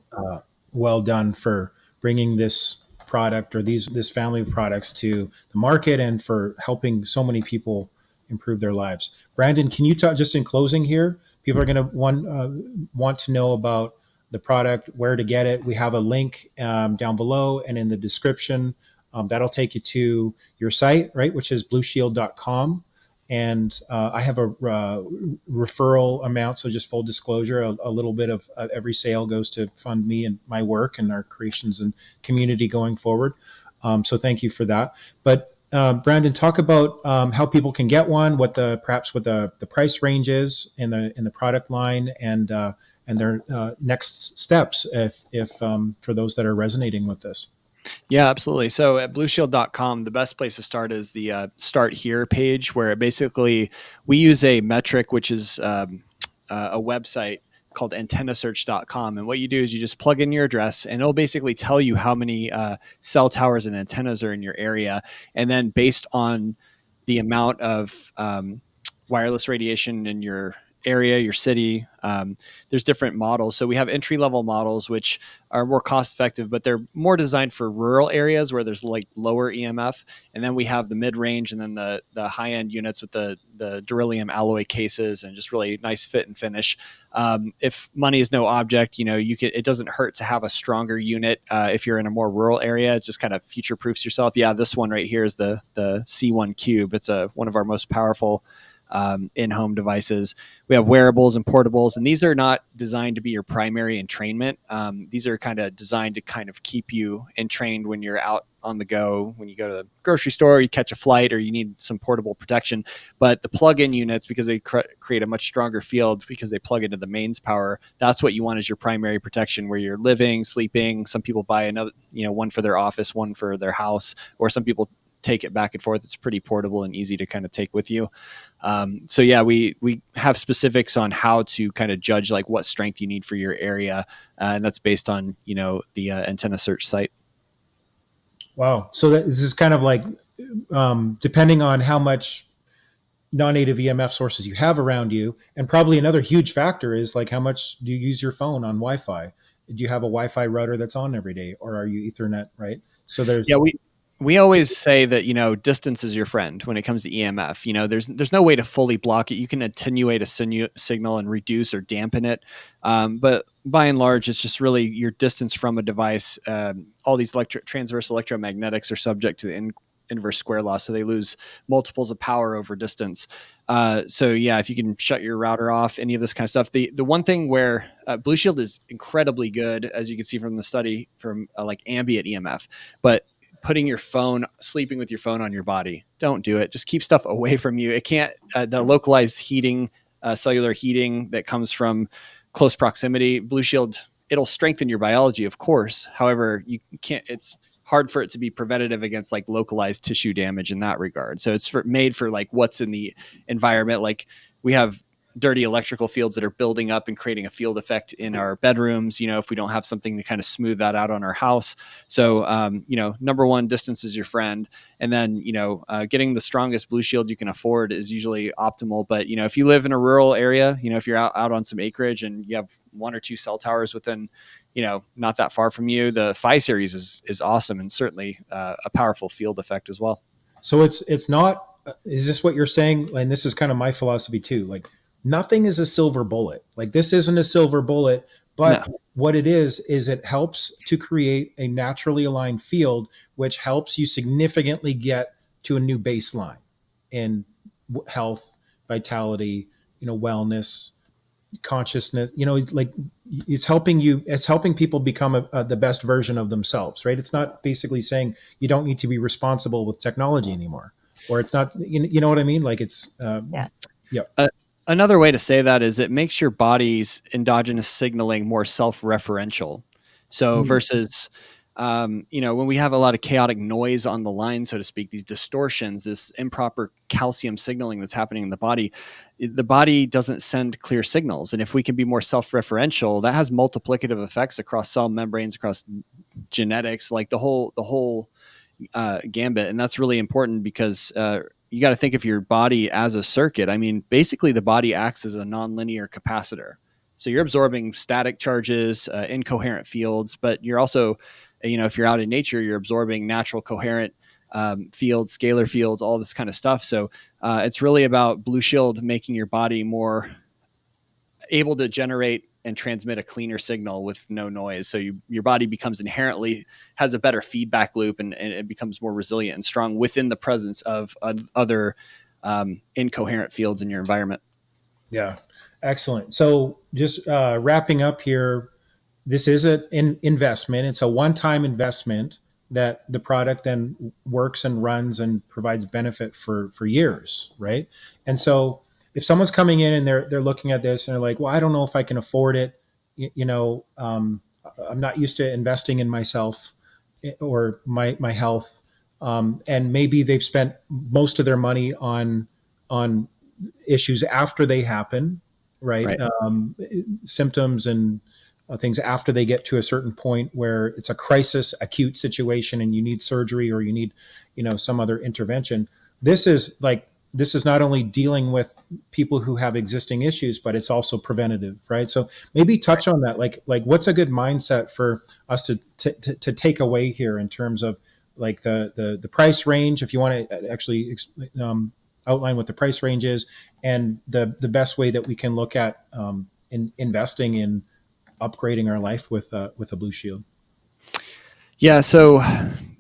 well done for bringing this product, or this family of products, to the market, and for helping so many people improve their lives. Brandon, can you talk, just in closing here, people are going to want to know about the product, where to get it. We have a link down below and in the description That'll take you to your site, right, which is blushield.com. And I have a referral amount. So just full disclosure, a little bit of every sale goes to fund me and my work and our creations and community going forward. So thank you for that. But Brandon, talk about how people can get one, what the price range is in the product line, and their next steps if for those that are resonating with this. Yeah, absolutely. So at blueshield.com, the best place to start is the start here page, where basically we use a metric, which is a website called antennasearch.com. And what you do is you just plug in your address and it'll basically tell you how many cell towers and antennas are in your area. And then based on the amount of wireless radiation in your area, your city, there's different models. So we have entry level models, which are more cost effective, but they're more designed for rural areas where there's like lower EMF. And then we have the mid range and then the high end units with the beryllium alloy cases and just really nice fit and finish. If money is no object, it doesn't hurt to have a stronger unit. If you're in a more rural area, it just kind of future proofs yourself. Yeah, this one right here is the C1 Cube. It's one of our most powerful in-home devices. We have wearables and portables, and these are not designed to be your primary entrainment. These are kind of designed to kind of keep you entrained when you're out on the go, when you go to the grocery store, you catch a flight, or you need some portable protection. But the plug-in units, because they create a much stronger field because they plug into the mains power, that's what you want as your primary protection where you're living, sleeping. Some people buy another, one for their office, one for their house, or some people take it back and forth. It's pretty portable and easy to kind of take with you. So yeah, we have specifics on how to kind of judge like what strength you need for your area. And that's based on, the antenna search site. Wow. So this is kind of like, depending on how much non-native EMF sources you have around you. And probably another huge factor is like, how much do you use your phone on Wi-Fi? Do you have a Wi-Fi router that's on every day, or are you Ethernet, right? So there's... Yeah, we always say that, distance is your friend when it comes to EMF. There's no way to fully block it. You can attenuate a signal and reduce or dampen it. But by and large, it's just really your distance from a device. All these transverse electromagnetics are subject to the inverse square law, so they lose multiples of power over distance. So yeah, if you can shut your router off, any of this kind of stuff. The one thing where Blushield is incredibly good, as you can see from the study, from like ambient EMF, but sleeping with your phone on your body, don't do it. Just keep stuff away from you. It can't, the localized heating, cellular heating that comes from close proximity, Blushield, it'll strengthen your biology, of course. However, you can't, it's hard for it to be preventative against like localized tissue damage in that regard. So it's made for like what's in the environment. Like we have dirty electrical fields that are building up and creating a field effect in our bedrooms, if we don't have something to kind of smooth that out on our house. So, number one, distance is your friend. And then, getting the strongest Blushield you can afford is usually optimal. But, if you live in a rural area, if you're out on some acreage and you have one or two cell towers within, not that far from you, the Phi series is awesome and certainly a powerful field effect as well. So it's not, is this what you're saying? And this is kind of my philosophy too. Like, nothing is a silver bullet. Like, this isn't a silver bullet, but no. What it is it helps to create a naturally aligned field, which helps you significantly get to a new baseline in health, vitality, wellness, consciousness, like it's helping people become the best version of themselves, right? It's not basically saying you don't need to be responsible with technology anymore, or it's not, you know what I mean? Like it's, yes. Yeah. Another way to say that is it makes your body's endogenous signaling more self-referential. So versus, when we have a lot of chaotic noise on the line, so to speak, these distortions, this improper calcium signaling that's happening in the body doesn't send clear signals. And if we can be more self-referential, that has multiplicative effects across cell membranes, across genetics, like the whole gambit. And that's really important because, you got to think of your body as a circuit. I mean, basically the body acts as a nonlinear capacitor. So you're absorbing static charges, incoherent fields, but you're also, if you're out in nature, you're absorbing natural coherent fields, scalar fields, all this kind of stuff. So it's really about Blushield making your body more able to generate and transmit a cleaner signal with no noise. So your body becomes inherently has a better feedback loop, and it becomes more resilient and strong within the presence of other incoherent fields in your environment. Yeah, excellent. So just wrapping up here, this is an investment. It's a one-time investment that the product then works and runs and provides benefit for years, right? And so if someone's coming in and they're looking at this and they're like, well, I don't know if I can afford it, I'm not used to investing in myself or my health, and maybe they've spent most of their money on issues after they happen, right? Symptoms and things after they get to a certain point where it's a crisis, acute situation, and you need surgery or you need, some other intervention. This is not only dealing with people who have existing issues, but it's also preventative, right? So maybe touch on that. Like what's a good mindset for us to take away here in terms of like the price range, if you want to actually outline what the price range is, and the best way that we can look at investing in upgrading our life with a Blushield. Yeah. So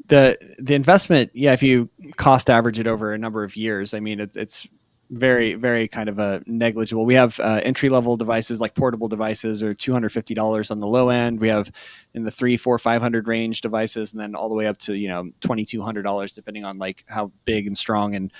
the investment, if you cost average it over a number of years, I mean, it's very, very kind of a negligible. We have entry level devices like portable devices are $250 on the low end. We have in the $300, $400, $500 range devices, and then all the way up to $2,200 depending on like how big and strong and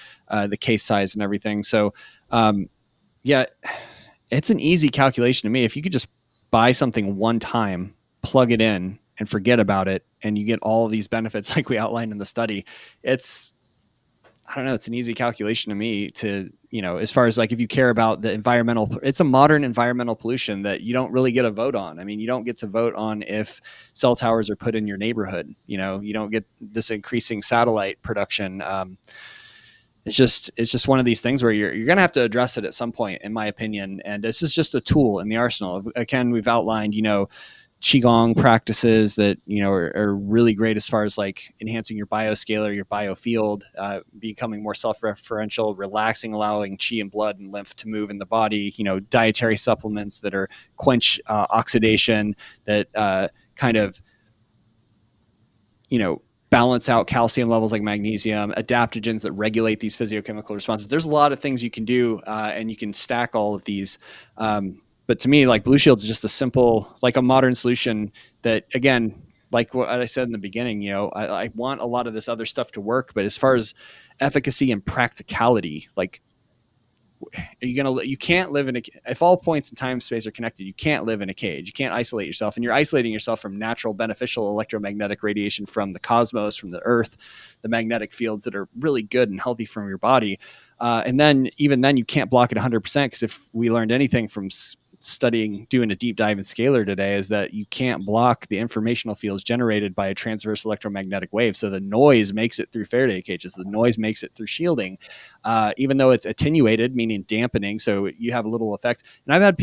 the case size and everything. So it's an easy calculation to me. If you could just buy something one time, plug it in, and forget about it, and you get all of these benefits like we outlined in the study, it's an easy calculation to me to, as far as like if you care about the environmental, it's a modern environmental pollution that you don't really get a vote on. I mean, you don't get to vote on if cell towers are put in your neighborhood. You don't get this increasing satellite production. It's just one of these things where you're going to have to address it at some point, in my opinion. And this is just a tool in the arsenal. Again, we've outlined, Qigong practices that, are really great as far as like enhancing your bioscalar, your biofield, becoming more self-referential, relaxing, allowing qi and blood and lymph to move in the body, dietary supplements that are quench oxidation, that kind of, balance out calcium levels like magnesium, adaptogens that regulate these physiochemical responses. There's a lot of things you can do, and you can stack all of these. But to me, like Blushield is just a simple, like a modern solution that, again, like what I said in the beginning, I want a lot of this other stuff to work, but as far as efficacy and practicality, like, you can't live if all points in time and space are connected, you can't live in a cage. You can't isolate yourself, and you're isolating yourself from natural beneficial electromagnetic radiation from the cosmos, from the earth, the magnetic fields that are really good and healthy from your body. And then even then you can't block it 100%, because if we learned anything from doing a deep dive in scalar today, is that you can't block the informational fields generated by a transverse electromagnetic wave. So the noise makes it through Faraday cages, the noise makes it through shielding, even though it's attenuated, meaning dampening, so you have a little effect. And I've had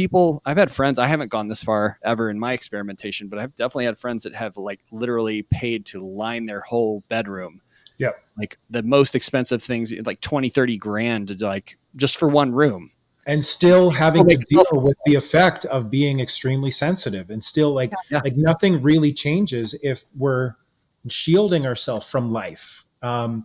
friends, I haven't gone this far ever in my experimentation, but I've definitely had friends that have like literally paid to line their whole bedroom. Yeah, like the most expensive things, like 20-30 grand, like just for one room, and still having to deal with the effect of being extremely sensitive, and still like nothing really changes if we're shielding ourselves from life. Don't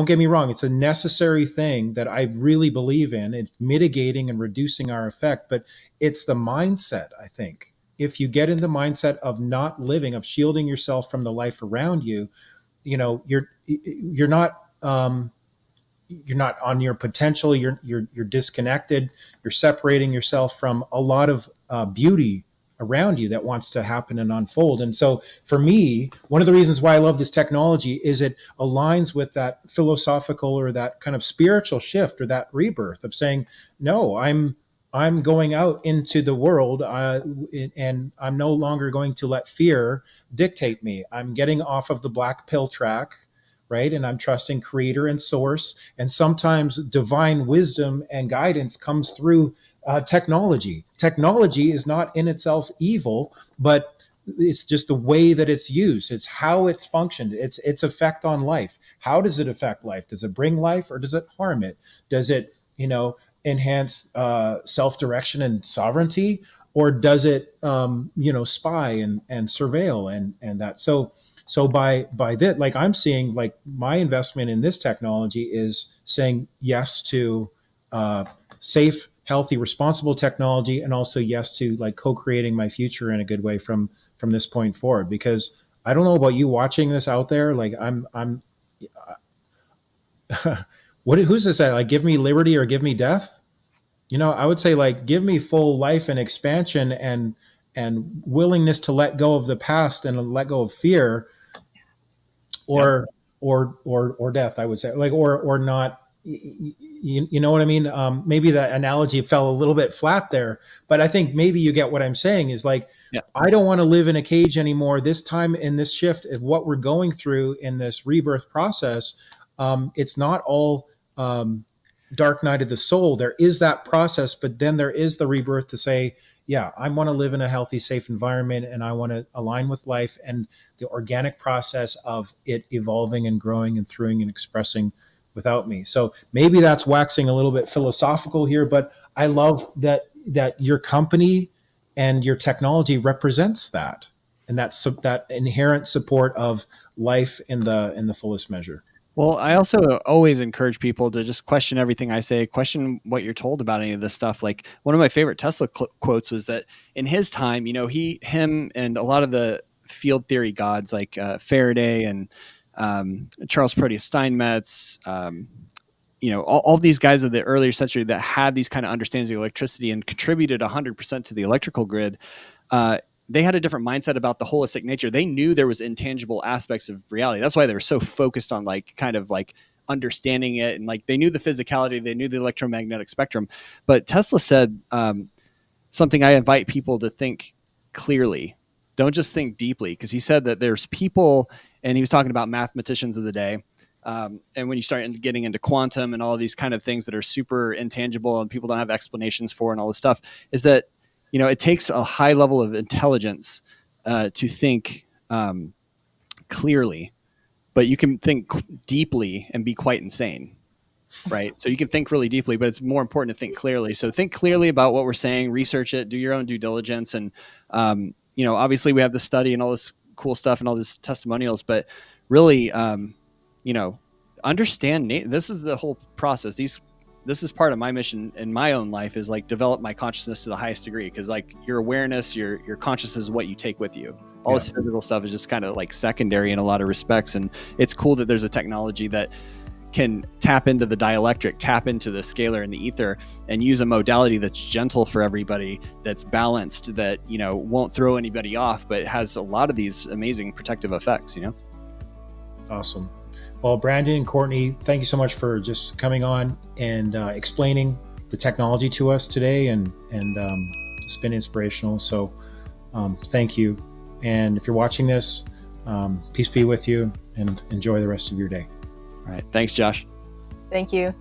get me wrong, it's a necessary thing that I really believe in. It's mitigating and reducing our effect, but it's the mindset. I think if you get in the mindset of not living, of shielding yourself from the life around you, you're not on your potential. You're disconnected. You're separating yourself from a lot of beauty around you that wants to happen and unfold. And so for me, one of the reasons why I love this technology is it aligns with that philosophical or that kind of spiritual shift or that rebirth of saying, no, I'm going out into the world, and I'm no longer going to let fear dictate me. I'm getting off of the black pill track, right? And I'm trusting creator and source. And sometimes divine wisdom and guidance comes through technology. Technology is not in itself evil, but it's just the way that it's used. It's how it's functioned. It's effect on life. How does it affect life? Does it bring life or does it harm it? Does it, enhance self-direction and sovereignty, or does it spy and surveil and that? So by that, like, I'm seeing, like, my investment in this technology is saying yes to safe, healthy, responsible technology, and also yes to, like, co-creating my future in a good way from this point forward. Because I don't know about you watching this out there, like, I'm who's this at? Like, give me liberty or give me death. I would say, like, give me full life and expansion and willingness to let go of the past and let go of fear, or or death, I would say, like, or not. You know what I mean? Maybe that analogy fell a little bit flat there, but I think maybe you get what I'm saying. Is like, I don't want to live in a cage anymore. This time, in this shift of what we're going through in this rebirth process, it's not all dark night of the soul. There is that process, but then there is the rebirth to say, yeah, I want to live in a healthy, safe environment, and I want to align with life and the organic process of it evolving and growing and throughing and expressing without me. So maybe that's waxing a little bit philosophical here, but I love that your company and your technology represents that, and that's that inherent support of life in the fullest measure. Well, I also always encourage people to just question everything I say, question what you're told about any of this stuff. Like, one of my favorite Tesla quotes was that in his time, him and a lot of the field theory gods like Faraday and Charles Proteus Steinmetz, all these guys of the earlier century that had these kind of understandings of electricity and contributed 100% to the electrical grid. They had a different mindset about the holistic nature. They knew there was intangible aspects of reality. That's why they were so focused on, like, kind of like understanding it. And, like, they knew the physicality, they knew the electromagnetic spectrum. But Tesla said something I invite people to think clearly. Don't just think deeply, because he said that there's people, and he was talking about mathematicians of the day. And when you start getting into quantum and all of these kind of things that are super intangible and people don't have explanations for and all this stuff, is that it takes a high level of intelligence to think clearly, but you can think deeply and be quite insane, right? So you can think really deeply, but it's more important to think clearly. So think clearly about what we're saying, research it, do your own due diligence. And, obviously we have this study and all this cool stuff and all this testimonials, but really, understand this is the whole process. This is part of my mission in my own life, is like develop my consciousness to the highest degree. Cause like your awareness, your consciousness is what you take with you. All this physical stuff is just kind of like secondary in a lot of respects. And it's cool that there's a technology that can tap into the dielectric, tap into the scalar and the ether, and use a modality that's gentle for everybody, that's balanced, that, won't throw anybody off, but has a lot of these amazing protective effects, Awesome. Well, Brandon and Courtney, thank you so much for just coming on and explaining the technology to us today, and it's been inspirational. So thank you. And if you're watching this, peace be with you, and enjoy the rest of your day. All right. Thanks, Josh. Thank you.